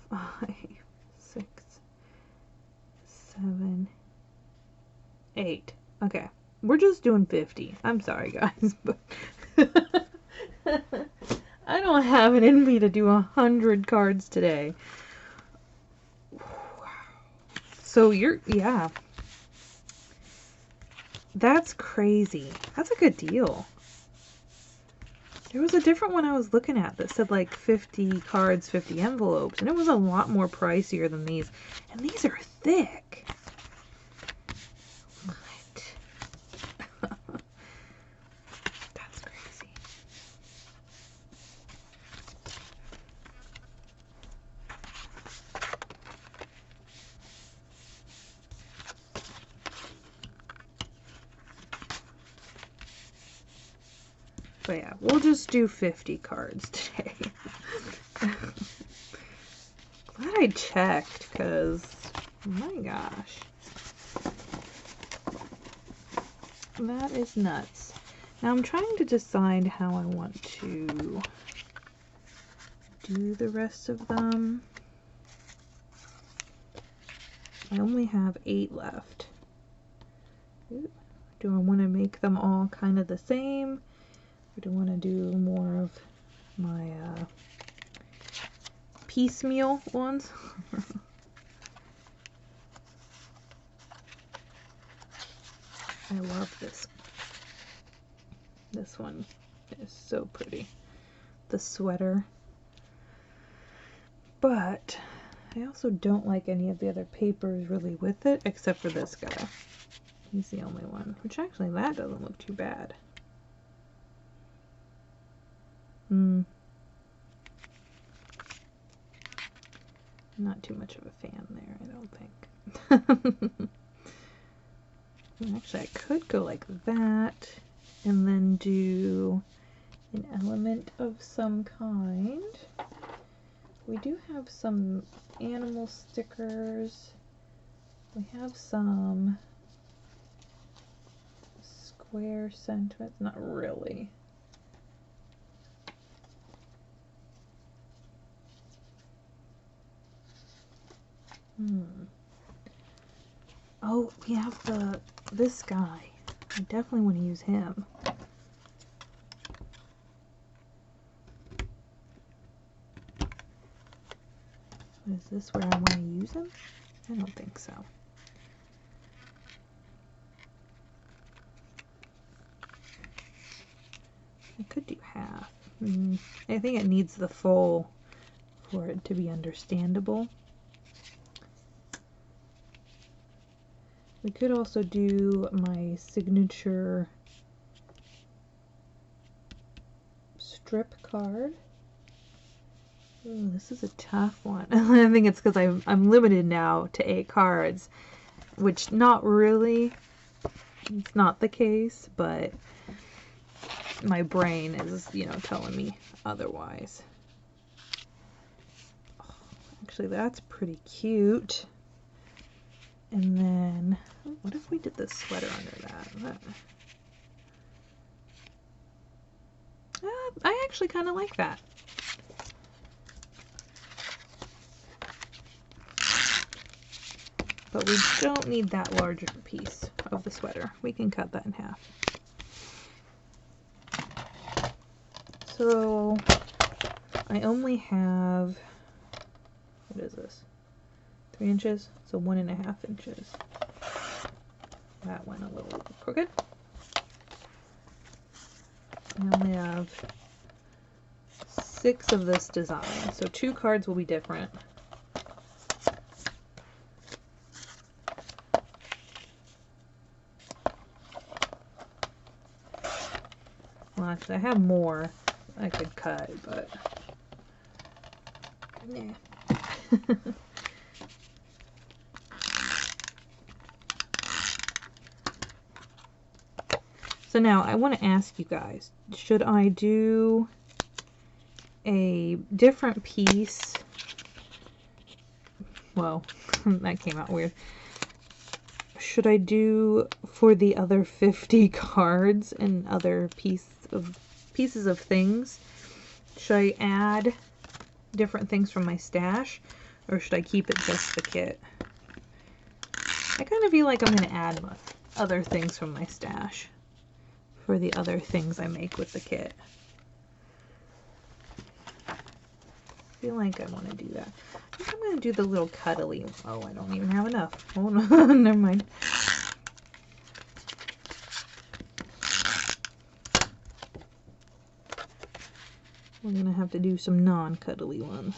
4, 5, 6, 7, 8. Okay, we're just doing 50. I'm sorry, guys, but I don't have it in me to do 100 cards today. So yeah. That's crazy. That's a good deal. There was a different one I was looking at that said like 50 cards, 50 envelopes, and it was a lot more pricier than these. And these are thick. What? That's But yeah, we'll just do 50 cards today. Glad I checked, because, my gosh. That is nuts. Now I'm trying to decide how I want to do the rest of them. I only have 8 left. Ooh. Do I want to make them all kind of the same? Or do I want to do more of my piecemeal ones? I love this. This one is so pretty. The sweater. But I also don't like any of the other papers really with it, except for this guy. He's the only one. Which actually, that doesn't look too bad. Not too much of a fan there, I don't think. Actually, I could go like that, and then do an element of some kind. We do have some animal stickers. We have some square sentiments. Not really. Oh, we have this guy. I definitely want to use him. Is this where I want to use him? I don't think so. I could do half. I think it needs the full for it to be understandable. We could also do my signature strip card. Ooh, this is a tough one. I think it's because I'm limited now to 8 cards, which not really, it's not the case, but my brain is, you know, telling me otherwise. Oh, actually, that's pretty cute. And then, what if we did the sweater under that? I actually kind of like that. But we don't need that larger piece of the sweater. We can cut that in half. So I only have, what is this? 3 inches? So 1.5 inches. That went a little crooked. I only have 6 of this design. So 2 cards will be different. Well, actually, I have more I could cut, but nah. So now I want to ask you guys, should I do a different piece? Well, that came out weird. Should I do for the other 50 cards and other pieces of things? Should I add different things from my stash, or should I keep it just the kit? I kind of feel like I'm going to add other things from my stash for the other things I make with the kit. I feel like I want to do that. I think I'm going to do the little cuddly. Oh, I don't even have enough. Hold on, never mind. We're going to have to do some non-cuddly ones.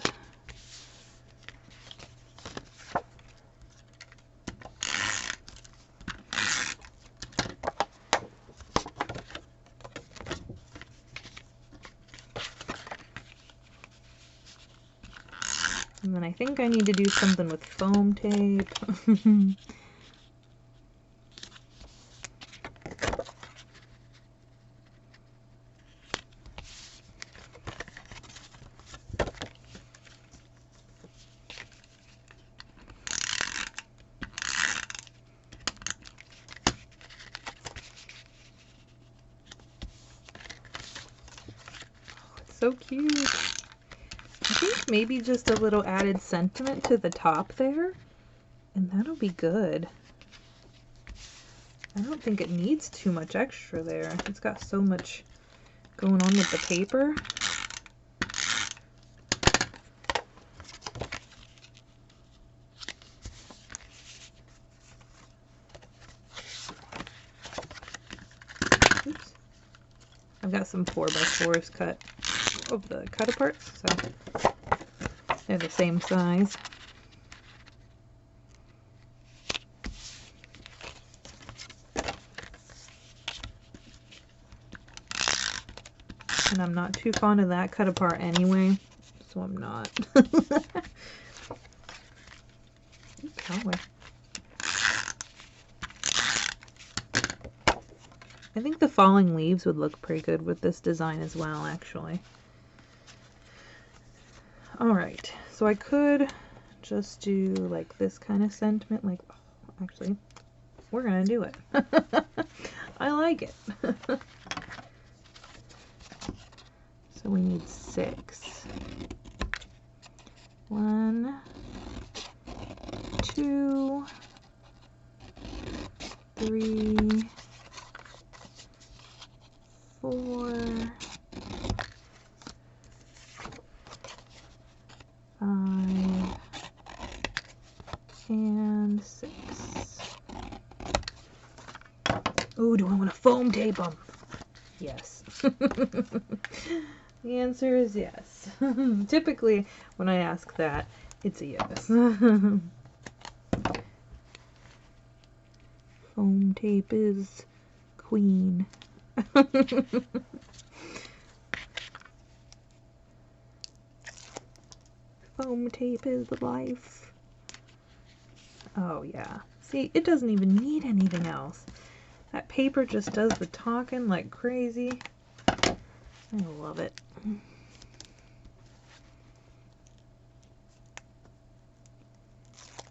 And then I think I need to do something with foam tape. so cute. I think maybe just a little added sentiment to the top there, and that'll be good. I don't think it needs too much extra there. It's got so much going on with the paper. Oops. I've got some 4x4s cut of the cut aparts, so they're the same size. And I'm not too fond of that cut apart anyway, so I'm not. Color. I think the falling leaves would look pretty good with this design as well, actually. Alright, so I could just do like this kind of sentiment, like, oh, actually, we're gonna do it. I like it. So we need 6. 1, 2, 3, 4, 5, and 6. Ooh, do I want to foam tape them? Yes. The answer is yes. Typically, when I ask that, it's a yes. Foam tape is queen. Foam tape is life. Oh yeah. See, it doesn't even need anything else. That paper just does the talking like crazy. I love it.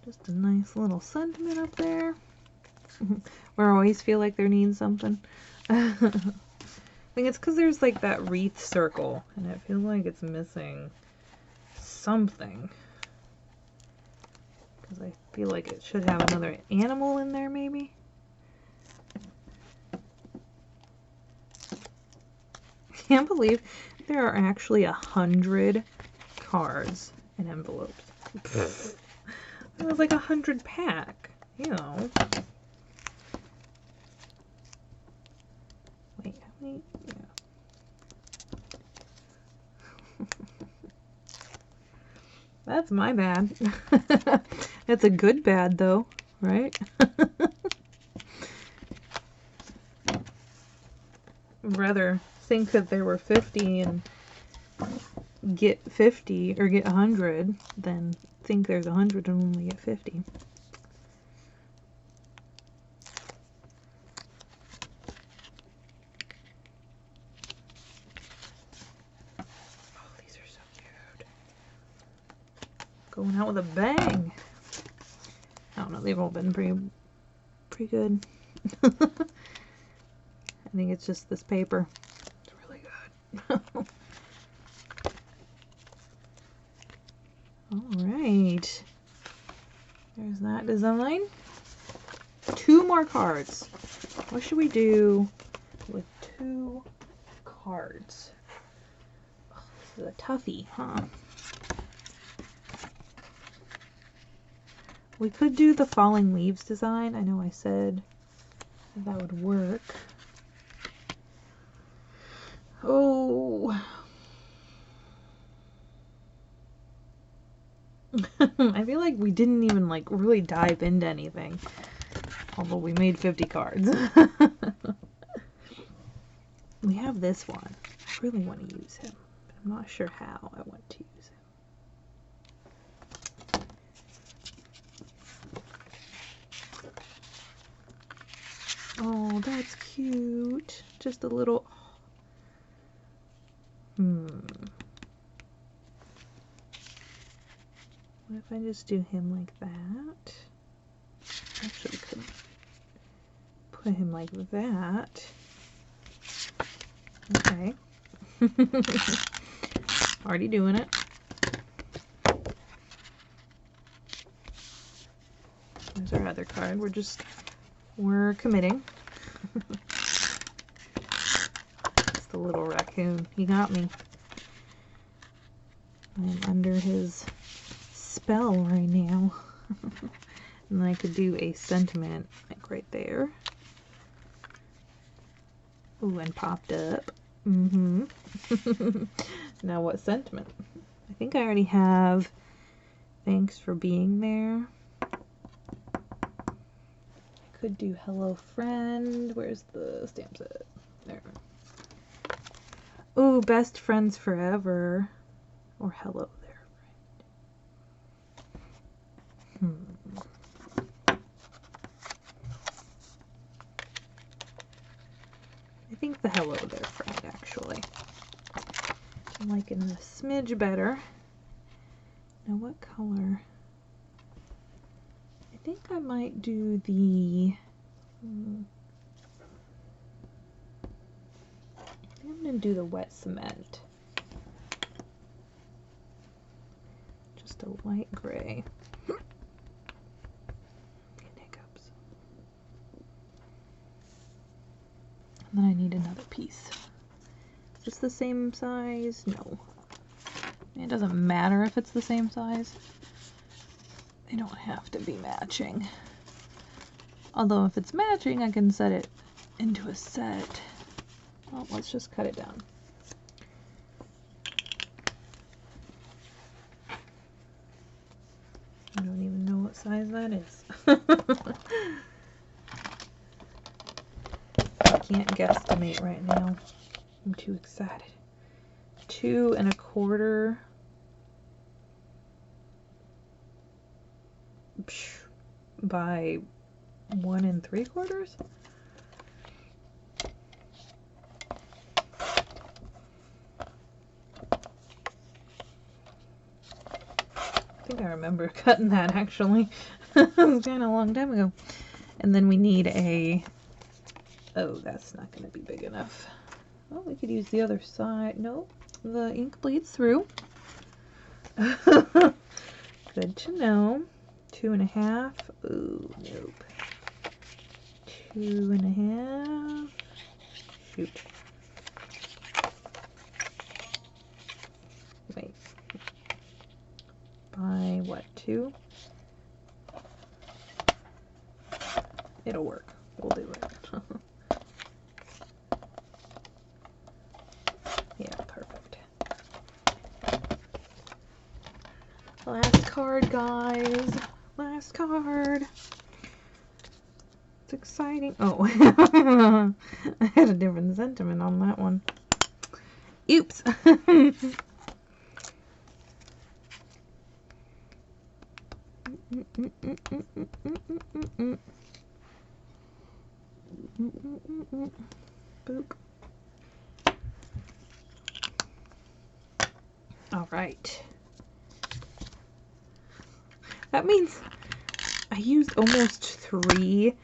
Just a nice little sentiment up there. Where I always feel like there needs something. I think it's because there's like that wreath circle, and I feel like it's missing something. Because I feel like it should have another animal in there, maybe. Can't believe there are actually 100 cards and envelopes. It was like 100 pack, you know. Wait, how many? Yeah. That's my bad. That's a good bad, though, right? I'd rather think that there were 50 and get 50 or get 100 than think there's 100 and only get 50. Oh, these are so cute. Going out with a bang. I don't know, they've all been pretty good. I think it's just this paper. It's really good. Alright. There's that design. 2 more cards. What should we do with 2 cards? Oh, this is a toughie, huh? We could do the falling leaves design. I know I said that would work. Oh. I feel like we didn't even like really dive into anything. Although we made 50 cards. We have this one. I really want to use him. But I'm not sure how I want to use him. Oh, that's cute. Just a little... What if I just do him like that? Actually, could put him like that. Okay. already doing it. There's our other card. We're committing. It's the little raccoon. He got me. I'm under his spell right now. And then I could do a sentiment, like right there. Ooh, and popped up. Now what sentiment? I think I already have thanks for being there. I could do hello friend. Where's the stamp set? There. Ooh, best friends forever. Or hello there, friend. I think the hello there, friend, actually. I'm liking the smidge better. Now what color? I think I might do the... I think I'm going to do the wet cement. Just a light gray. Hiccups. And then I need another piece. Is this the same size? No. It doesn't matter if it's the same size. They don't have to be matching. Although if it's matching, I can set it into a set. Well, let's just cut it down. I don't even know what size that is. I can't guesstimate right now. I'm too excited. 2 1/4 by 1 3/4. I think I remember cutting that actually. It was kind of a long time ago. And then we need a... Oh, that's not going to be big enough. Well, we could use the other side. Nope, the ink bleeds through. Good to know. 2 1/2. Ooh, nope. 2 1/2. Shoot. Wait. By what, 2? It'll work. We'll do it. Yeah, perfect. Last card, guys. Last card. It's exciting. Oh, I had a different sentiment on that one. Oops. Boop. All right. That means I used almost 3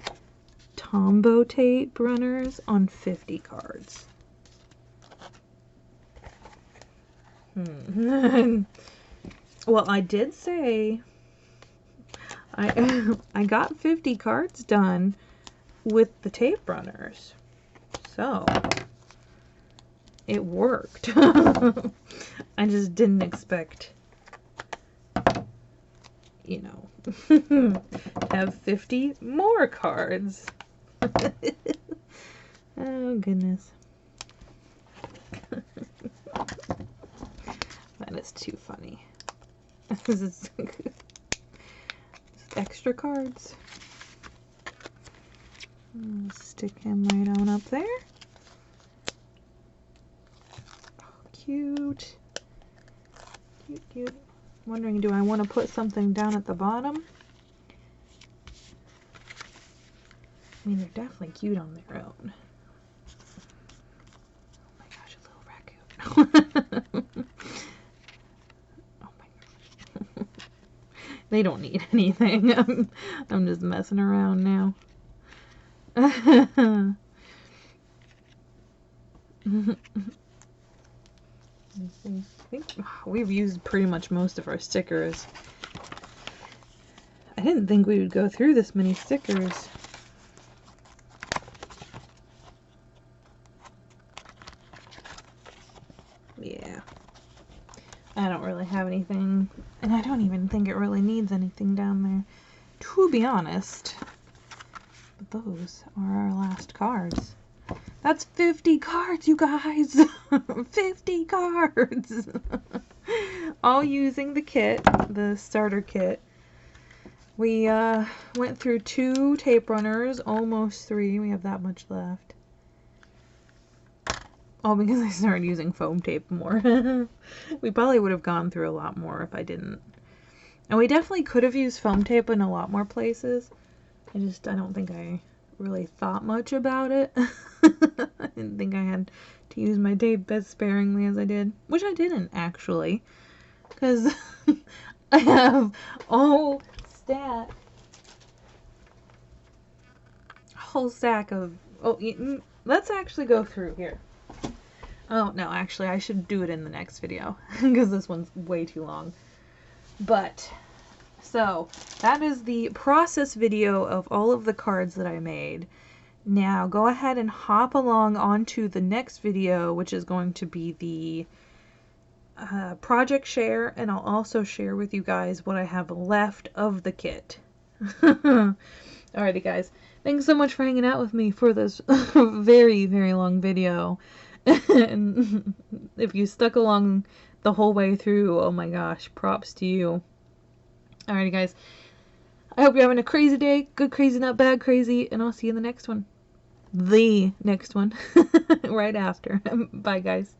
Tombow tape runners on 50 cards. Well, I did say I got 50 cards done with the tape runners, so it worked. I just didn't expect, you know, to have 50 more cards. Oh goodness. That is too funny. This is extra cards. I'll stick him right on up there. Oh, cute. Cute, cute. Wondering, do I want to put something down at the bottom? I mean, they're definitely cute on their own. Oh my gosh, a little raccoon. Oh my gosh. They don't need anything. I'm just messing around now. Let me see. think we've used pretty much most of our stickers. I didn't think we would go through this many stickers. Yeah. I don't really have anything, and I don't even think it really needs anything down there, to be honest. But those are our last cards. That's 50 cards, you guys! 50 cards! All using the kit, the starter kit. We went through 2 tape runners, almost 3. We have that much left. All because I started using foam tape more. We probably would have gone through a lot more if I didn't. And we definitely could have used foam tape in a lot more places. I don't think I really thought much about it. I didn't think I had to use my tape as sparingly as I did. Which I didn't, actually. Because I have a whole stack of... Oh, let's actually go through here. Oh, no, actually, I should do it in the next video, because this one's way too long. But, so, that is the process video of all of the cards that I made. Now, go ahead and hop along onto the next video, which is going to be the project share, and I'll also share with you guys what I have left of the kit. Alrighty, guys. Thanks so much for hanging out with me for this very, very long video. And if you stuck along the whole way through, oh my gosh, props to you. Alrighty, guys. I hope you're having a crazy day. Good crazy, not bad crazy. And I'll see you in the next one. The next one. Right after. Bye, guys.